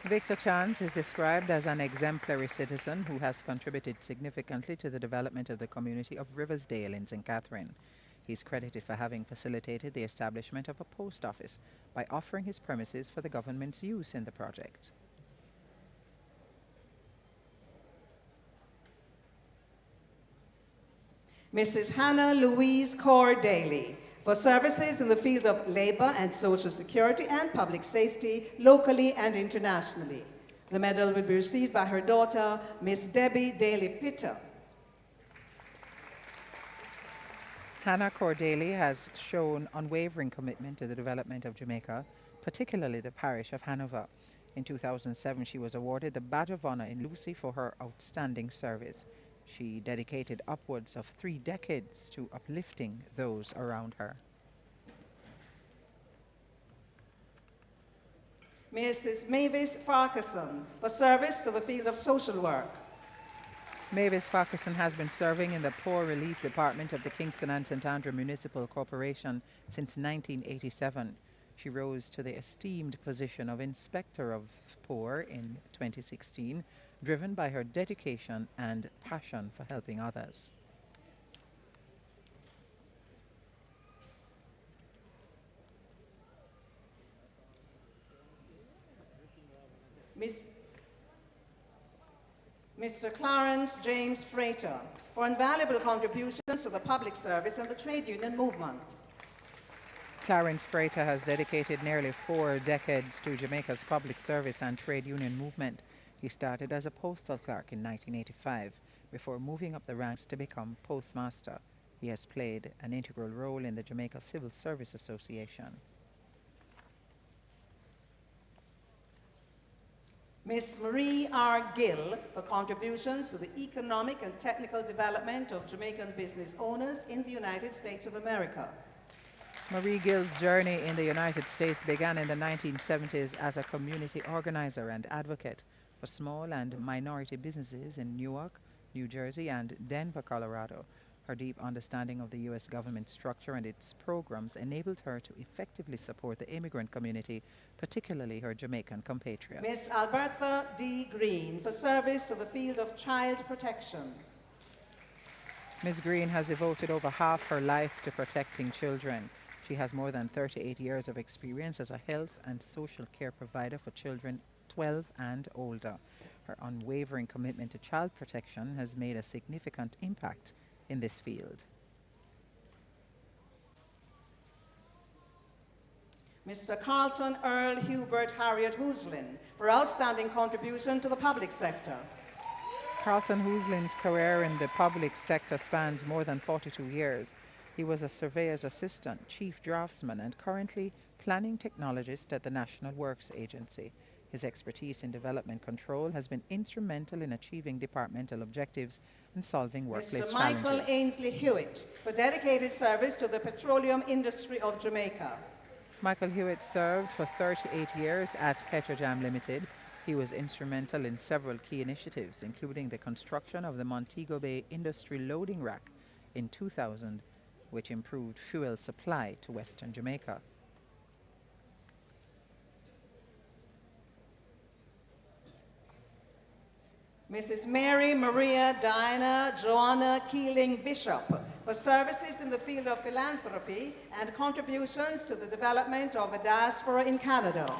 Victor Chance is described as an exemplary citizen who has contributed significantly to the development of the community of Riversdale in St. Catherine. He's credited for having facilitated the establishment of a post office by offering his premises for the government's use in the project. Mrs. Hannah Louise Core-Daly for services in the field of labor and social security and public safety, locally and internationally. The medal will be received by her daughter, Miss Debbie Daly-Pitter. Hannah Cordaly has shown unwavering commitment to the development of Jamaica, particularly the parish of Hanover. In 2007, she was awarded the Badge of Honor in Lucy for her outstanding service. She dedicated upwards of 3 decades to uplifting those around her. Mrs. Mavis Farquharson for service to the field of social work. Mavis Farquharson has been serving in the Poor Relief Department of the Kingston and St. Andrew Municipal Corporation since 1987. She rose to the esteemed position of Inspector of Poor in 2016, driven by her dedication and passion for helping others. Mr. Clarence James Frater for invaluable contributions to the public service and the trade union movement. Clarence Frater has dedicated nearly 4 decades to Jamaica's public service and trade union movement. He started as a postal clerk in 1985 before moving up the ranks to become postmaster. He has played an integral role in the Jamaica Civil Service Association. Ms. Marie R. Gill for contributions to the economic and technical development of Jamaican business owners in the United States of America. Marie Gill's journey in the United States began in the 1970s as a community organizer and advocate for small and minority businesses in Newark, New Jersey, and Denver, Colorado. Her deep understanding of the U.S. government structure and its programs enabled her to effectively support the immigrant community, particularly her Jamaican compatriots. Miss Albertha D. Green for service to the field of child protection. Ms. Green has devoted over half her life to protecting children. She has more than 38 years of experience as a health and social care provider for children 12 and older. Her unwavering commitment to child protection has made a significant impact in this field. Mr. Carlton Earl Hubert Harriet Houslin for outstanding contribution to the public sector. Carlton Houslin's career in the public sector spans more than 42 years. He was a surveyor's assistant, chief draftsman, and currently planning technologist at the National Works Agency. His expertise in development control has been instrumental in achieving departmental objectives and solving workplace Mr. Michael challenges. Ainsley Hewitt for dedicated service to the petroleum industry of Jamaica. Michael Hewitt served for 38 years at Petrojam Limited. He was instrumental in several key initiatives, including the construction of the Montego Bay Industry Loading Rack in 2000, which improved fuel supply to Western Jamaica. Mrs. Mary Maria Diana Joanna Keeling Bishop for services in the field of philanthropy and contributions to the development of the diaspora in Canada.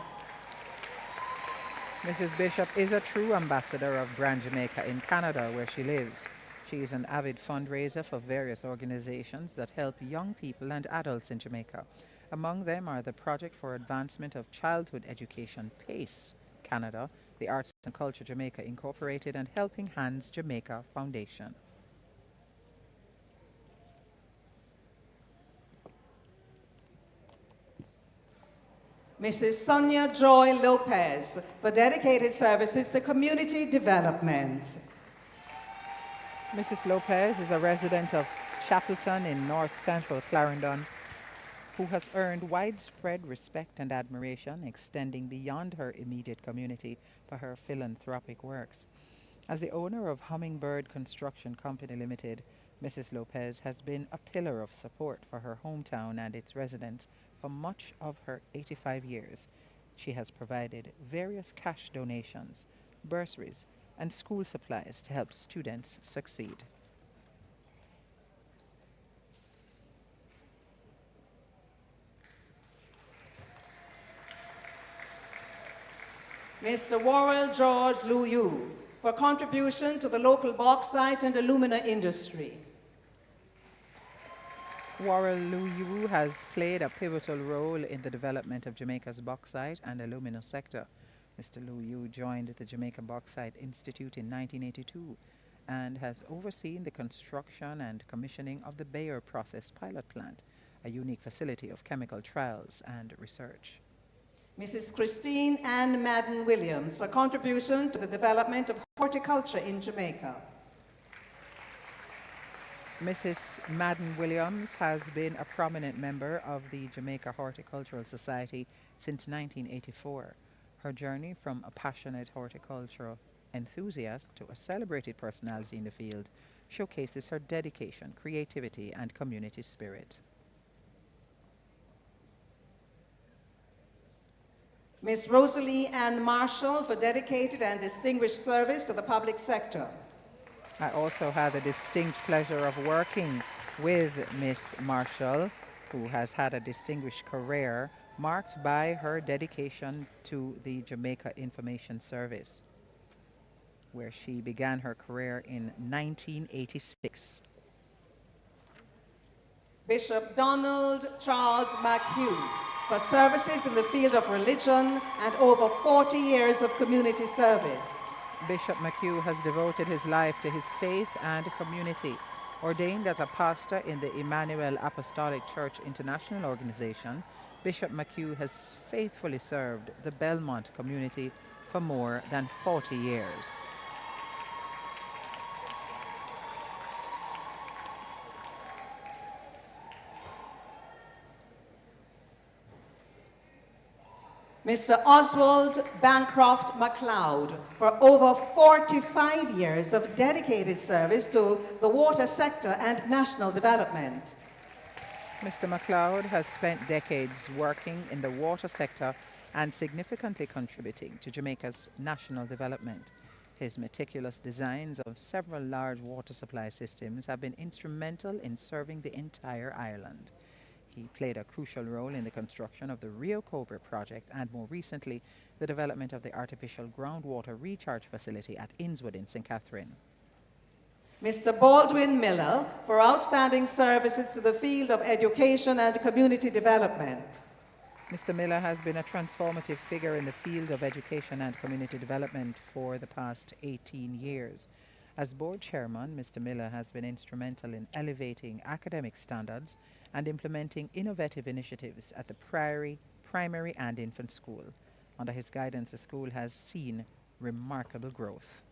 Mrs. Bishop is a true ambassador of Grand Jamaica in Canada, where she lives. She is an avid fundraiser for various organizations that help young people and adults in Jamaica. Among them are the Project for Advancement of Childhood Education, PACE, Canada, the Arts and Culture Jamaica Incorporated, and Helping Hands Jamaica Foundation. Mrs. Sonia Joy Lopez for dedicated services to community development. Mrs. Lopez is a resident of Chapelton in north central Clarendon, who has earned widespread respect and admiration, extending beyond her immediate community for her philanthropic works. As the owner of Hummingbird Construction Company Limited, Mrs. Lopez has been a pillar of support for her hometown and its residents for much of her 85 years. She has provided various cash donations, bursaries, and school supplies to help students succeed. Mr. Worrell George Luyu for contribution to the local bauxite and alumina industry. Worrell Luyu has played a pivotal role in the development of Jamaica's bauxite and alumina sector. Mr. Luyu joined the Jamaica Bauxite Institute in 1982 and has overseen the construction and commissioning of the Bayer Process Pilot Plant, a unique facility of chemical trials and research. Mrs. Christine Ann Madden Williams for contribution to the development of horticulture in Jamaica. Mrs. Madden Williams has been a prominent member of the Jamaica Horticultural Society since 1984. Her journey from a passionate horticultural enthusiast to a celebrated personality in the field showcases her dedication, creativity, and community spirit. Ms. Rosalie Ann Marshall for dedicated and distinguished service to the public sector. I also had the distinct pleasure of working with Miss Marshall, who has had a distinguished career marked by her dedication to the Jamaica Information Service, where she began her career in 1986. Bishop Donald Charles McHugh for services in the field of religion and over 40 years of community service. Bishop McHugh has devoted his life to his faith and community. Ordained as a pastor in the Emmanuel Apostolic Church International Organization, Bishop McHugh has faithfully served the Belmont community for more than 40 years. Mr. Oswald Bancroft MacLeod for over 45 years of dedicated service to the water sector and national development. Mr. MacLeod has spent decades working in the water sector and significantly contributing to Jamaica's national development. His meticulous designs of several large water supply systems have been instrumental in serving the entire island. He played a crucial role in the construction of the Rio Cobre project and more recently the development of the artificial groundwater recharge facility at Innswood in St. Catherine. Mr. Baldwin Miller for outstanding services to the field of education and community development. Mr. Miller has been a transformative figure in the field of education and community development for the past 18 years. As board chairman, Mr. Miller has been instrumental in elevating academic standards and implementing innovative initiatives at the primary and infant school. Under his guidance, the school has seen remarkable growth.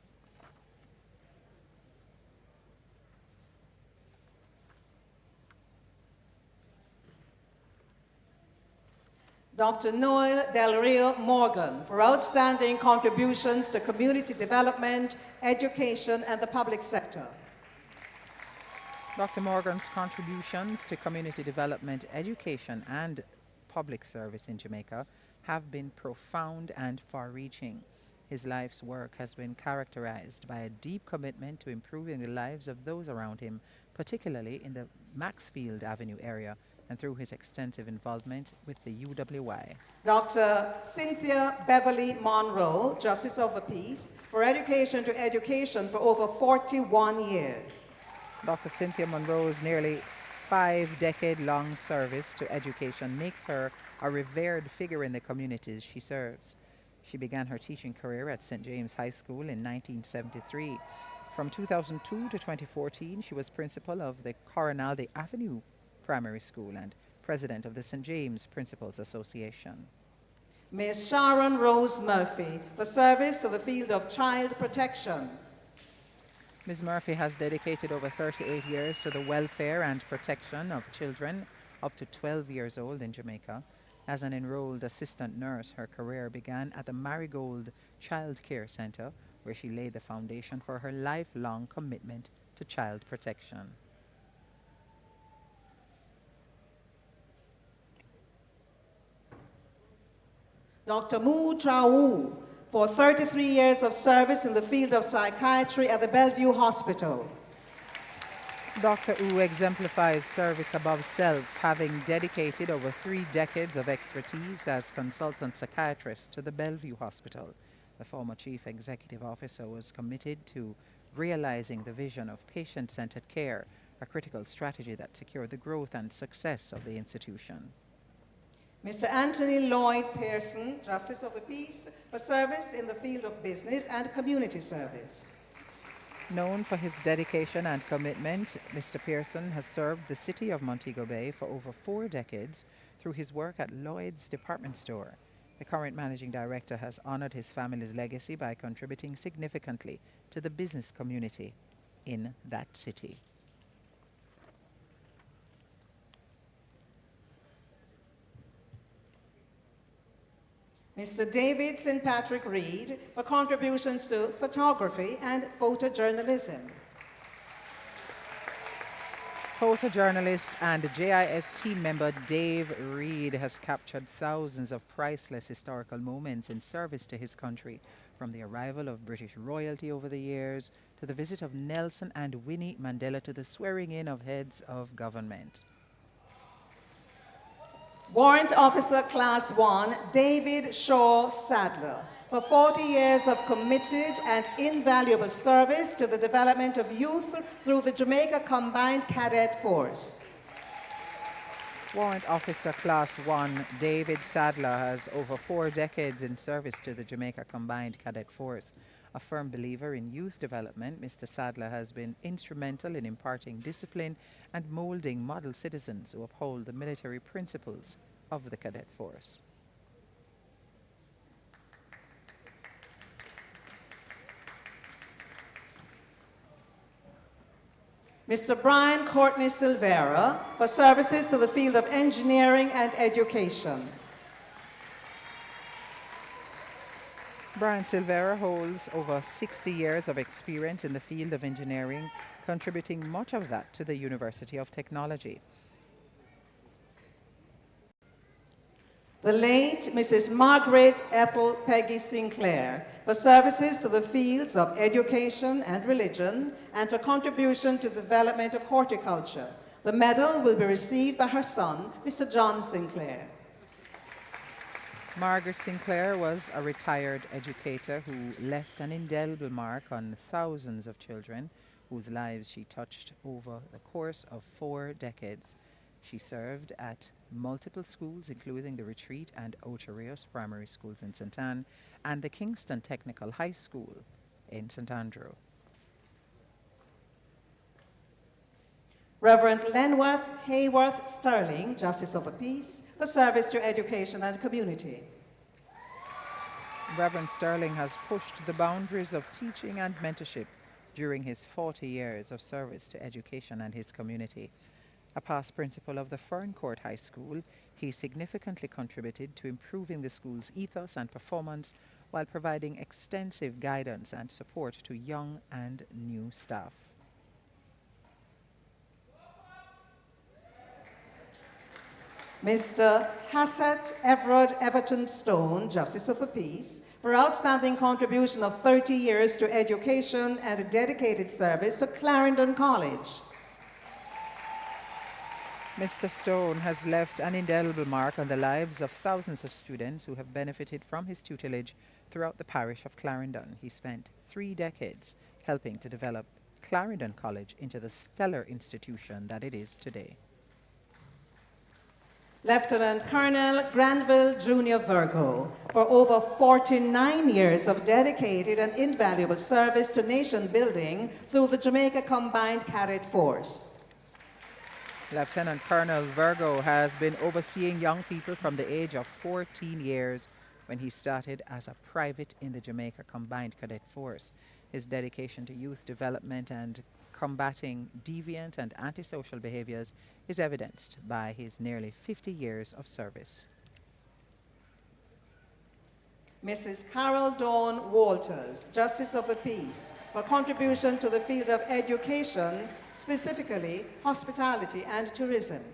Dr. Noel Del Rio Morgan for outstanding contributions to community development, education, and the public sector. Dr. Morgan's contributions to community development, education, and public service in Jamaica have been profound and far-reaching. His life's work has been characterized by a deep commitment to improving the lives of those around him, particularly in the Maxfield Avenue area, and through his extensive involvement with the UWI. Dr. Cynthia Beverly Monroe, Justice of the Peace, for education to education for over 41 years. Dr. Cynthia Monroe's nearly 5-decade-long service to education makes her a revered figure in the communities she serves. She began her teaching career at St. James High School in 1973. From 2002 to 2014, she was principal of the Coronalde Avenue Primary School and president of the St. James Principals Association. Ms. Sharon Rose Murphy for service to the field of child protection. Ms. Murphy has dedicated over 38 years to the welfare and protection of children up to 12 years old in Jamaica. As an enrolled assistant nurse, her career began at the Marigold Child Care Center, where she laid the foundation for her lifelong commitment to child protection. Dr. Mu Chau for 33 years of service in the field of psychiatry at the Bellevue Hospital. Dr. Wu exemplifies service above self, having dedicated over 3 decades of expertise as consultant psychiatrist to the Bellevue Hospital. The former chief executive officer was committed to realizing the vision of patient-centered care, a critical strategy that secured the growth and success of the institution. Mr. Anthony Lloyd Pearson, Justice of the Peace, for service in the field of business and community service. Known for his dedication and commitment, Mr. Pearson has served the city of Montego Bay for over 4 decades through his work at Lloyd's department store. The current managing director has honored his family's legacy by contributing significantly to the business community in that city. Mr. David St. Patrick Reed for contributions to photography and photojournalism. Photojournalist and JIS team member Dave Reed has captured thousands of priceless historical moments in service to his country, from the arrival of British royalty over the years to the visit of Nelson and Winnie Mandela to the swearing in of heads of government. Warrant Officer Class 1, David Shaw Sadler, for 40 years of committed and invaluable service to the development of youth through the Jamaica Combined Cadet Force. Warrant Officer Class 1 David Sadler has over 4 decades in service to the Jamaica Combined Cadet Force. A firm believer in youth development, Mr. Sadler has been instrumental in imparting discipline and molding model citizens who uphold the military principles of the cadet force. Mr. Brian Courtney Silvera for services to the field of engineering and education. Brian Silvera holds over 60 years of experience in the field of engineering, contributing much of that to the University of Technology. The late Mrs. Margaret Ethel Peggy Sinclair, for services to the fields of education and religion and for contribution to the development of horticulture. The medal will be received by her son, Mr. John Sinclair. Margaret Sinclair was a retired educator who left an indelible mark on thousands of children whose lives she touched over the course of 4 decades. She served at multiple schools, including the Retreat and Ocho Rios primary schools in St. Anne and the Kingston Technical High School in St. Andrew. Reverend Lenworth Hayworth Sterling, Justice of the Peace, for service to education and community. Reverend Sterling has pushed the boundaries of teaching and mentorship during his 40 years of service to education and his community. A past principal of the Ferncourt High School, he significantly contributed to improving the school's ethos and performance while providing extensive guidance and support to young and new staff. Mr. Hassett Everard Everton Stone, Justice of the Peace, for outstanding contribution of 30 years to education and a dedicated service to Clarendon College. Mr. Stone has left an indelible mark on the lives of thousands of students who have benefited from his tutelage throughout the parish of Clarendon. He spent 3 decades helping to develop Clarendon College into the stellar institution that it is today. Lieutenant Colonel Granville Jr. Virgo, for over 49 years of dedicated and invaluable service to nation building through the Jamaica Combined Cadet Force. Lieutenant Colonel Virgo has been overseeing young people from the age of 14 years when he started as a private in the Jamaica Combined Cadet Force. His dedication to youth development and combating deviant and antisocial behaviors is evidenced by his nearly 50 years of service. Mrs. Carol Dawn Walters, Justice of the Peace, for contribution to the field of education, specifically hospitality and tourism.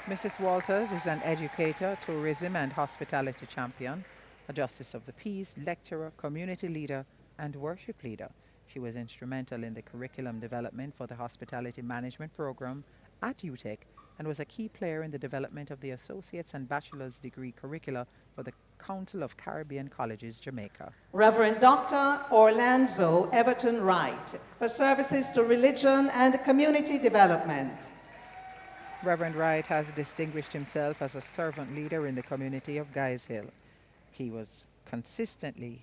Mrs. Walters is an educator, tourism and hospitality champion, a Justice of the Peace, lecturer, community leader, and worship leader. She was instrumental in the curriculum development for the hospitality management program at UTEC and was a key player in the development of the associate's and bachelor's degree curricula for the Council of Caribbean Colleges, Jamaica. Reverend Dr. Orlando Everton Wright, for services to religion and community development. Reverend Wright has distinguished himself as a servant leader in the community of Guys Hill. He has consistently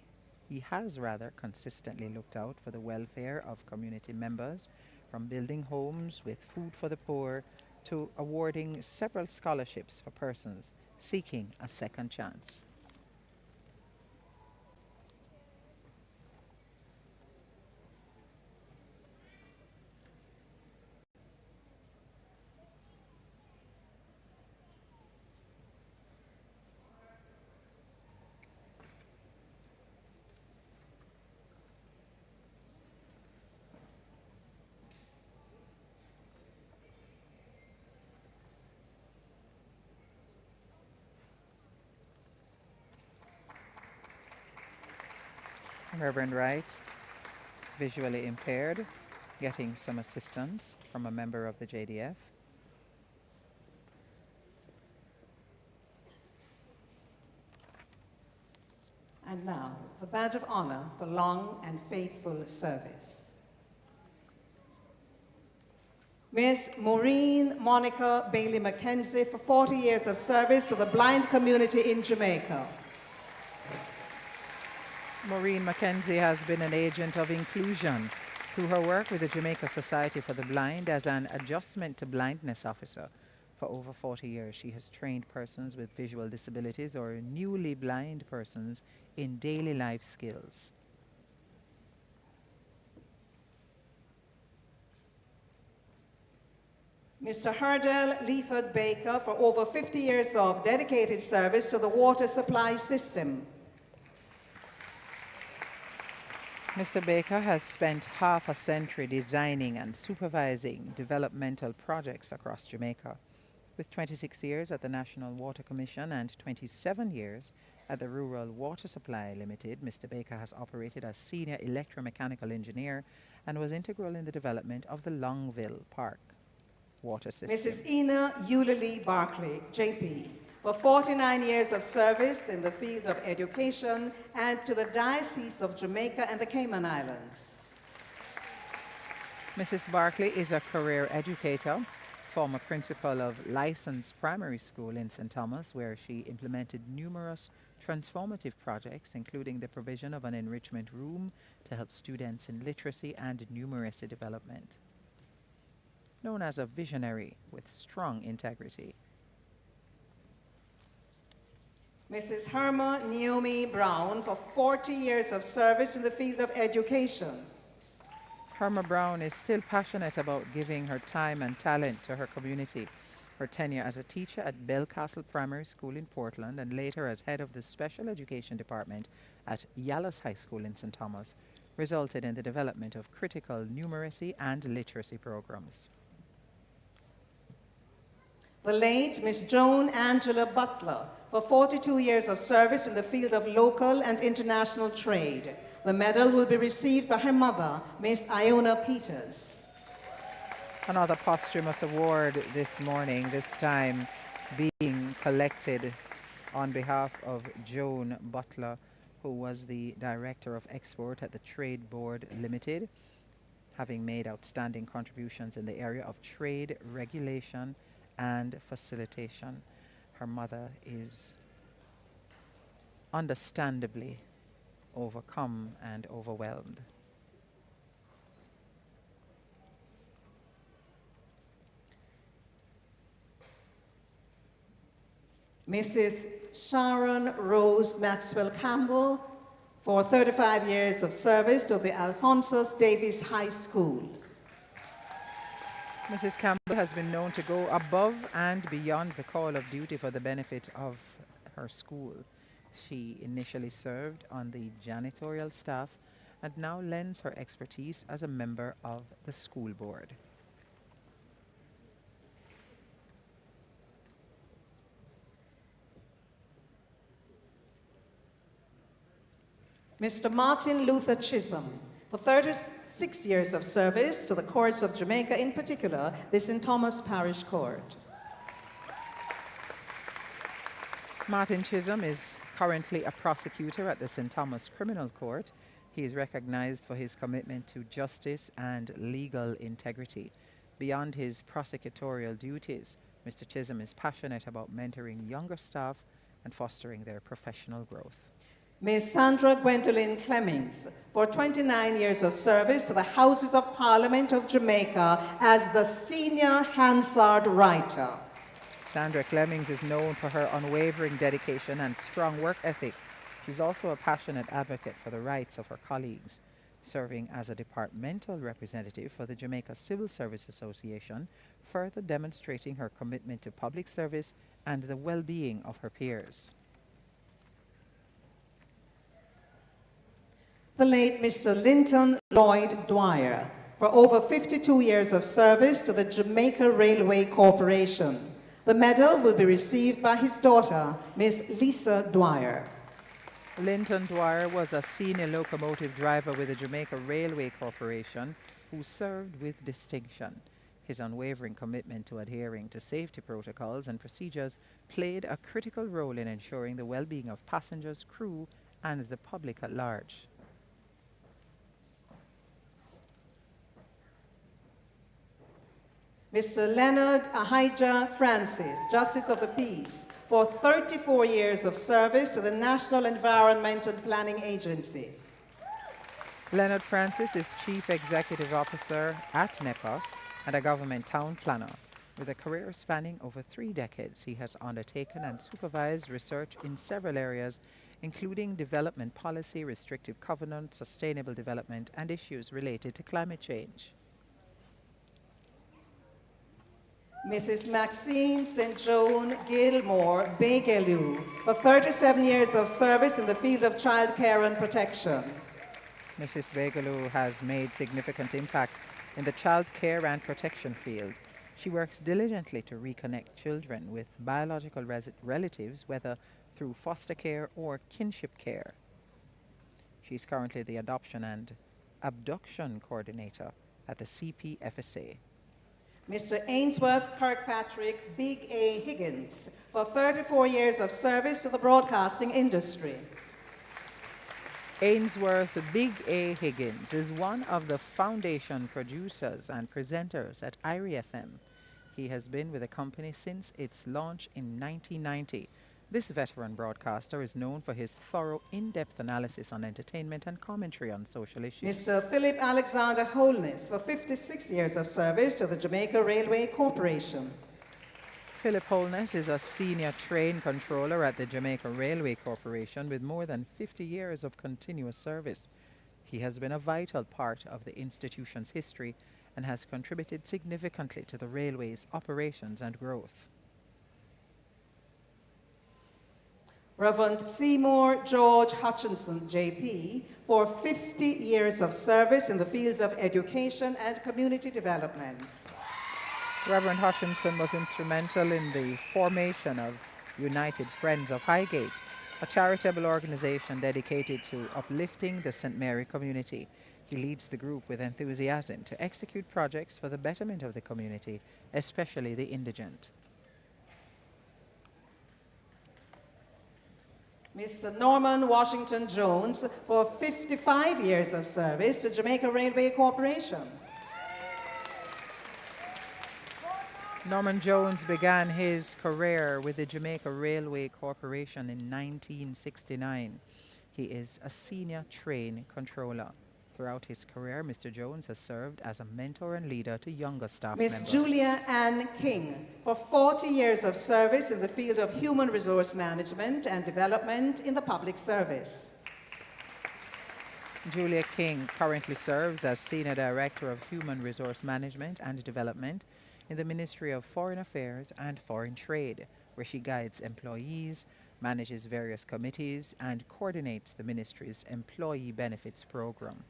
looked out for the welfare of community members, from building homes with food for the poor to awarding several scholarships for persons seeking a second chance. Reverend Wright, visually impaired, getting some assistance from a member of the JDF. And now, the Badge of Honor for long and faithful service. Miss Maureen Monica Bailey Mackenzie, for 40 years of service to the blind community in Jamaica. Maureen Mackenzie has been an agent of inclusion through her work with the Jamaica Society for the Blind as an adjustment to blindness officer. For over 40 years, she has trained persons with visual disabilities or newly blind persons in daily life skills. Mr. Hurdle Leaford Baker, for over 50 years of dedicated service to the water supply system. Mr. Baker has spent half a century designing and supervising developmental projects across Jamaica. With 26 years at the National Water Commission and 27 years at the Rural Water Supply Limited, Mr. Baker has operated as senior electromechanical engineer and was integral in the development of the Longville Park water system. Mrs. Ina Eulalie Barclay, JP, for 49 years of service in the field of education and to the Diocese of Jamaica and the Cayman Islands. Mrs. Barclay is a career educator, former principal of licensed primary school in St. Thomas, where she implemented numerous transformative projects, including the provision of an enrichment room to help students in literacy and numeracy development. Known as a visionary with strong integrity. Mrs. Herma Naomi Brown, for 40 years of service in the field of education. Herma Brown is still passionate about giving her time and talent to her community. Her tenure as a teacher at Belcastle Primary School in Portland and later as head of the Special Education Department at Yallis High School in St. Thomas resulted in the development of critical numeracy and literacy programs. The late Miss Joan Angela Butler, for 42 years of service in the field of local and international trade. The medal will be received by her mother, Miss Iona Peters. Another posthumous award this morning, this time being collected on behalf of Joan Butler, who was the Director of Export at the Trade Board Limited, having made outstanding contributions in the area of trade regulation and facilitation. Her mother is understandably overcome and overwhelmed. Mrs. Sharon Rose Maxwell Campbell, for 35 years of service to the Alphonsus Davis High School. Mrs. Campbell has been known to go above and beyond the call of duty for the benefit of her school. She initially served on the janitorial staff and now lends her expertise as a member of the school board. Mr. Martin Luther Chisholm, for 36 years of service to the courts of Jamaica, in particular, the St. Thomas Parish Court. Martin Chisholm is currently a prosecutor at the St. Thomas Criminal Court. He is recognized for his commitment to justice and legal integrity. Beyond his prosecutorial duties, Mr. Chisholm is passionate about mentoring younger staff and fostering their professional growth. Ms. Sandra Gwendolyn Clemmings, for 29 years of service to the Houses of Parliament of Jamaica as the senior Hansard writer. Sandra Clemmings is known for her unwavering dedication and strong work ethic. She's also a passionate advocate for the rights of her colleagues, serving as a departmental representative for the Jamaica Civil Service Association, further demonstrating her commitment to public service and the well-being of her peers. The late Mr. Linton Lloyd Dwyer, for over 52 years of service to the Jamaica Railway Corporation. The medal will be received by his daughter, Miss Lisa Dwyer. Linton Dwyer was a senior locomotive driver with the Jamaica Railway Corporation who served with distinction. His unwavering commitment to adhering to safety protocols and procedures played a critical role in ensuring the well-being of passengers, crew, and the public at large. Mr. Leonard Ahijah Francis, Justice of the Peace, for 34 years of service to the National Environmental Planning Agency. Leonard Francis is Chief Executive Officer at NEPA and a government town planner. With a career spanning over 3 decades, he has undertaken and supervised research in several areas, including development policy, restrictive covenant, sustainable development, and issues related to climate change. Mrs. Maxine St. Joan Gilmore Bogle, for 37 years of service in the field of child care and protection. Mrs. Bogle has made significant impact in the child care and protection field. She works diligently to reconnect children with biological relatives, whether through foster care or kinship care. She is currently the adoption and abduction coordinator at the CPFSA. Mr. Ainsworth Kirkpatrick Big A. Higgins, for 34 years of service to the broadcasting industry. Ainsworth Big A. Higgins is one of the foundation producers and presenters at IRI FM. He has been with the company since its launch in 1990. This veteran broadcaster is known for his thorough, in-depth analysis on entertainment and commentary on social issues. Mr. Philip Alexander Holness, for 56 years of service to the Jamaica Railway Corporation. Philip Holness is a senior train controller at the Jamaica Railway Corporation with more than 50 years of continuous service. He has been a vital part of the institution's history and has contributed significantly to the railway's operations and growth. Reverend Seymour George Hutchinson, JP, for 50 years of service in the fields of education and community development. Reverend Hutchinson was instrumental in the formation of United Friends of Highgate, a charitable organization dedicated to uplifting the St. Mary community. He leads the group with enthusiasm to execute projects for the betterment of the community, especially the indigent. Mr. Norman Washington Jones, for 55 years of service to Jamaica Railway Corporation. Norman Jones began his career with the Jamaica Railway Corporation in 1969. He is a senior train controller. Throughout his career, Mr. Jones has served as a mentor and leader to younger staff Ms. members. Julia Ann King, for 40 years of service in the field of human resource management and development in the public service. Julia King currently serves as Senior Director of Human Resource Management and Development in the Ministry of Foreign Affairs and Foreign Trade, where she guides employees, manages various committees, and coordinates the ministry's employee benefits program.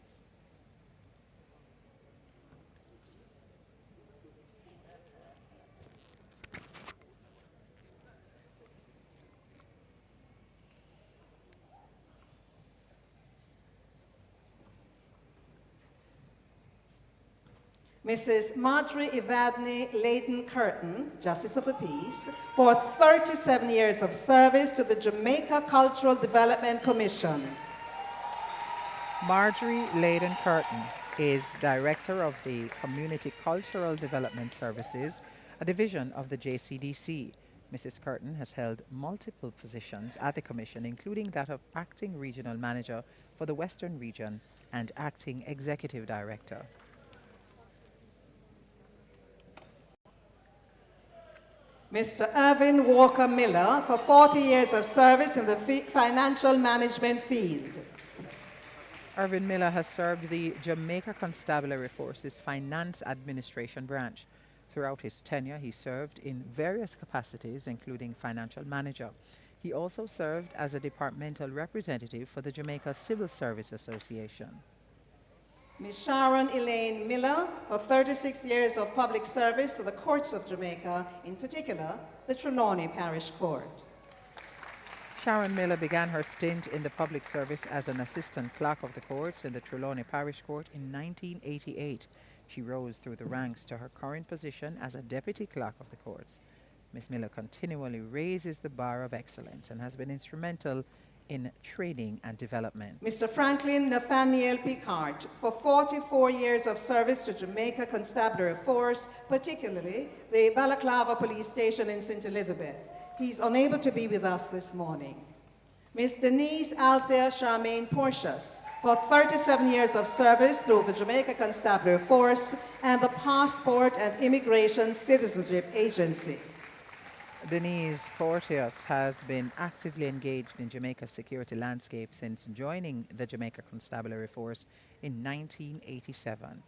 Mrs. Marjorie Evadne Layton Curtin, Justice of the Peace, for 37 years of service to the Jamaica Cultural Development Commission. Marjorie Layton Curtin is Director of the Community Cultural Development Services, a division of the JCDC. Mrs. Curtin has held multiple positions at the Commission, including that of Acting Regional Manager for the Western Region and Acting Executive Director. Mr. Irvin Walker Miller, for 40 years of service in the financial management field. Irvin Miller has served the Jamaica Constabulary Force's Finance Administration branch. Throughout his tenure, he served in various capacities, including financial manager. He also served as a departmental representative for the Jamaica Civil Service Association. Ms. Sharon Elaine Miller, for 36 years of public service to the courts of Jamaica, in particular, the Trelawney Parish Court. Sharon Miller began her stint in the public service as an assistant clerk of the courts in the Trelawney Parish Court in 1988. She rose through the ranks to her current position as a deputy clerk of the courts. Ms. Miller continually raises the bar of excellence and has been instrumental in training and development. Mr. Franklin Nathaniel Picard, for 44 years of service to Jamaica Constabulary Force, particularly the Balaclava Police Station in St. Elizabeth. He's unable to be with us this morning. Ms. Denise Althea Charmaine Porcius, for 37 years of service through the Jamaica Constabulary Force and the Passport and Immigration Citizenship Agency. Denise Porteous has been actively engaged in Jamaica's security landscape since joining the Jamaica Constabulary Force in 1987.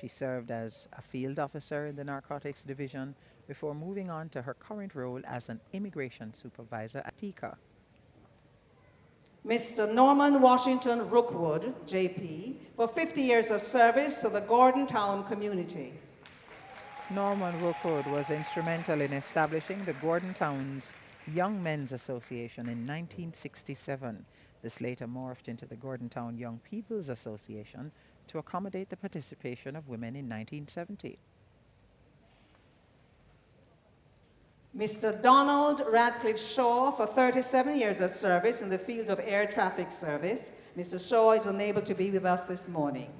She served as a field officer in the Narcotics Division before moving on to her current role as an immigration supervisor at PICA. Mr. Norman Washington Rookwood, JP, for 50 years of service to the Gordon Town community. Norman Rookwood was instrumental in establishing the Gordon Town's Young Men's Association in 1967. This later morphed into the Gordon Town Young People's Association to accommodate the participation of women in 1970. Mr. Donald Radcliffe Shaw for 37 years of service in the field of air traffic service. Mr. Shaw is unable to be with us this morning.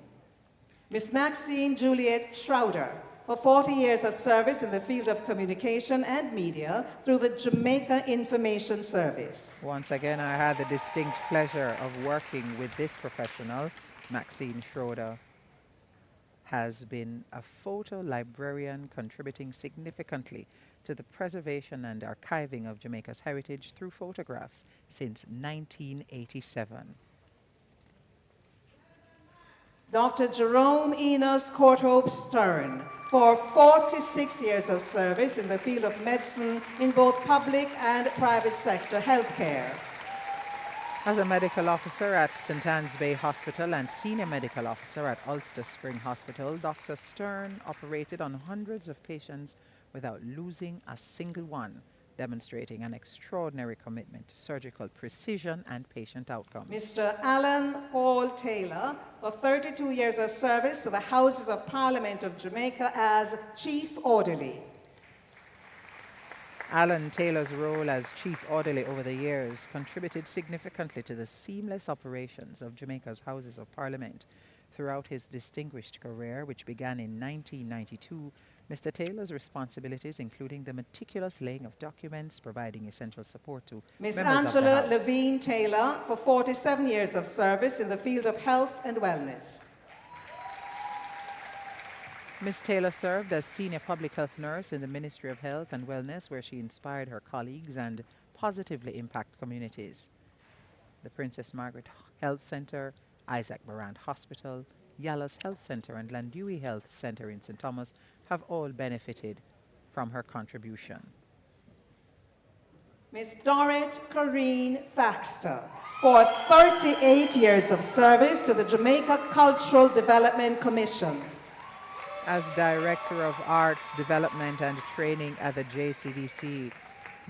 Miss Maxine Juliet Schrouder for 40 years of service in the field of communication and media through the Jamaica Information Service. Once again, I had the distinct pleasure of working with this professional. Maxine Schroeder has been a photo librarian contributing significantly to the preservation and archiving of Jamaica's heritage through photographs since 1987. Dr. Jerome Enos Courthope Stern for 46 years of service in the field of medicine in both public and private sector healthcare. As a medical officer at St. Anne's Bay Hospital and senior medical officer at Ulster Spring Hospital, Dr. Stern operated on hundreds of patients without losing a single one, demonstrating an extraordinary commitment to surgical precision and patient outcomes. Mr. Alan Paul Taylor for 32 years of service to the Houses of Parliament of Jamaica as Chief Orderly. Alan Taylor's role as Chief Orderly over the years contributed significantly to the seamless operations of Jamaica's Houses of Parliament. Throughout his distinguished career, which began in 1992, Mr. Taylor's responsibilities, including the meticulous laying of documents, providing essential support to Ms. members of the Angela House. Levine Taylor for 47 years of service in the field of health and wellness. Ms. Taylor served as senior public health nurse in the Ministry of Health and Wellness, where she inspired her colleagues and positively impacted communities. The Princess Margaret Health Centre, Isaac Barrand Hospital, Yallah's Health Centre and Landui Health Centre in St. Thomas have all benefited from her contribution. Ms. Dorrit Corrine Thaxter for 38 years of service to the Jamaica Cultural Development Commission. As Director of Arts Development and Training at the JCDC,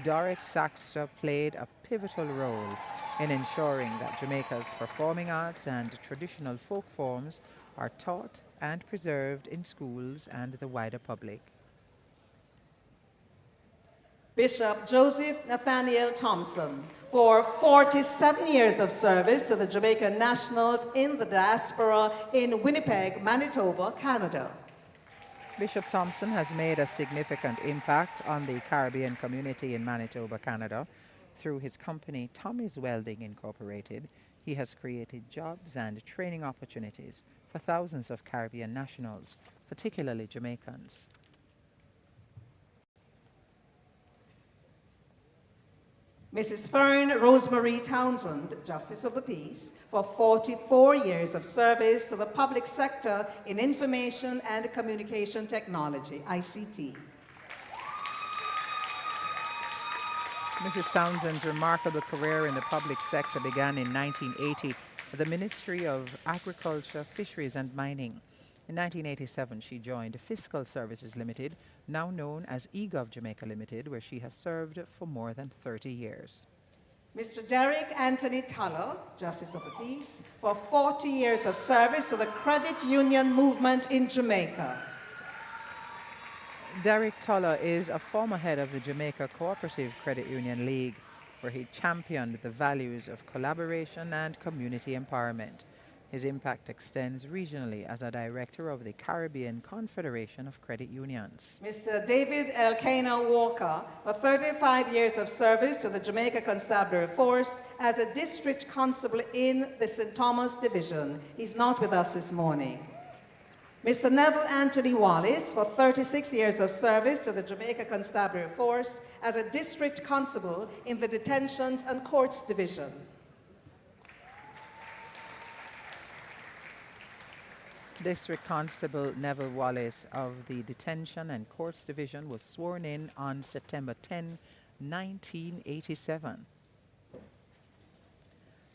Dorrit Thaxter played a pivotal role in ensuring that Jamaica's performing arts and traditional folk forms are taught and preserved in schools and the wider public. Bishop Joseph Nathaniel Thompson for 47 years of service to the Jamaica Nationals in the diaspora in Winnipeg, Manitoba, Canada. Bishop Thompson has made a significant impact on the Caribbean community in Manitoba, Canada. Through his company, Tommy's Welding Incorporated, he has created jobs and training opportunities for thousands of Caribbean nationals, particularly Jamaicans. Mrs. Fern Rosemary Townsend, Justice of the Peace, for 44 years of service to the public sector in information and communication technology, ICT. Mrs. Townsend's remarkable career in the public sector began in 1980 with the Ministry of Agriculture, Fisheries and Mining. In 1987, she joined Fiscal Services Limited, now known as eGov Jamaica Limited, where she has served for more than 30 years. Mr. Derek Anthony Tuller, Justice of the Peace, for 40 years of service to the credit union movement in Jamaica. Derek Tuller is a former head of the Jamaica Cooperative Credit Union League, where he championed the values of collaboration and community empowerment. His impact extends regionally as a director of the Caribbean Confederation of Credit Unions. Mr. David Elkanah Walker, for 35 years of service to the Jamaica Constabulary Force as a district constable in the St. Thomas Division. He's not with us this morning. Mr. Neville Anthony Wallace, for 36 years of service to the Jamaica Constabulary Force as a district constable in the Detentions and Courts Division. District Constable Neville Wallace of the Detention and Courts Division was sworn in on September 10, 1987.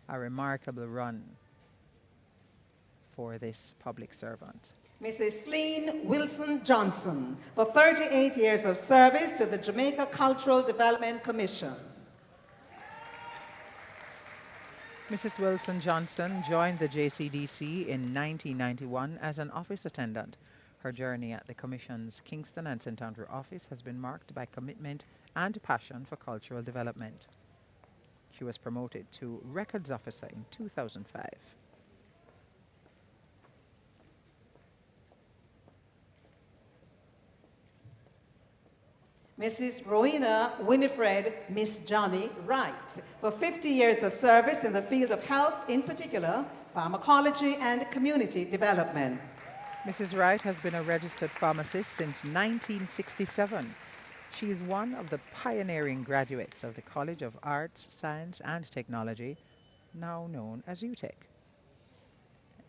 A remarkable run for this public servant. Mrs. Sleen Wilson Johnson, for 38 years of service to the Jamaica Cultural Development Commission. Mrs. Wilson Johnson joined the JCDC in 1991 as an office attendant. Her journey at the Commission's Kingston and St. Andrew office has been marked by commitment and passion for cultural development. She was promoted to Records Officer in 2005. Mrs. Rowena Winifred Miss Johnny Wright, for 50 years of service in the field of health, in particular, pharmacology and community development. Mrs. Wright has been a registered pharmacist since 1967. She is one of the pioneering graduates of the College of Arts, Science and Technology, now known as UTech.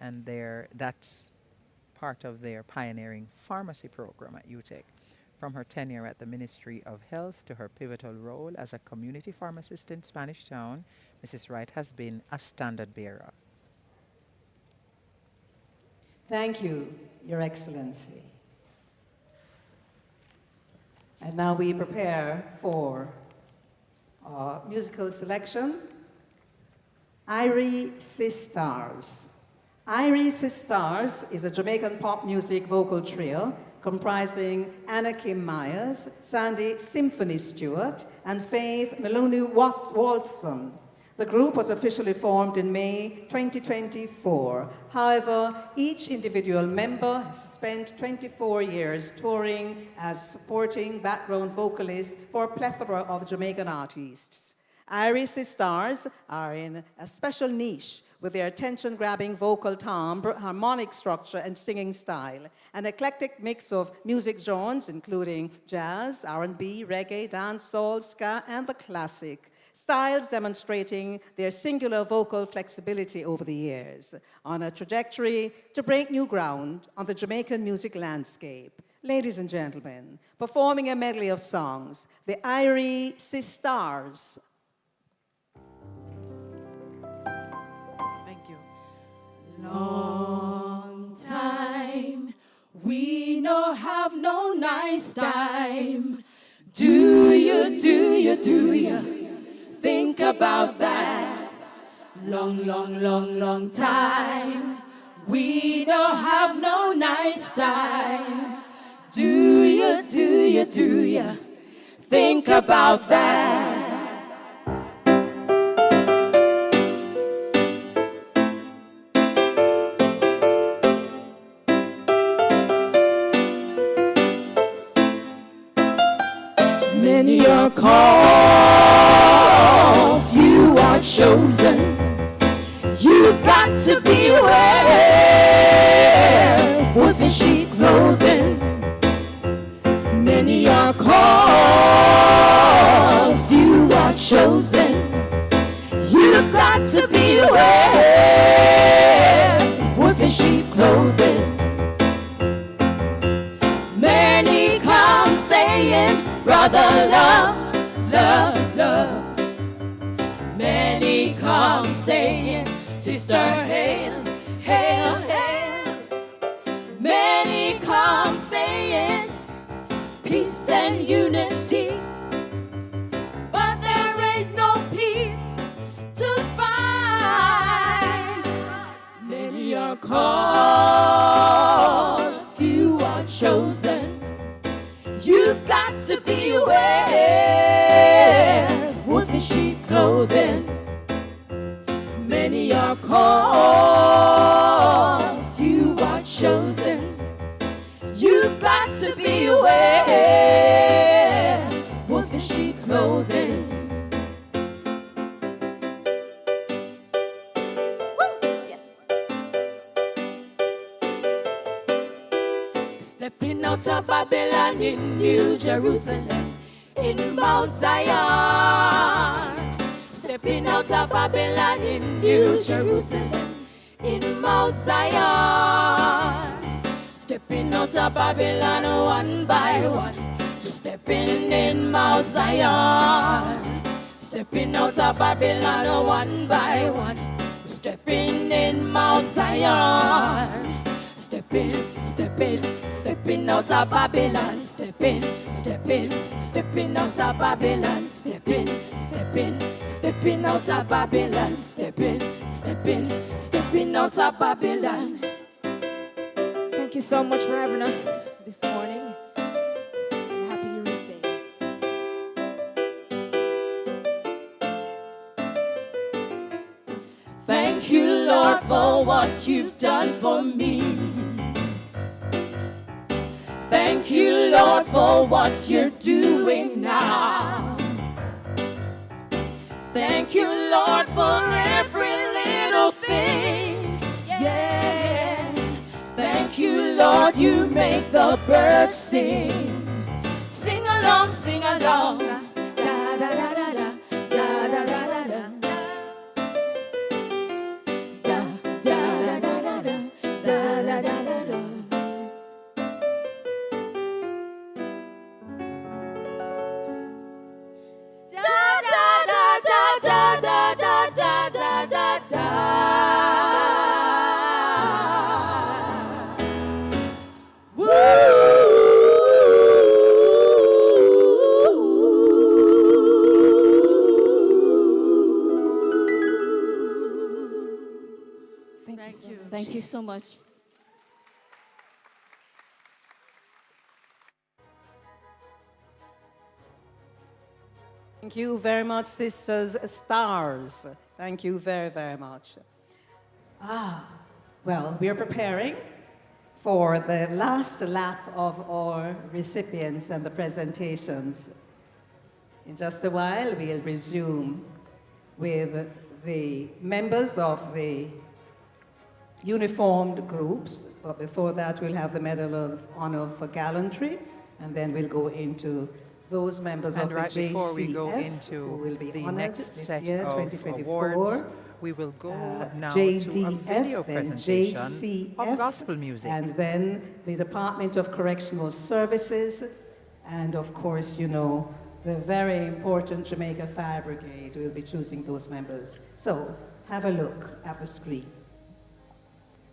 And that's part of their pioneering pharmacy program at UTech. From her tenure at the Ministry of Health to her pivotal role as a community pharmacist in Spanish Town, Mrs. Wright has been a standard bearer. Thank you, Your Excellency. And now we prepare for our musical selection. Irie Sistars. Irie Sistars is a Jamaican pop music vocal trio comprising Anna Kim Myers, Sandy Symphony Stewart, and Faith Melunu Walton. The group was officially formed in May 2024. However, each individual member has spent 24 years touring as supporting background vocalist for a plethora of Jamaican artists. Irie Sistars are in a special niche with their attention-grabbing vocal timbre, harmonic structure, and singing style. An eclectic mix of music genres, including jazz, R&B, reggae, dancehall, ska, and the classic. Styles demonstrating their singular vocal flexibility over the years, on a trajectory to break new ground on the Jamaican music landscape. Ladies and gentlemen, performing a medley of songs, the Irie Sistars. Long time, we no have no nice time. Do you think about that? Long time, we don't have no nice time. Do you think about that? Many are called, few are chosen. You've got to beware, wolf in sheep clothing. Many are called, few are chosen. You've got to beware, wolf in sheep clothing. Many come saying, brother, love. Many come saying, sister, hail. Many come saying, peace and unity. But there ain't no peace to find. Many are called, few are chosen. You've got to beware, wolf in sheep clothing. Many are called, few are chosen. You've got to beware, wolf in sheep clothing. Stepping out of Babylon in New Jerusalem, in Mount Zion. Stepping out of Babylon in New Jerusalem, in Mount Zion. stepping out of Babylon one by one, stepping in Mount Zion, stepping out of Babylon one by one, stepping in Mount Zion, stepping out of Babylon, stepping out of Babylon, stepping out of Babylon, stepping out of Babylon. Thank you so much for having us this morning. And happy Earth Day. Thank you, Lord, for what you've done for me. Thank you, Lord, for what you're doing now. Thank you, Lord, for every little thing. Yeah. Thank you, Lord, you make the birds sing. Sing along, sing along. Da da da da da da da da da da. Da da da da da da da da da da. Thank you so much. Thank you very much, Sisters Stars. Thank you very, very much. Well, we are preparing for the last lap of our recipients and the presentations. In just a while, we'll resume with the members of the uniformed groups, but before that, we'll have the Medal of Honor for Gallantry, and then we'll go into those members of the right JCF before we go who into will be the honored next this set year, of 2024. awards, we will go now JDF, to a video then presentation JCF, of gospel music. and then the Department of Correctional Services, and of course, you know, the very important Jamaica Fire Brigade will be choosing those members. So have a look at the screen.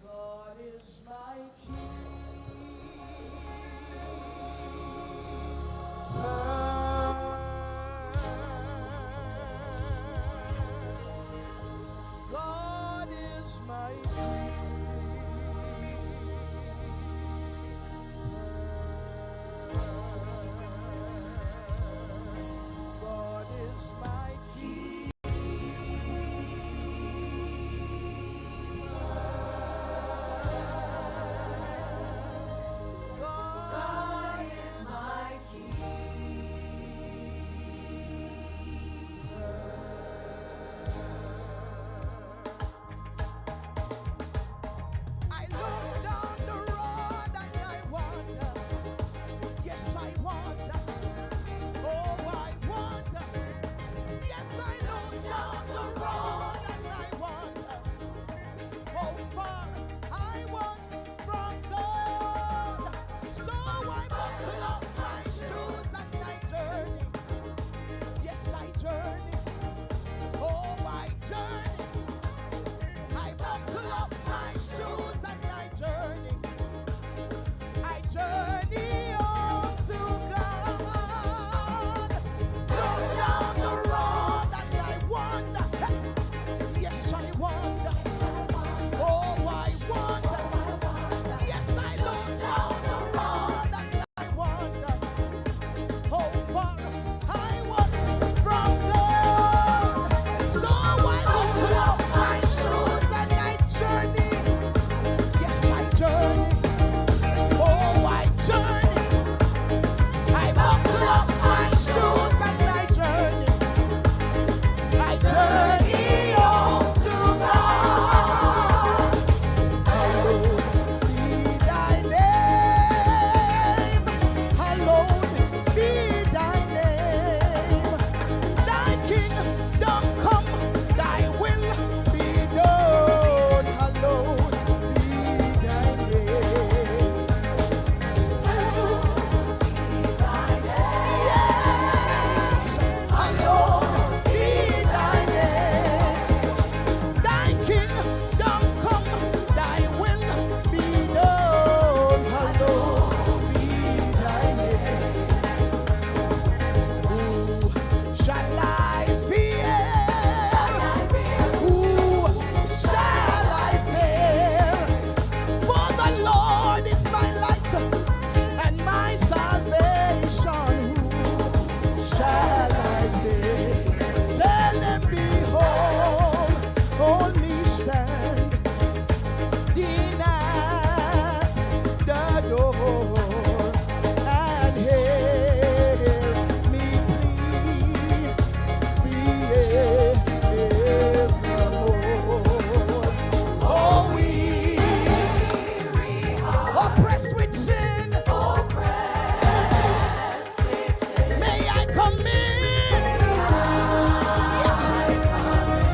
God is my God is my King. God is my I look down the road and I wonder, yes I wonder, oh I wonder, yes I look down the road and I wonder, how far I was from God. So I buckle up my shoes and I journey, yes I journey, oh I journey. I buckle up my shoes and I journey. I journey on to God. Look down the road and I wonder. Yes, I wonder. Oh, I wonder. Yes, I look down the road and I wonder how far I was from God. So I buckle up my shoes and I journey. Yes, I journey. Oh, I and hear me plead thee evermore. Oh, we oppressed with sin, may I come in. Yes,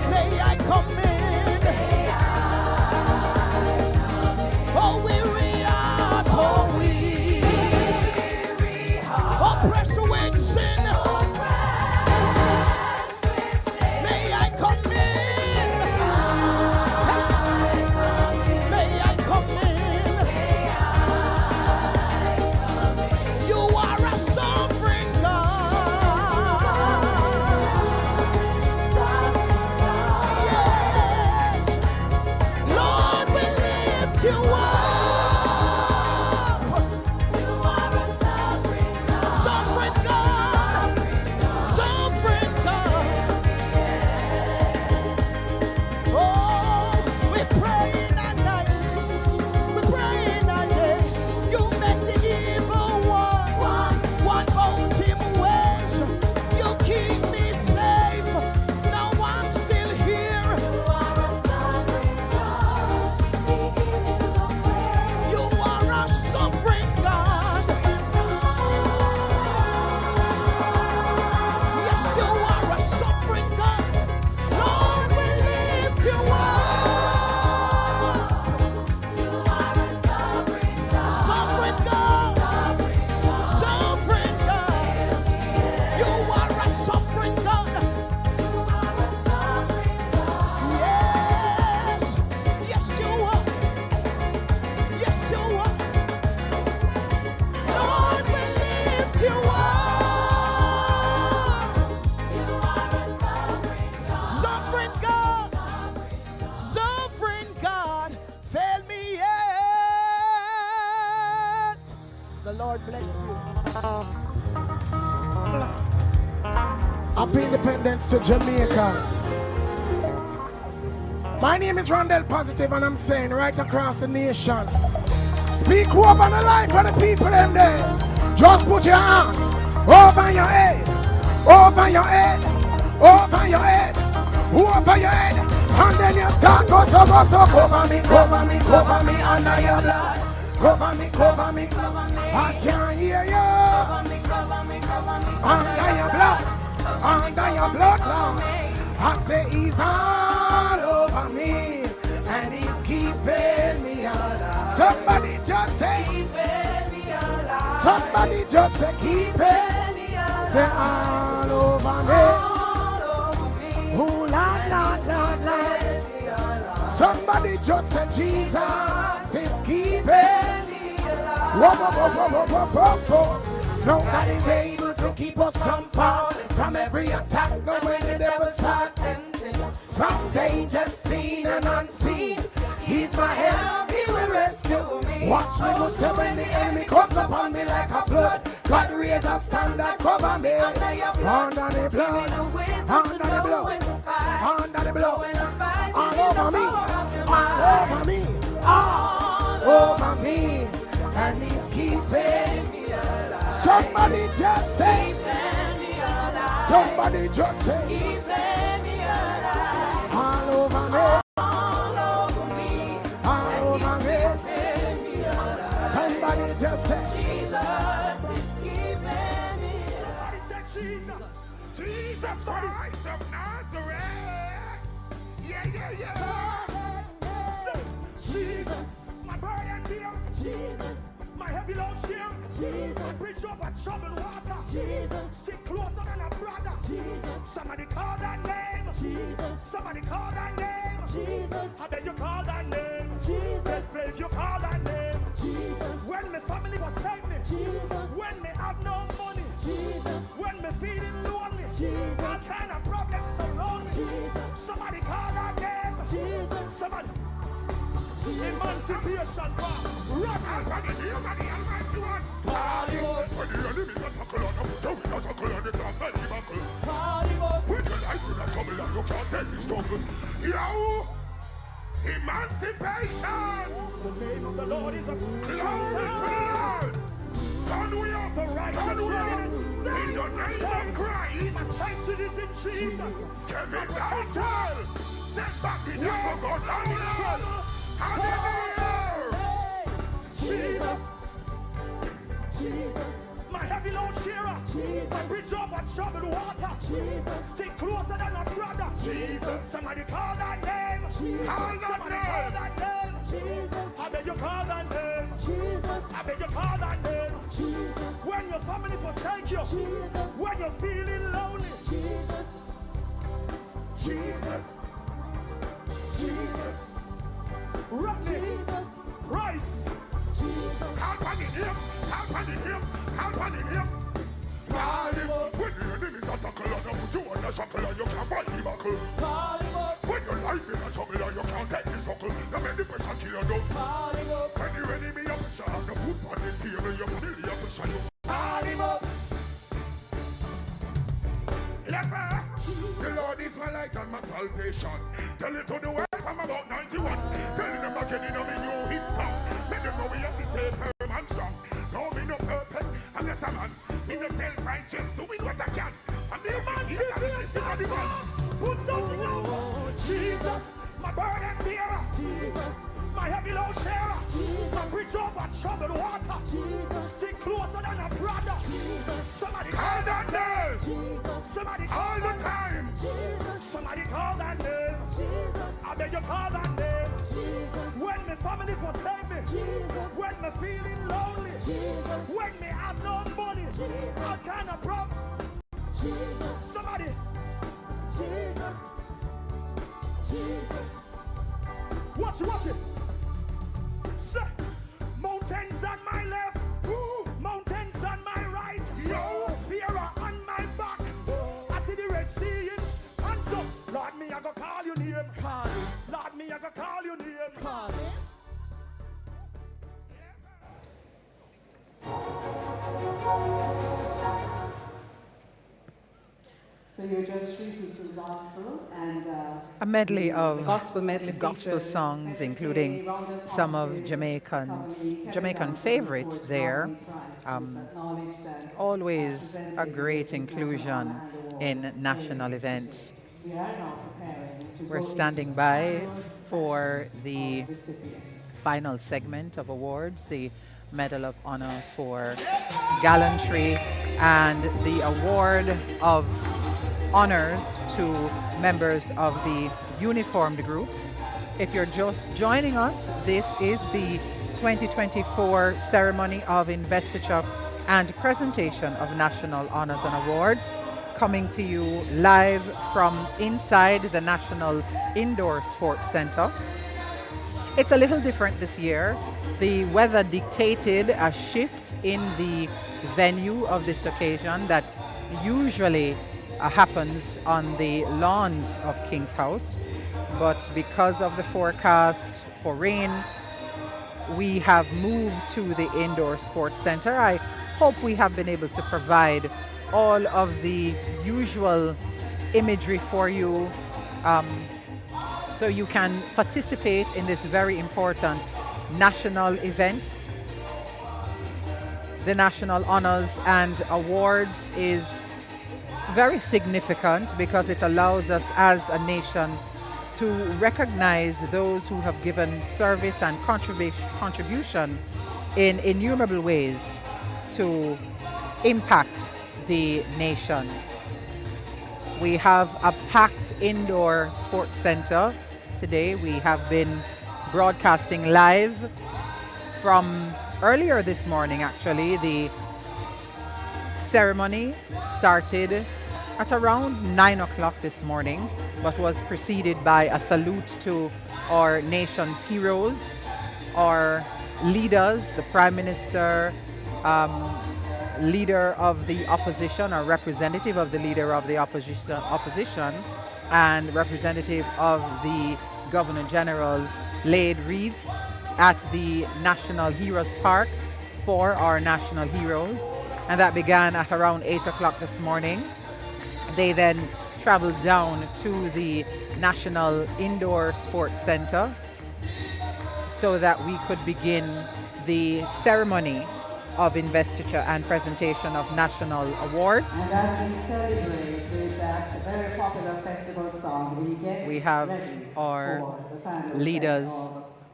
may I come in. Oh, weary heart, oh, we oppressed with sin, may I come in. May I come in. You are a sovereign God. Yes, Lord, we lift you up. Sovereign God, sovereign God. Oh, we're praying at night, we're praying at day. You make the evil one bound him ways. You keep me safe. Now I'm still here. You are a sovereign God. Yes, you are a sovereign God. Lord, we lift you up. Sovereign God, sovereign God. You are a sovereign God. Yes, yes you are. Yes you are. Lord, we lift you up. Sovereign God, sovereign God, fail me yet. The Lord bless you. Happy Independence to Jamaica. My name is Rondell Positive, and I'm saying right across the nation, speak hope on the life of the people in there. Just put your hand over your head, over your head, over your head, over your head, and then you start go so cover me, cover me, cover me under your blood. Cover me, cover me, I can't hear you. Under your blood, Lord. I say he's all over me, and he's keeping me alive. Somebody just say, somebody just say, keep it. Say all over me. Oh, Lord, Lord, Lord. Somebody just say, Jesus is keeping me alive. Whoa, whoa, whoa, whoa, whoa, whoa, whoa. No God is able to keep us from fall, from every attack, no way the devil start tempting. From danger seen and unseen, he's my help, he will rescue me. Watch me go say when the enemy comes upon me like a flood, God raise a standard, cover me under the blood, under the blood, under the blood, all over me, all over me, all over me, and he's keeping me alive. Somebody just say, somebody just say, all over me, all over me, all over me. Somebody just say, Jesus is keeping me. Somebody say, Jesus, Jesus Christ of Nazareth. Yeah, yeah, yeah. Say, Jesus, my burden bear. Jesus, my heavy load share. Jesus, my bridge over troubled water. Jesus, stick closer than a brother. Jesus, somebody call that name. Jesus, somebody call that name. Jesus, I beg you call that name. Jesus, beg you call that name. Jesus, when my family was saved me. Jesus, when me have no money. Jesus, when me feeling lonely. Jesus, all kind of problems surround me. Jesus, somebody call that name. Jesus, somebody. Emancipation bar. Rock and the Almighty One. Party boy. When the enemy is a tackle on the toe, we not tackle on the top, and the buckle. Party boy. When the life is a trouble and you can't take the struggle. Yo! Emancipation! The name of the Lord is a strong tower. mighty is in Jesus. Kevin Daniel. Send back the devil, God, Daniel. Hallelujah. Jesus. Jesus. My heavy load sharer. Jesus. My bridge over troubled water. Jesus. Stick closer than a brother. Jesus. Somebody call that name. Jesus. Call that Somebody name. Call that name. Jesus. I beg you call that name. Jesus. I beg you call that name. Jesus. When your family forsake you. Jesus. When you're feeling lonely. Jesus. Jesus. Jesus. Rodney. Jesus. Rice. Jesus. Call on him. Call on him. Call on him. Call him up. When the enemy's a tackle and I put you on the shackle and you can't fight the buckle. Call him up. When your life in a trouble and you can't take this buckle. Now make the pressure kill you down. Call him up. When the enemy a pressure and the foot on the table, your family a pressure you. Call him up. Leper. The Lord is my light and my salvation. Tell it to the world from about 91. Tell them again in a new hit song. Let them know we have to stay firm and strong. No, me no perfect, I'm just a man. Me no self-righteous, doing what I can. I'm the man, put something out. Jesus, my burden bearer. Jesus, my heavy load sharer. Jesus, my bridge over troubled water. Jesus, stick closer than a brother. Jesus, somebody call that name. Jesus, somebody all the time. Jesus, somebody call that name. Jesus, I beg you call that name. Jesus, when my family forsake me. Jesus, when me feeling lonely. Jesus, when me have no money. Jesus, all kind of problem. Jesus, somebody. Jesus, Jesus. Watch it. Say, mountains on my left, mountains on my right. Yo, fear on my back. I see the Red Sea in hands up. Lord, me I go call your name. Call him. Lord, me I go call your name. Call him. So you're just treated to the gospel and a medley of gospel medley gospel songs, including some of Jamaican favorites there. Always a great inclusion in national events. We're standing by for the final segment of awards, the Medal of Honor for Gallantry and the award of honors to members of the uniformed groups. If you're just joining us, this is the 2024 ceremony of investiture and presentation of national honors and awards, coming to you live from inside the National Indoor Sports Center. It's a little different this year. The weather dictated a shift in the venue of this occasion that usually happens on the lawns of King's House, but because of the forecast for rain, we have moved to the Indoor Sports Center. I hope we have been able to provide all of the usual imagery for you so you can participate in this very important national event. The National Honors and Awards is very significant because it allows us as a nation to recognize those who have given service and contribution in innumerable ways to impact the nation. We have a packed indoor sports center today. We have been broadcasting live from earlier this morning, actually. The ceremony started at around 9 o'clock this morning, but was preceded by a salute to our nation's heroes, our leaders, the Prime Minister, leader of the opposition, or representative of the leader of the opposition, and representative of the Governor General laid wreaths at the National Heroes Park for our national heroes, and that began at around 8 o'clock this morning. They then traveled down to the National Indoor Sports Center so that we could begin the ceremony of investiture and presentation of national awards. And as we celebrate with that very popular festival song, we have our leaders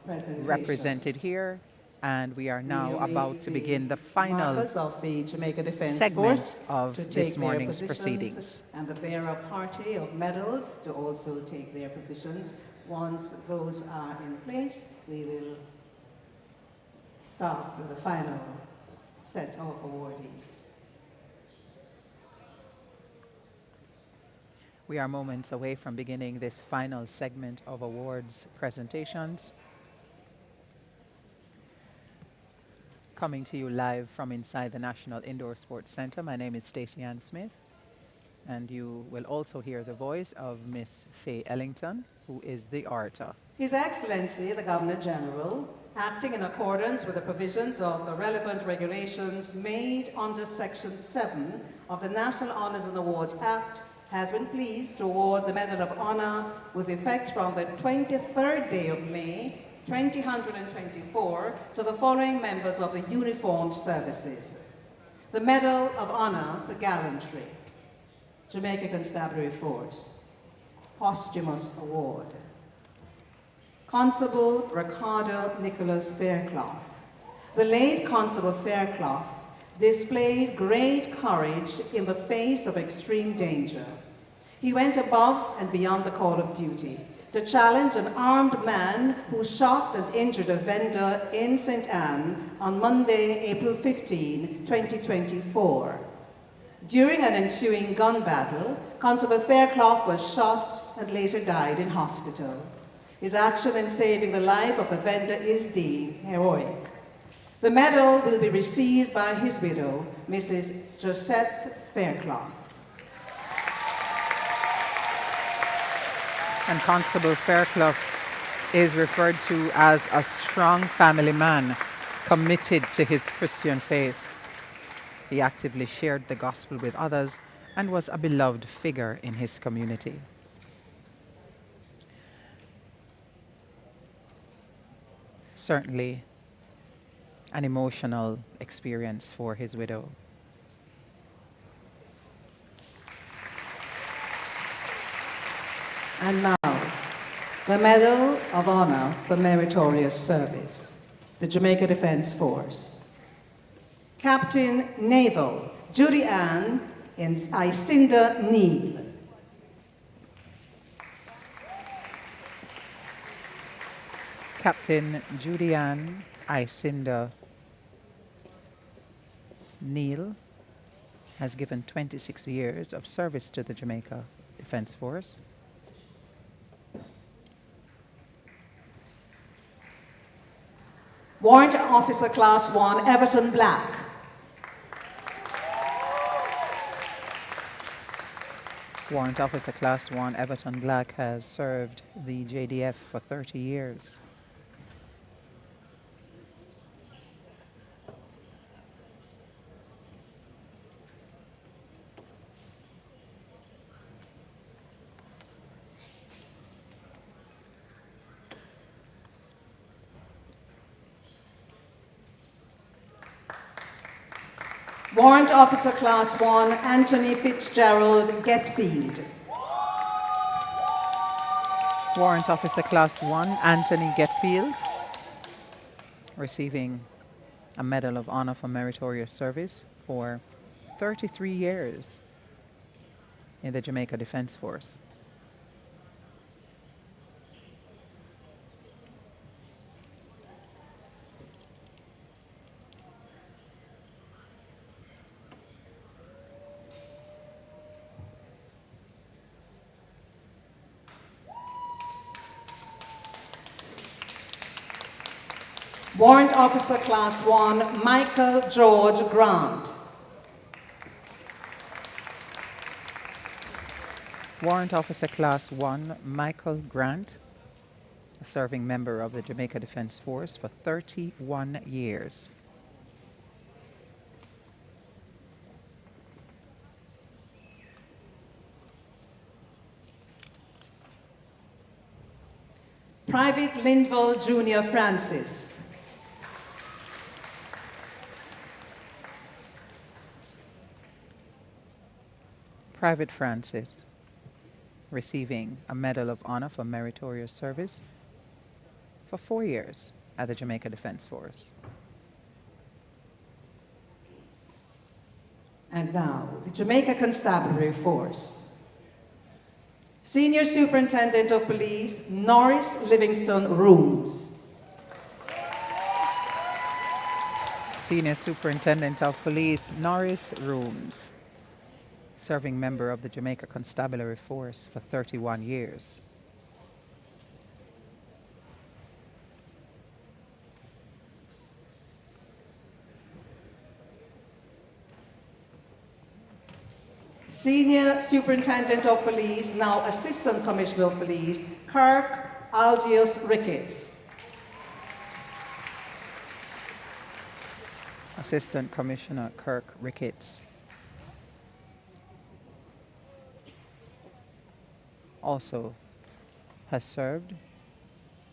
presentations. represented here, and we are now about to begin the final Markers of the Jamaica Defense segment Force of to take this their morning's positions, proceedings. and the bearer party of medals to also take their positions. Once those are in place, we will start with the final set of awardees. We are moments away from beginning this final segment of awards presentations. Coming to you live from inside the National Indoor Sports Center. My name is Stacey Ann Smith, and you will also hear the voice of Miss Faye Ellington, who is the orator. His Excellency, the Governor General, acting in accordance with the provisions of the relevant regulations made under Section 7 of the National Honours and Awards Act, has been pleased to award the Medal of Honor with effect from the 23rd day of May, 2024, to the following members of the uniformed services. The Medal of Honor for Gallantry, Jamaica Constabulary Force, Posthumous Award. Constable Ricardo Nicholas Fairclough. The late Constable Fairclough displayed great courage in the face of extreme danger. He went above and beyond the call of duty to challenge an armed man who shot and injured a vendor in St. Anne on Monday, April 15, 2024. During an ensuing gun battle, Constable Fairclough was shot and later died in hospital. His action in saving the life of the vendor is deemed heroic. The medal will be received by his widow, Mrs. Josette Fairclough. And Constable Fairclough is referred to as a strong family man committed to his Christian faith. He actively shared the gospel with others and was a beloved figure in his community. Certainly an emotional experience for his widow. And now, the Medal of Honor for Meritorious Service, the Jamaica Defense Force. Captain Naval Judy Ann and Icinda Neal. Captain Judy Ann Icinda Neal has given 26 years of service to the Jamaica Defense Force. Warrant Officer Class 1, Everton Black. Warrant Officer Class 1, Everton Black has served the JDF for 30 years. Warrant Officer Class 1, Anthony Fitzgerald Getfield. Warrant Officer Class 1, Anthony Getfield, receiving a Medal of Honor for Meritorious Service for 33 years in the Jamaica Defense Force. Warrant Officer Class 1, Michael George Grant. Warrant Officer Class 1, Michael Grant, a serving member of the Jamaica Defense Force for 31 years. Private Linville Jr. Francis. Private Francis, receiving a Medal of Honor for meritorious service for 4 years at the Jamaica Defense Force. And now, the Jamaica Constabulary Force. Senior Superintendent of Police, Norris Livingston Rooms. Senior Superintendent of Police, Norris Rooms, serving member of the Jamaica Constabulary Force for 31 years. Senior Superintendent of Police, now Assistant Commissioner of Police, Kirk Algius Ricketts. Assistant Commissioner Kirk Ricketts. Also has served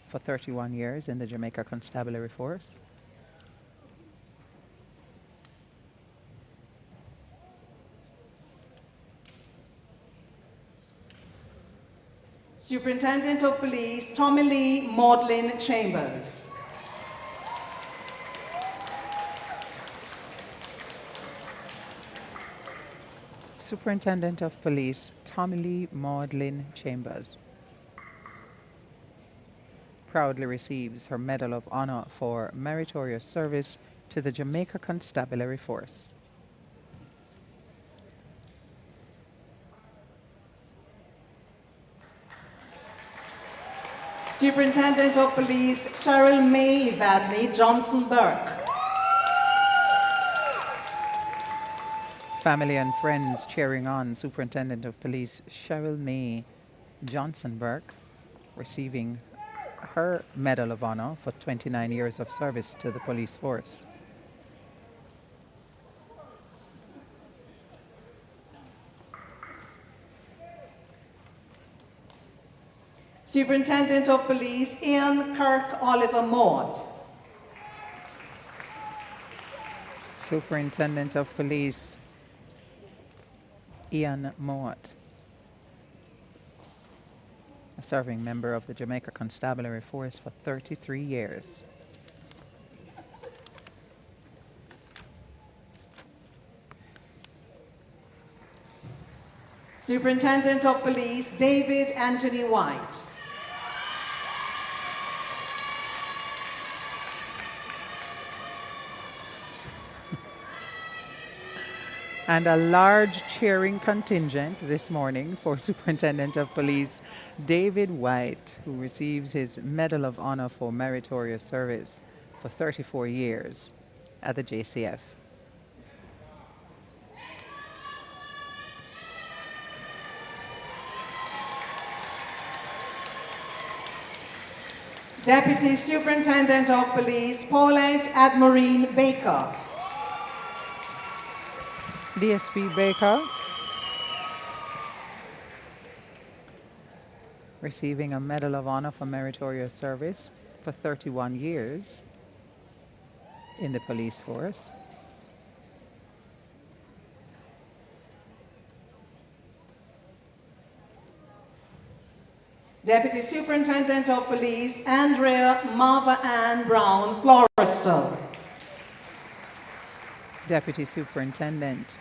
for 31 years in the Jamaica Constabulary Force. Superintendent of Police, Tommy Lee Maudlin Chambers. Superintendent of Police, Tommy Lee Maudlin Chambers, proudly receives her Medal of Honor for meritorious service to the Jamaica Constabulary Force. Superintendent of Police, Cheryl May Vadney Johnson Burke. Family and friends cheering on Superintendent of Police Cheryl May Johnson Burke, receiving her Medal of Honor for 29 years of service to the police force. Superintendent of Police Ian Kirk Oliver Mott. Superintendent of Police Ian Mott, a serving member of the Jamaica Constabulary Force for 33 years. Superintendent of Police David Anthony White. And a large cheering contingent this morning for Superintendent of Police David White, who receives his Medal of Honor for meritorious service for 34 years at the JCF. Deputy Superintendent of Police Paulette Admarine Baker. DSP Baker, receiving a Medal of Honor for meritorious service for 31 years in the police force. Deputy Superintendent of Police Andrea Marva Ann Brown Florestal. Deputy Superintendent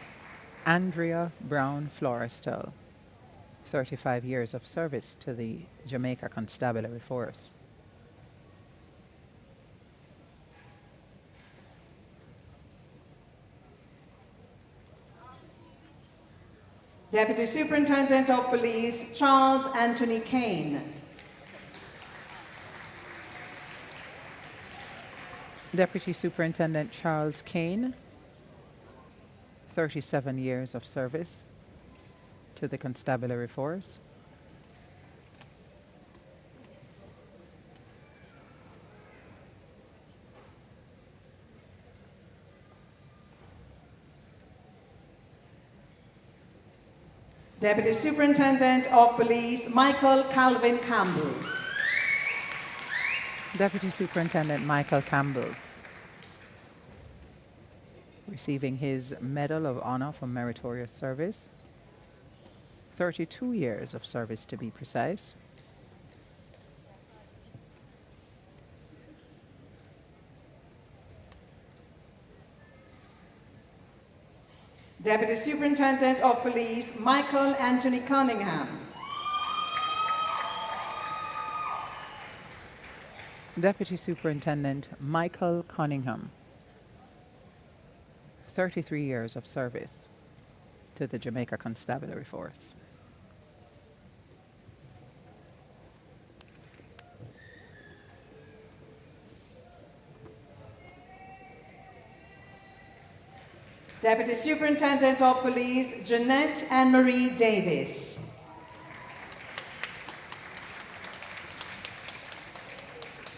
Andrea Brown Florestal, 35 years of service to the Jamaica Constabulary Force. Deputy Superintendent of Police Charles Anthony Kane. Deputy Superintendent Charles Kane, 37 years of service to the Constabulary Force. Deputy Superintendent of Police Michael Calvin Campbell. Deputy Superintendent Michael Campbell, receiving his Medal of Honor for meritorious service 32 years of service to be precise. Deputy Superintendent of Police Michael Anthony Cunningham. Deputy Superintendent Michael Cunningham. 33 years of service to the Jamaica Constabulary Force. Deputy Superintendent of Police Jeanette Anne-Marie Davis.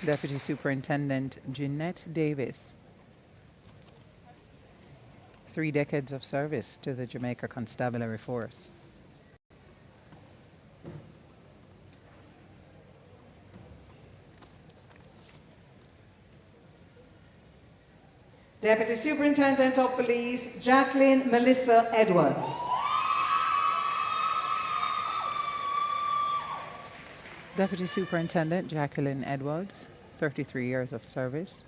Deputy Superintendent Jeanette Davis. 3 decades of service to the Jamaica Constabulary Force. Deputy Superintendent of Police Jacqueline Melissa Edwards. Deputy Superintendent Jacqueline Edwards, 33 years of service.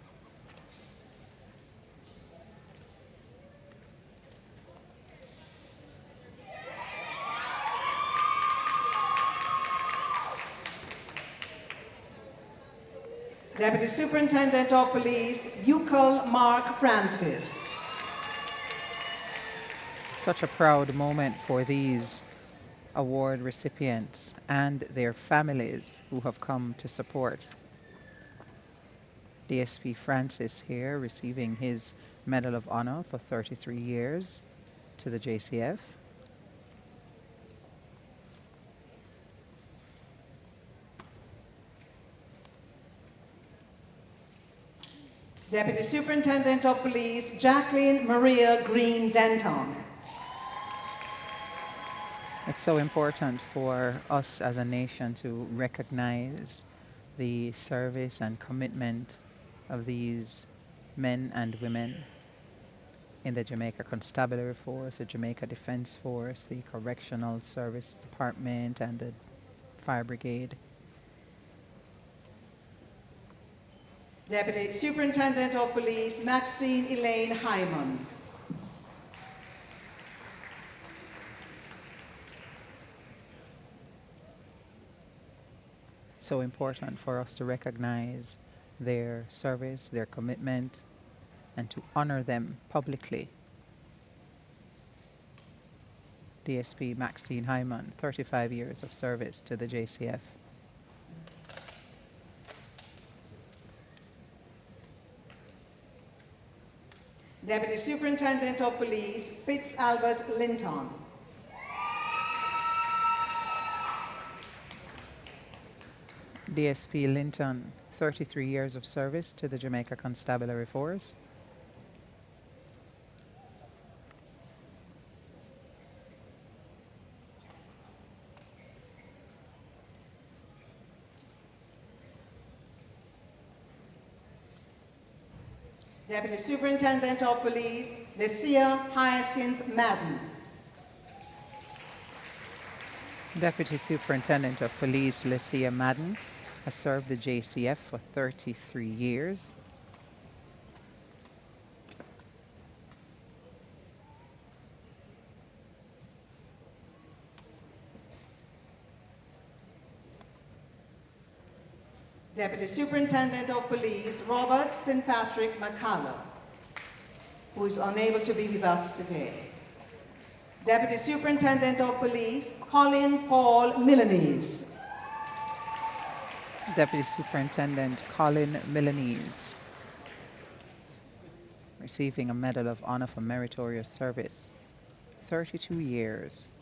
Deputy Superintendent of Police Yukal Mark Francis. Such a proud moment for these award recipients and their families who have come to support. DSP Francis here receiving his Medal of Honor for 33 years to the JCF. Deputy Superintendent of Police Jacqueline Maria Green Denton. It's so important for us as a nation to recognize the service and commitment of these men and women in the Jamaica Constabulary Force, the Jamaica Defense Force, the Correctional Service Department, and the Fire Brigade. Deputy Superintendent of Police Maxine Elaine Hyman. So important for us to recognize their service, their commitment, and to honor them publicly. DSP Maxine Hyman, 35 years of service to the JCF. Deputy Superintendent of Police Fitz Albert Linton. DSP Linton, 33 years of service to the Jamaica Constabulary Force. Deputy Superintendent of Police Lucia Hyacinth Madden. Deputy Superintendent of Police Lucia Madden has served the JCF for 33 years. Deputy Superintendent of Police Robert St. Patrick McCullough, who is unable to be with us today. Deputy Superintendent of Police Colin Paul Milanese. Deputy Superintendent Colin Milanese, receiving a Medal of Honor for Meritorious Service, 32 years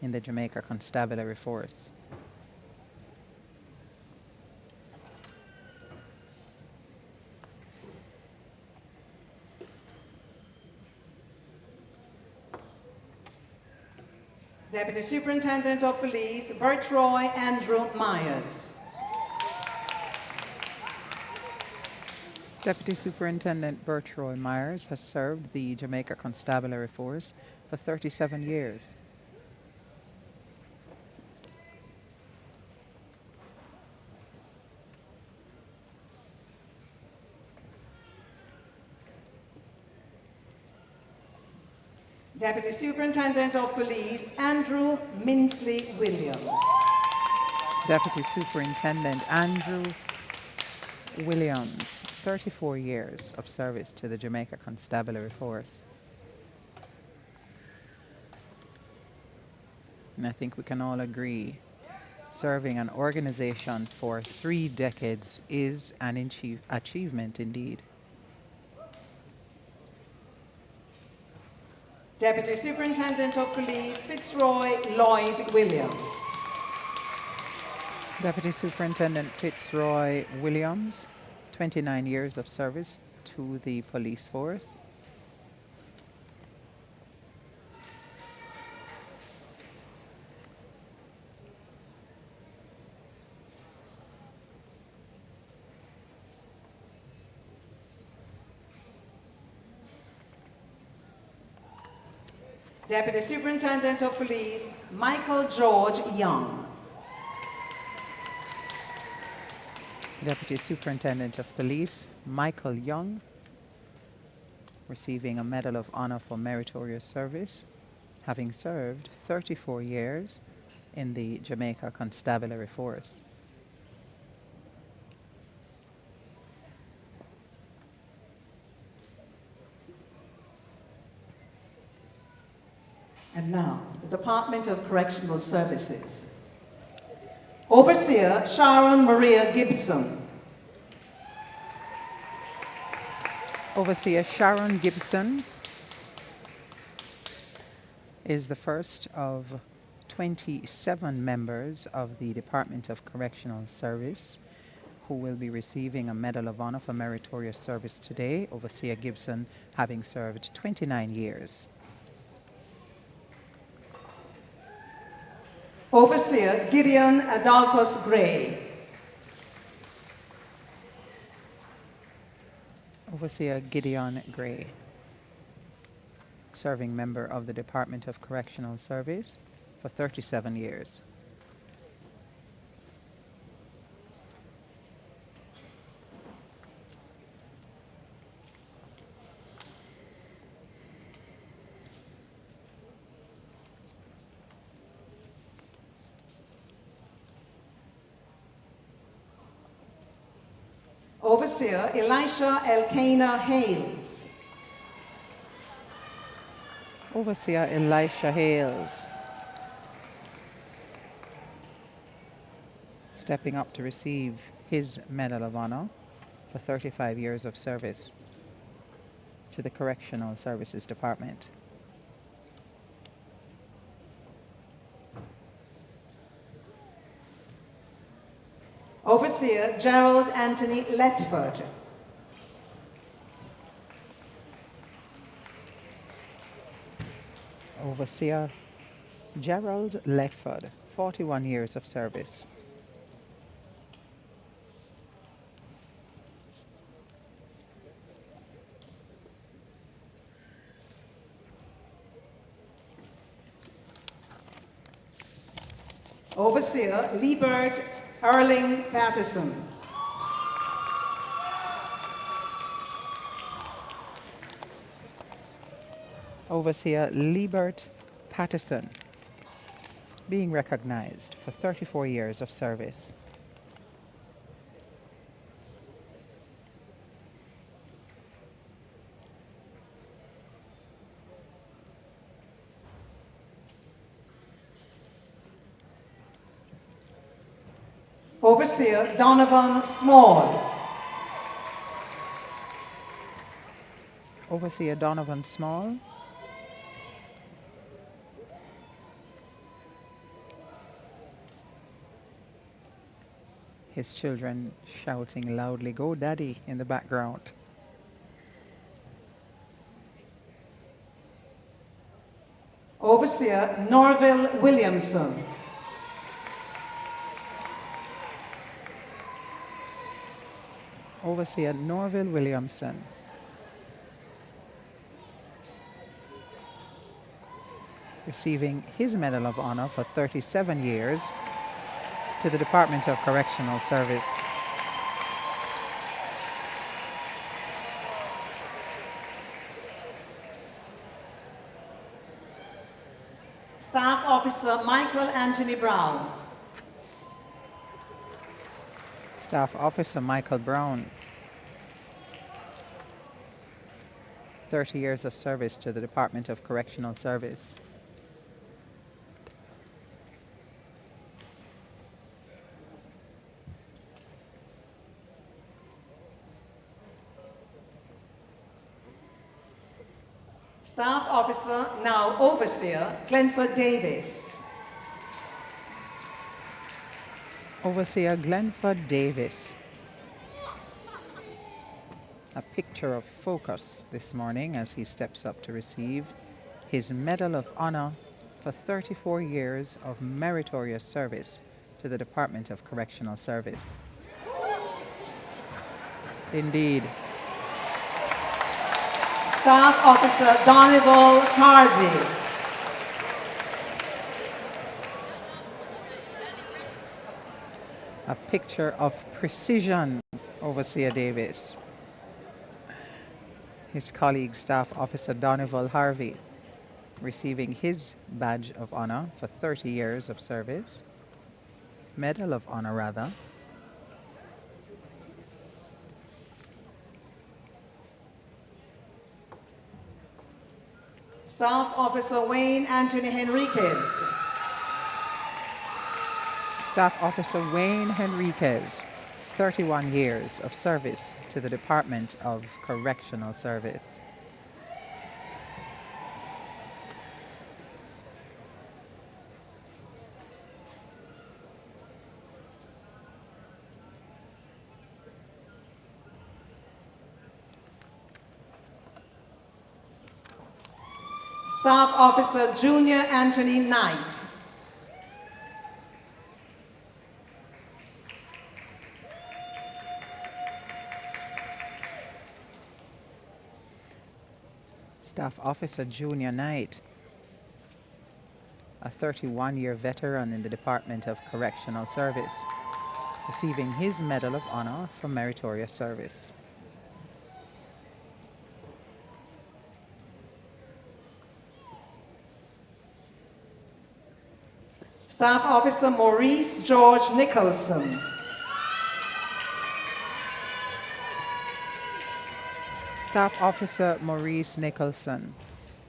in the Jamaica Constabulary Force. Deputy Superintendent of Police Bertroy Andrew Myers. Deputy Superintendent Bertroy Myers has served the Jamaica Constabulary Force for 37 years. Deputy Superintendent of Police Andrew Minsley Williams. Deputy Superintendent Andrew Williams, 34 years of service to the Jamaica Constabulary Force. And I think we can all agree, serving an organization for 3 decades is an achievement indeed. Deputy Superintendent of Police Fitzroy Lloyd Williams. Deputy Superintendent Fitzroy Williams, 29 years of service to the police force. Deputy Superintendent of Police Michael George Young. Deputy Superintendent of Police Michael Young, receiving a Medal of Honor for Meritorious Service, having served 34 years in the Jamaica Constabulary Force. And now, the Department of Correctional Services. Overseer Sharon Maria Gibson. Overseer Sharon Gibson is the first of 27 members of the Department of Correctional Service who will be receiving a Medal of Honor for Meritorious Service today. Overseer Gibson having served 29 years. Overseer Gideon Adolphus Gray. Overseer Gideon Gray, serving member of the Department of Correctional Service for 37 years. Overseer Elisha Elkanah Hales. Overseer Elisha Hales, stepping up to receive his Medal of Honor for 35 years of service to the Correctional Services Department. Overseer Gerald Anthony Letford. Overseer Gerald Letford, 41 years of service. Overseer Liebert Erling Patterson. Overseer Liebert Patterson, being recognized for 34 years of service. Overseer Donovan Small. Overseer Donovan Small, his children shouting loudly, "Go Daddy," in the background. Overseer Norville Williamson. Overseer Norville Williamson, receiving his Medal of Honor for 37 years to the Department of Correctional Service. Staff Officer Michael Anthony Brown. Staff Officer Michael Brown. 30 years of service to the Department of Correctional Service. Staff Officer, now Overseer, Glenford Davis. Overseer Glenford Davis. A picture of focus this morning as he steps up to receive his Medal of Honor for 34 years of meritorious service to the Department of Correctional Service. Indeed. Staff Officer Donegal Garvey. A picture of precision, Overseer Davis. His colleague, Staff Officer Donegal Harvey, receiving his Badge of Honor for 30 years of service. Medal of Honor, rather. Staff Officer Wayne Anthony Henriquez. Staff Officer Wayne Henriquez, 31 years of service to the Department of Correctional Service. Staff Officer Junior Anthony Knight. Staff Officer Junior Knight, a 31-year veteran in the Department of Correctional Service, receiving his Medal of Honor for meritorious service. Staff Officer Maurice George Nicholson. Staff Officer Maurice Nicholson,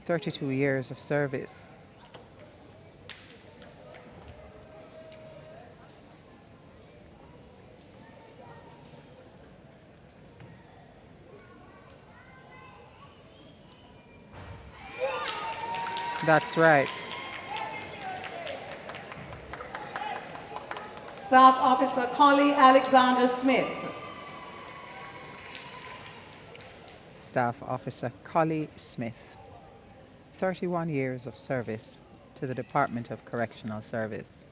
32 years of service. That's right. Staff Officer Collie Alexander Smith. Staff Officer Collie Smith, 31 years of service to the Department of Correctional Service.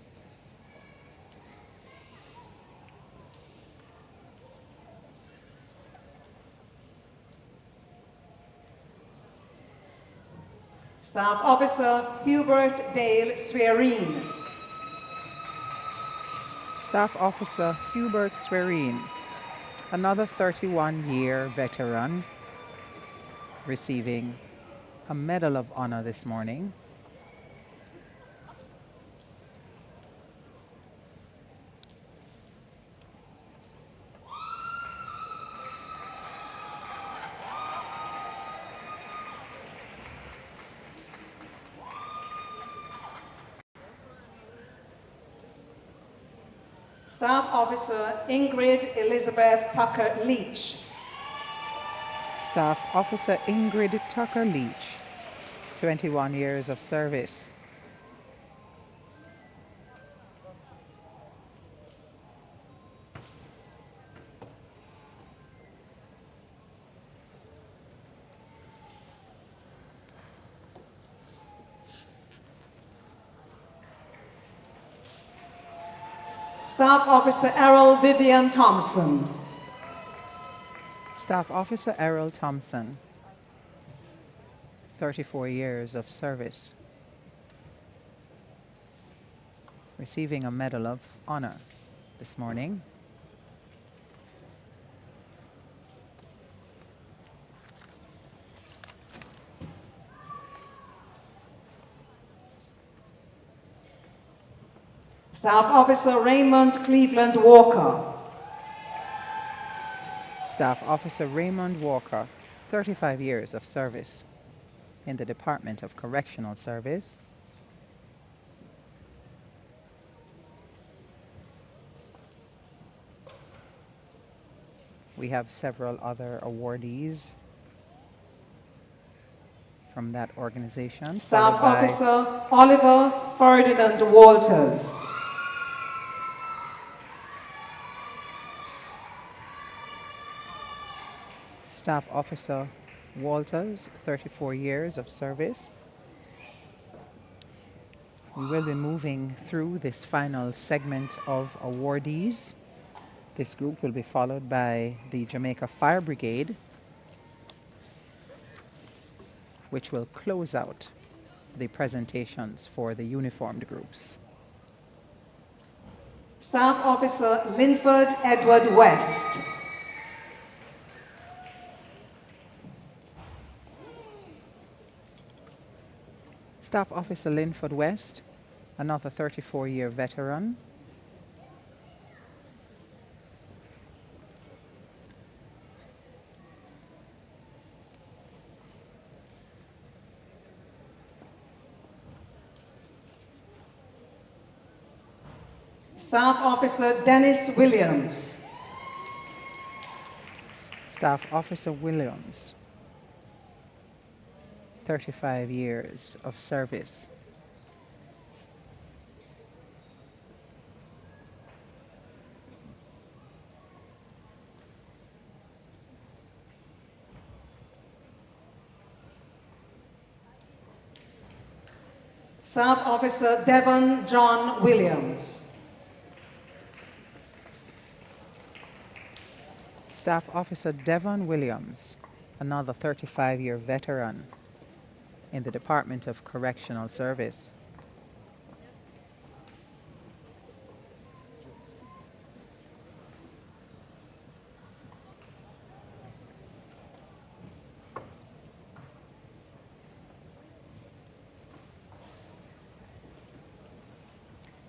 Staff Officer Hubert Dale Sweareen. Staff Officer Hubert Sweareen, another 31-year veteran, receiving a Medal of Honor this morning. Staff Officer Ingrid Elizabeth Tucker Leach. Staff Officer Ingrid Tucker Leach, 21 years of service. Staff Officer Errol Vivian Thompson. Staff Officer Errol Thompson, 34 years of service, receiving a Medal of Honor this morning. Staff Officer Raymond Cleveland Walker. Staff Officer Raymond Walker, 35 years of service in the Department of Correctional Service. We have several other awardees from that organization. Staff Officer Oliver Ferdinand Walters. Staff Officer Walters, 34 years of service. We will be moving through this final segment of awardees. This group will be followed by the Jamaica Fire Brigade, which will close out the presentations for the uniformed groups. Staff Officer Linford Edward West. Staff Officer Linford West, another 34-year veteran. Staff Officer Dennis Williams. Staff Officer Williams, 35 years of service. Staff Officer Devon John Williams. Staff Officer Devon Williams, another 35-year veteran in the Department of Correctional Service.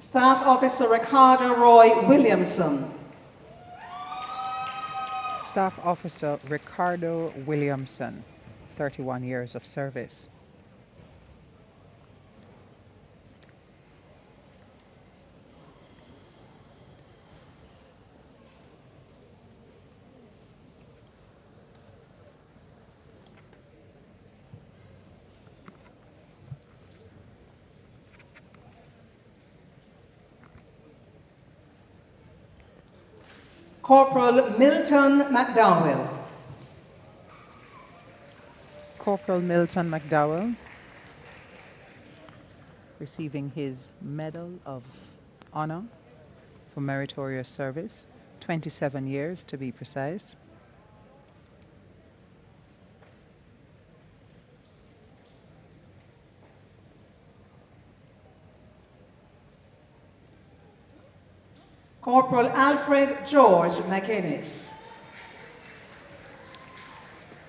Staff Officer Ricardo Roy Williamson. Staff Officer Ricardo Williamson, 31 years of service. Corporal Milton McDowell. Corporal Milton McDowell, receiving his Medal of Honor for meritorious service, 27 years to be precise. Corporal Alfred George McInnes.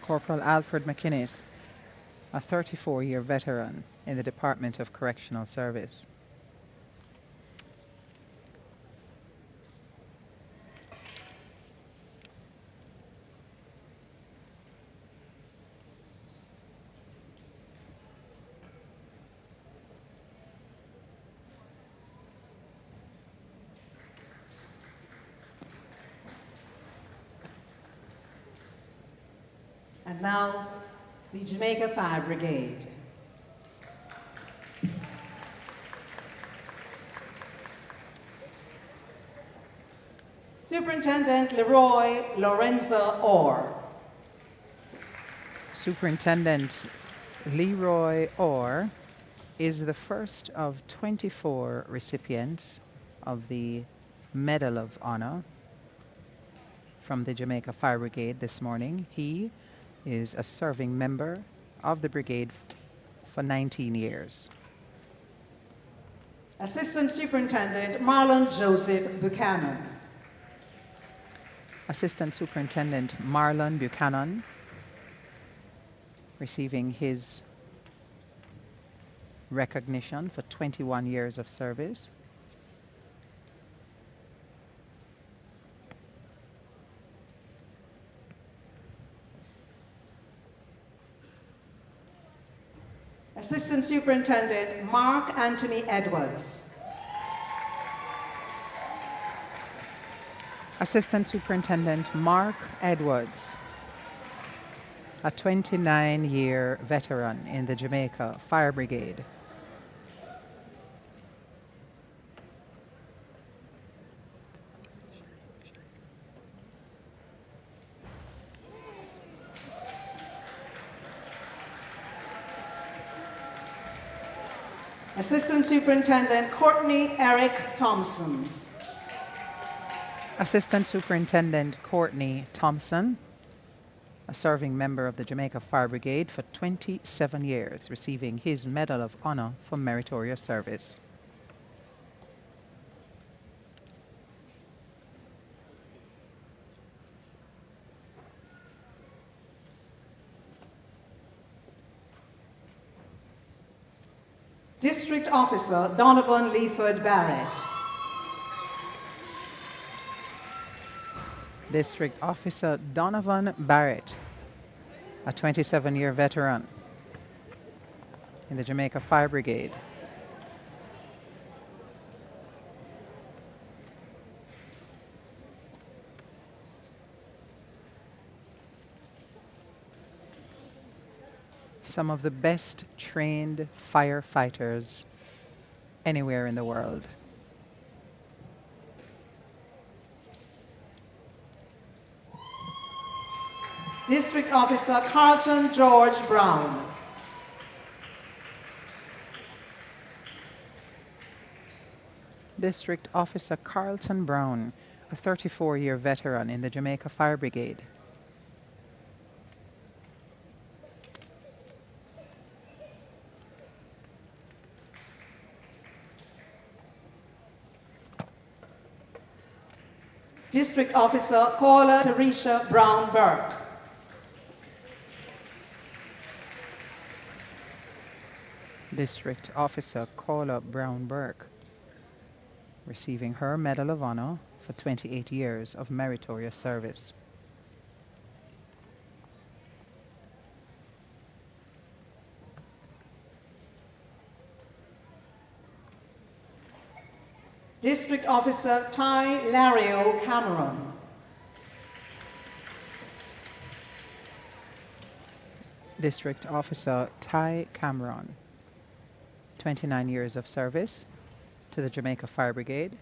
Corporal Alfred McInnes, a 34-year veteran in the Department of Correctional Service. And now, the Jamaica Fire Brigade. Superintendent Leroy Lorenzo Orr. Superintendent Leroy Orr is the first of 24 recipients of the Medal of Honor from the Jamaica Fire Brigade this morning. He is a serving member of the brigade for 19 years. Assistant Superintendent Marlon Joseph Buchanan. Assistant Superintendent Marlon Buchanan, receiving his recognition for 21 years of service. Assistant Superintendent Mark Anthony Edwards. Assistant Superintendent Mark Edwards, a 29-year veteran in the Jamaica Fire Brigade. Assistant Superintendent Courtney Eric Thompson. Assistant Superintendent Courtney Thompson, a serving member of the Jamaica Fire Brigade for 27 years, receiving his Medal of Honor for meritorious service. District Officer Donovan Leaford Barrett. District Officer Donovan Barrett, a 27-year veteran in the Jamaica Fire Brigade. Some of the best trained firefighters anywhere in the world. District Officer Carlton George Brown. District Officer Carlton Brown, a 34-year veteran in the Jamaica Fire Brigade. District Officer Paula Teresha Brown Burke. District Officer Paula Brown Burke, receiving her Medal of Honor for 28 years of meritorious service. District Officer Ty Lario Cameron. District Officer Ty Cameron, 29 years of service to the Jamaica Fire Brigade.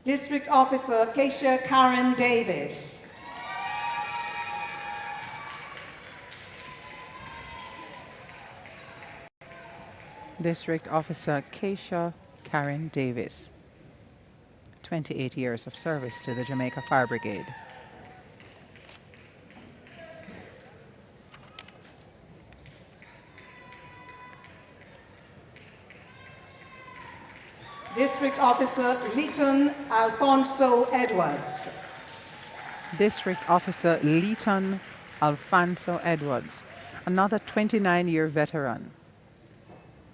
District Officer Keisha Karen Davis. District Officer Keisha Karen Davis, 28 years of service to the Jamaica Fire Brigade. District Officer Leighton Alfonso Edwards. District Officer Leighton Alfonso Edwards, another 29-year veteran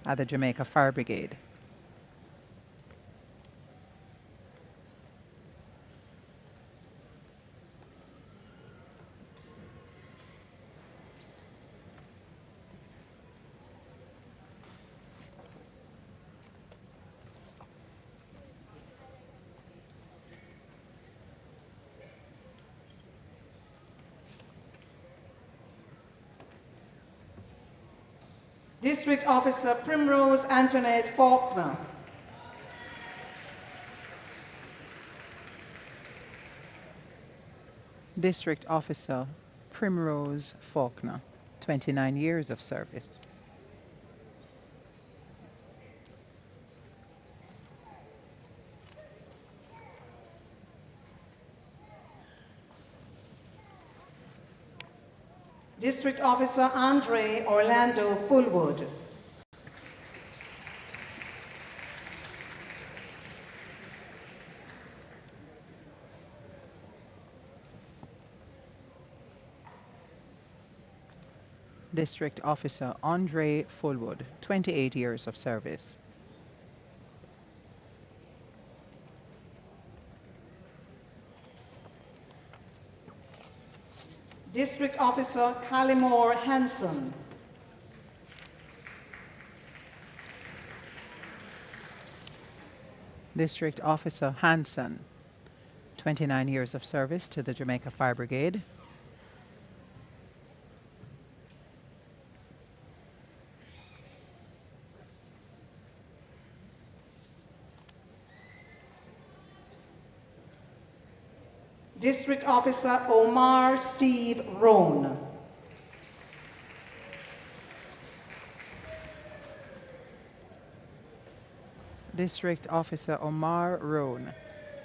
at the Jamaica Fire Brigade. District Officer Primrose Antoinette Faulkner. District Officer Primrose Faulkner, 29 years of service. District Officer Andre Orlando Fullwood. District Officer Andre Fullwood, 28 years of service. District Officer Callimore Hanson. District Officer Hanson, 29 years of service to the Jamaica Fire Brigade. District Officer Omar Steve Roan. District Officer Omar Roan,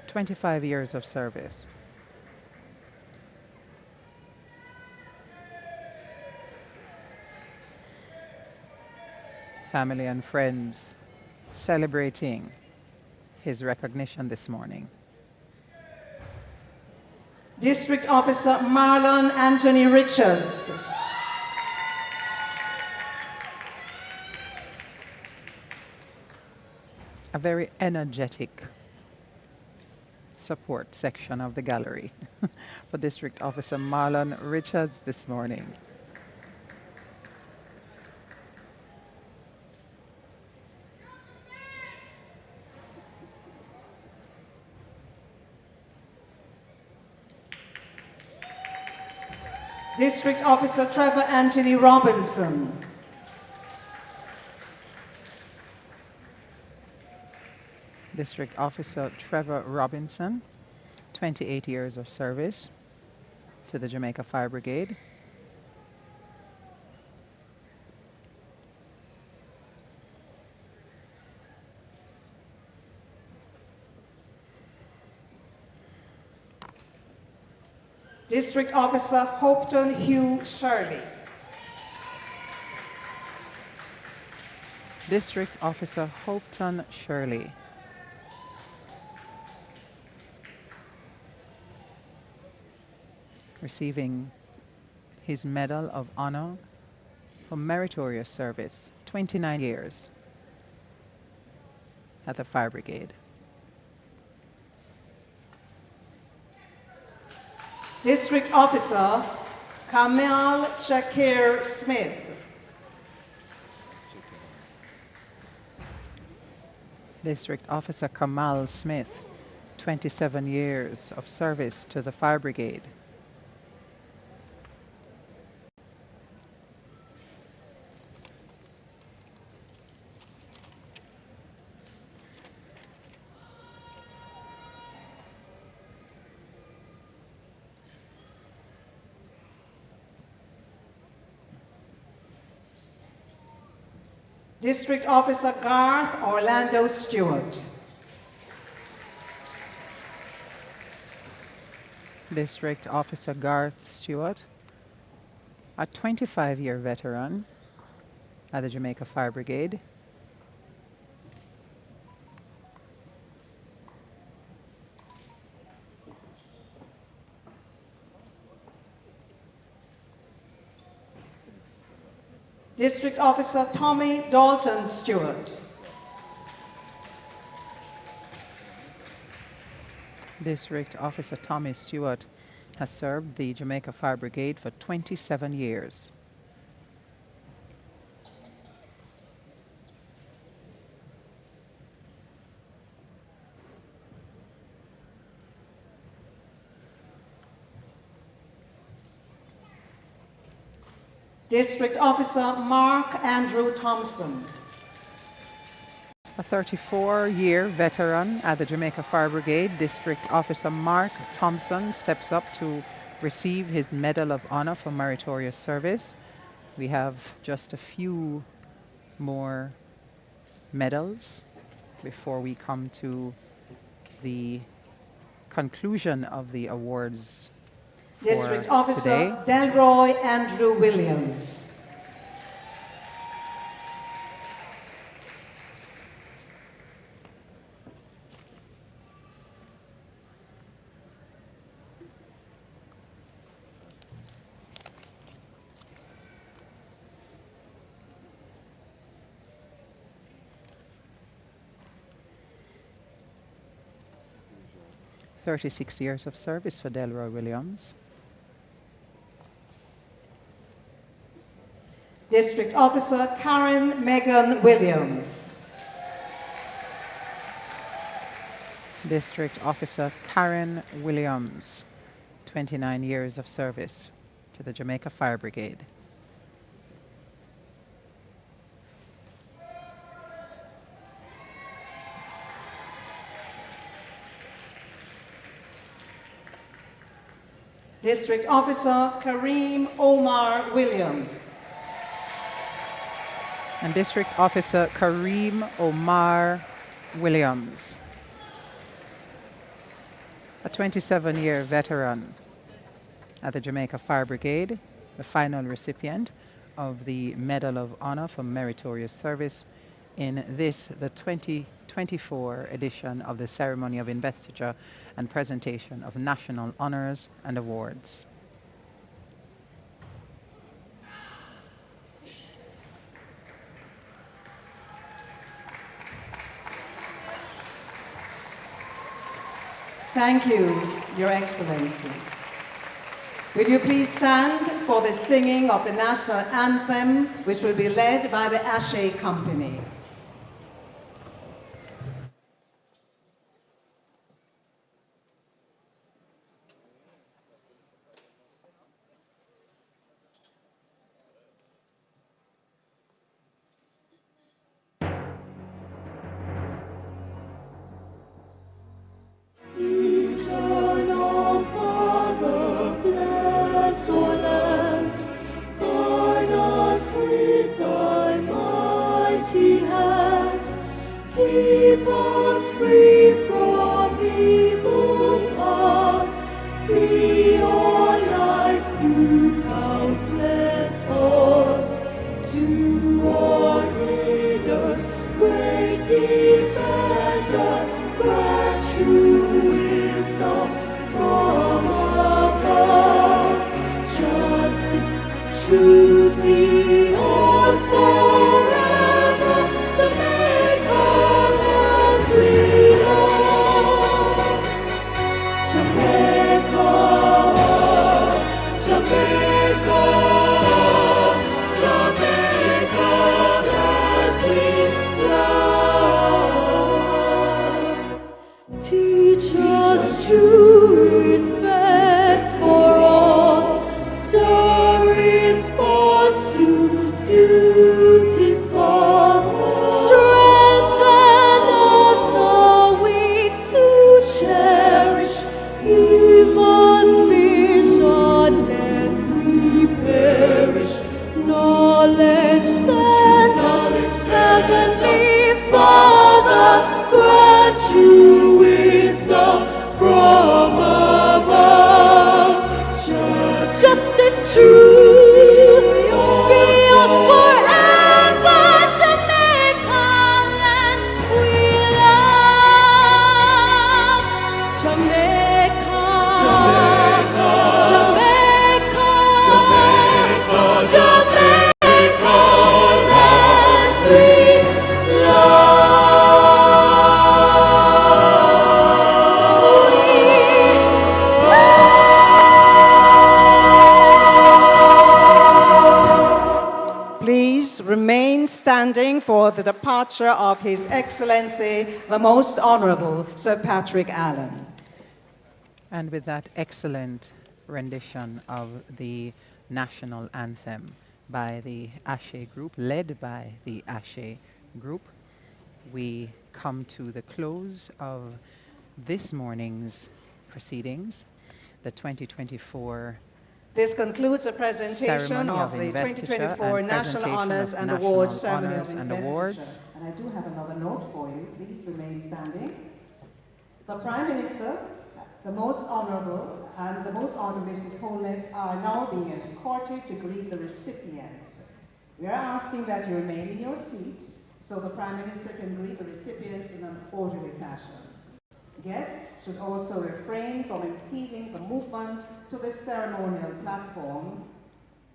25 years of service. Family and friends celebrating his recognition this morning. District Officer Marlon Anthony Richards. A very energetic support section of the gallery for District Officer Marlon Richards this morning. District Officer Trevor Anthony Robinson. District Officer Trevor Robinson, 28 years of service to the Jamaica Fire Brigade. District Officer Hopton Hugh Shirley. District Officer Hopton Shirley. Receiving his Medal of Honor for meritorious service, 29 years at the Fire Brigade. District Officer Kamal Shakir Smith. District Officer Kamal Smith, 27 years of service to the Fire Brigade. District Officer Garth Orlando Stewart. District Officer Garth Stewart, a 25-year veteran at the Jamaica Fire Brigade. District Officer Tommy Dalton Stewart. District Officer Tommy Stewart has served the Jamaica Fire Brigade for 27 years. District Officer Mark Andrew Thompson. A 34-year veteran at the Jamaica Fire Brigade, District Officer Mark Thompson steps up to receive his Medal of Honor for meritorious service. We have just a few more medals before we come to the conclusion of the awards District for Officer today. Delroy Andrew Williams. 36 years of service for Delroy Williams. District Officer Karen Megan Williams. District Officer Karen Williams, 29 years of service to the Jamaica Fire Brigade. District Officer Kareem Omar Williams. And District Officer Kareem Omar Williams, a 27-year veteran at the Jamaica Fire Brigade, the final recipient of the Medal of Honor for Meritorious Service in this, the 2024 edition of the Ceremony of Investiture and Presentation of National Honors and Awards. Thank you, Your Excellency. Will you please stand for the singing of the national anthem, which will be led by the Ashe Company. Eternal Father, bless our land, guide us with thy mighty hand, keep us free from evil paths, be our light through countless hours, to our leaders, great defender, grant true wisdom from above. Justice, truth be yours forever. Jamaica, land we love. Jamaica, Jamaica, Jamaica, land we love. Teach us true respect for all, stir response to duty's call. Strengthen us the weak to cherish, give us vision lest we perish. Knowledge send us, Heavenly Father, grant you wisdom from above. Justice, truth, be yours forever. Jamaica, land we love. Jamaica, Jamaica, Jamaica, land we love. Please remain standing for the departure of His Excellency, the Most Honorable Sir Patrick Allen. And with that excellent rendition of the national anthem by the Ashe Group, led by the Ashe Group, we come to the close of this morning's proceedings, the 2024 This concludes the presentation Ceremony of of the Investiture 2024 and National presentation Honors of and National Awards Ceremony of Honors and Investiture. Awards. And I do have another note for you. Please remain standing. The Prime Minister, the Most Honorable, and the Most Honorable His Holiness are now being escorted to greet the recipients. We are asking that you remain in your seats so the Prime Minister can greet the recipients in an orderly fashion. Guests should also refrain from impeding the movement to the ceremonial platform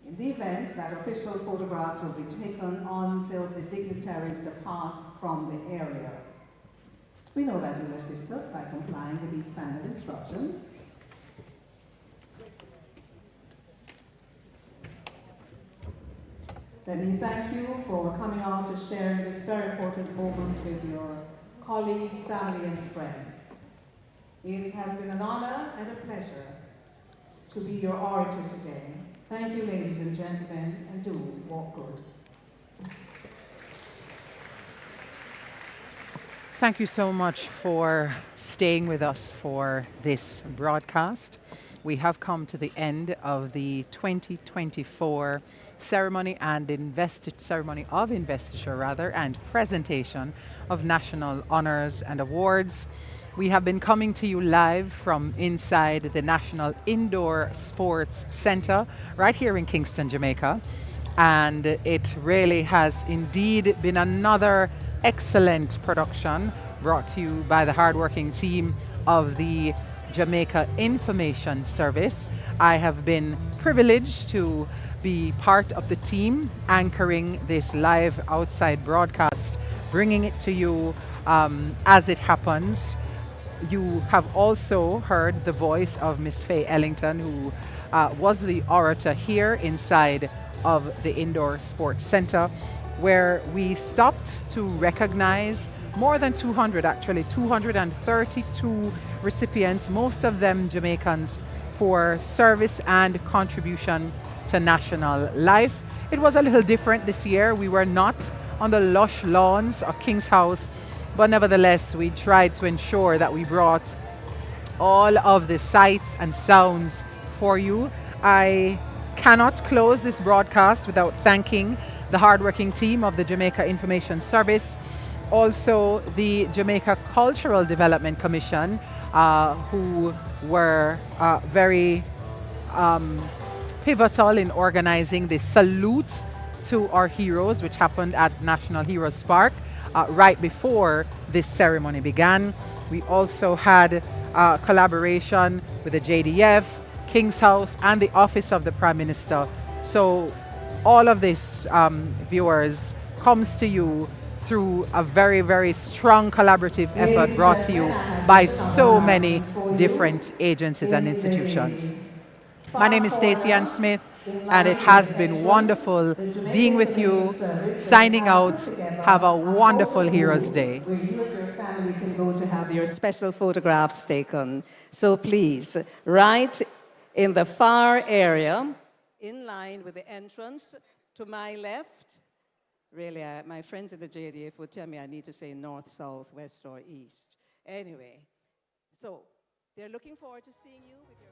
in the event that official photographs will be taken until the dignitaries depart from the area. We know that you will assist us by complying with these standard instructions. Let me thank you for coming out to share this very important moment with your colleagues, family, and friends. It has been an honor and a pleasure to be your orator today. Thank you, ladies and gentlemen, and do walk good. Thank you so much for staying with us for this broadcast. We have come to the end of the 2024 ceremony of investiture and presentation of national honors and awards. We have been coming to you live from inside the National Indoor Sports Center right here in Kingston, Jamaica. And it really has indeed been another excellent production brought to you by the hardworking team of the Jamaica Information Service. I have been privileged to be part of the team anchoring this live outside broadcast, bringing it to you as it happens. You have also heard the voice of Miss Faye Ellington, who was the orator here inside of the Indoor Sports Center, where we stopped to recognize more than 232 recipients, most of them Jamaicans, for service and contribution to national life. It was a little different this year. We were not on the lush lawns of King's House, but nevertheless, we tried to ensure that we brought all of the sights and sounds for you. I cannot close this broadcast without thanking the hardworking team of the Jamaica Information Service, also the Jamaica Cultural Development Commission, who were very pivotal in organizing the salute to our heroes, which happened at National Heroes Park right before this ceremony began. We also had collaboration with the JDF, King's House, and the Office of the Prime Minister. So all of this, viewers, comes to you through a very, very strong collaborative effort brought to you by so many different agencies and institutions. My name is Stacey Ann Smith, and it has been wonderful being with you. Signing out. Have a wonderful Heroes Day. Where you and your family can go to have your special photographs taken. So please, right in the far area, in line with the entrance to my left. Really, my friends at the JDF would tell me I need to say north, south, west, or east. Anyway, so they're looking forward to seeing you with your...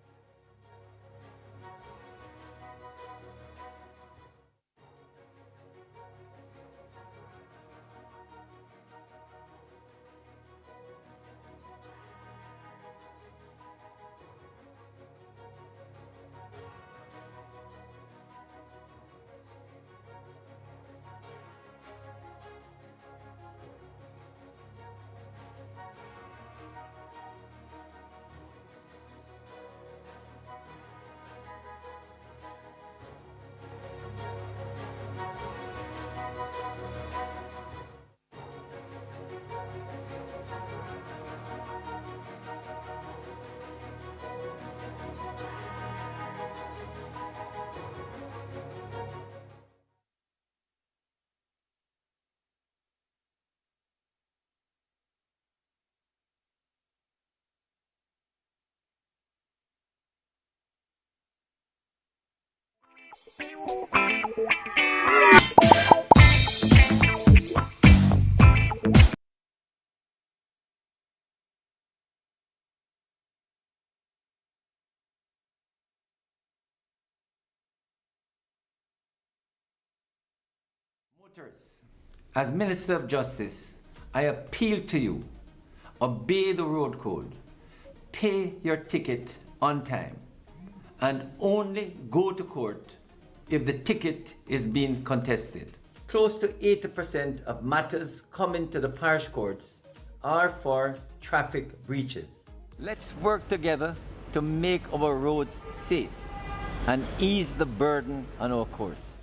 As Minister of Justice, I appeal to you, obey the road code, pay your ticket on time, and only go to court if the ticket is being contested. Close to 80% of matters coming to the parish courts are for traffic breaches. Let's work together to make our roads safe and ease the burden on our courts.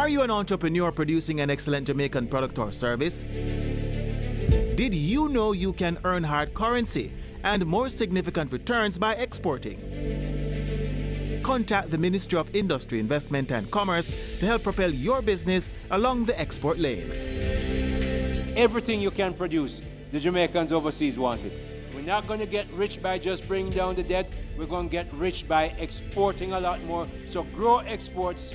Are you an entrepreneur producing an excellent Jamaican product or service? Did you know you can earn hard currency and more significant returns by exporting? Contact the Ministry of Industry, Investment and Commerce to help propel your business along the export lane. Everything you can produce, the Jamaicans overseas want it. We're not going to get rich by just bringing down the debt. We're going to get rich by exporting a lot more. So grow exports,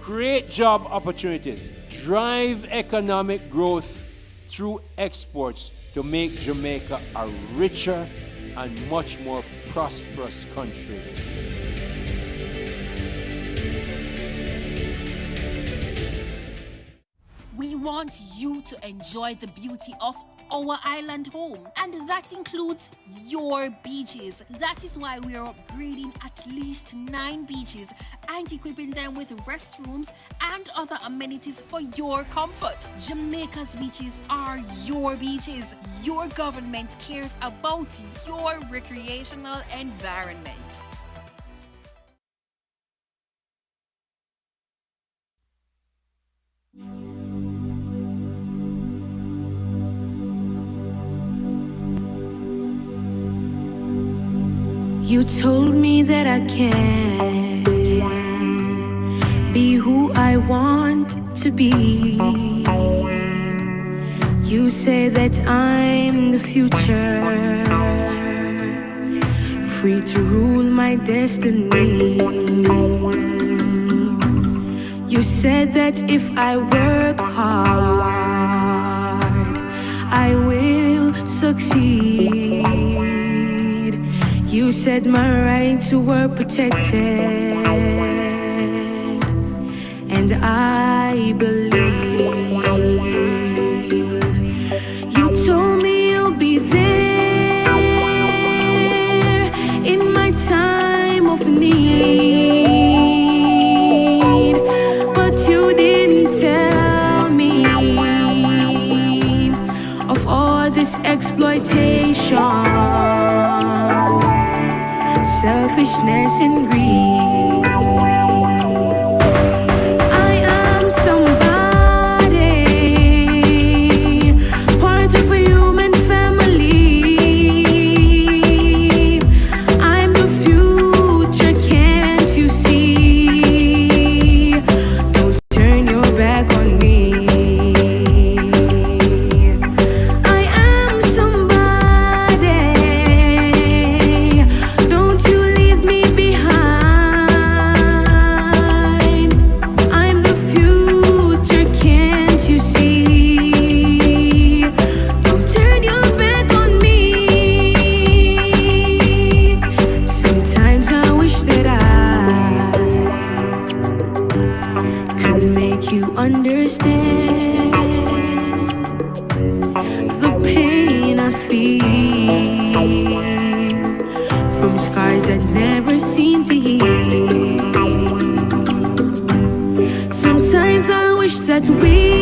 create job opportunities, drive economic growth through exports to make Jamaica a richer and much more prosperous country. We want you to enjoy the beauty of our island home, and that includes your beaches. That is why we are upgrading at least 9 beaches and equipping them with restrooms and other amenities for your comfort. Jamaica's beaches are your beaches. Your government cares about your recreational environment. You told me that I can be who I want to be. You say that I'm the future, free to rule my destiny. You said that if I work hard, I will succeed. You said my rights were protected, and I believe. You told me you'll be there in my time of need, but you didn't tell me of all this exploitation, selfishness and greed. I am somebody, part of a human family. I'm the future, can't you see? Don't turn your back on me. I am somebody, don't you leave me behind. I'm the future, can't you see? Don't turn your back on me. Sometimes I wish that I could make you understand the pain I feel from scars that never seem to heal. Sometimes I wish that we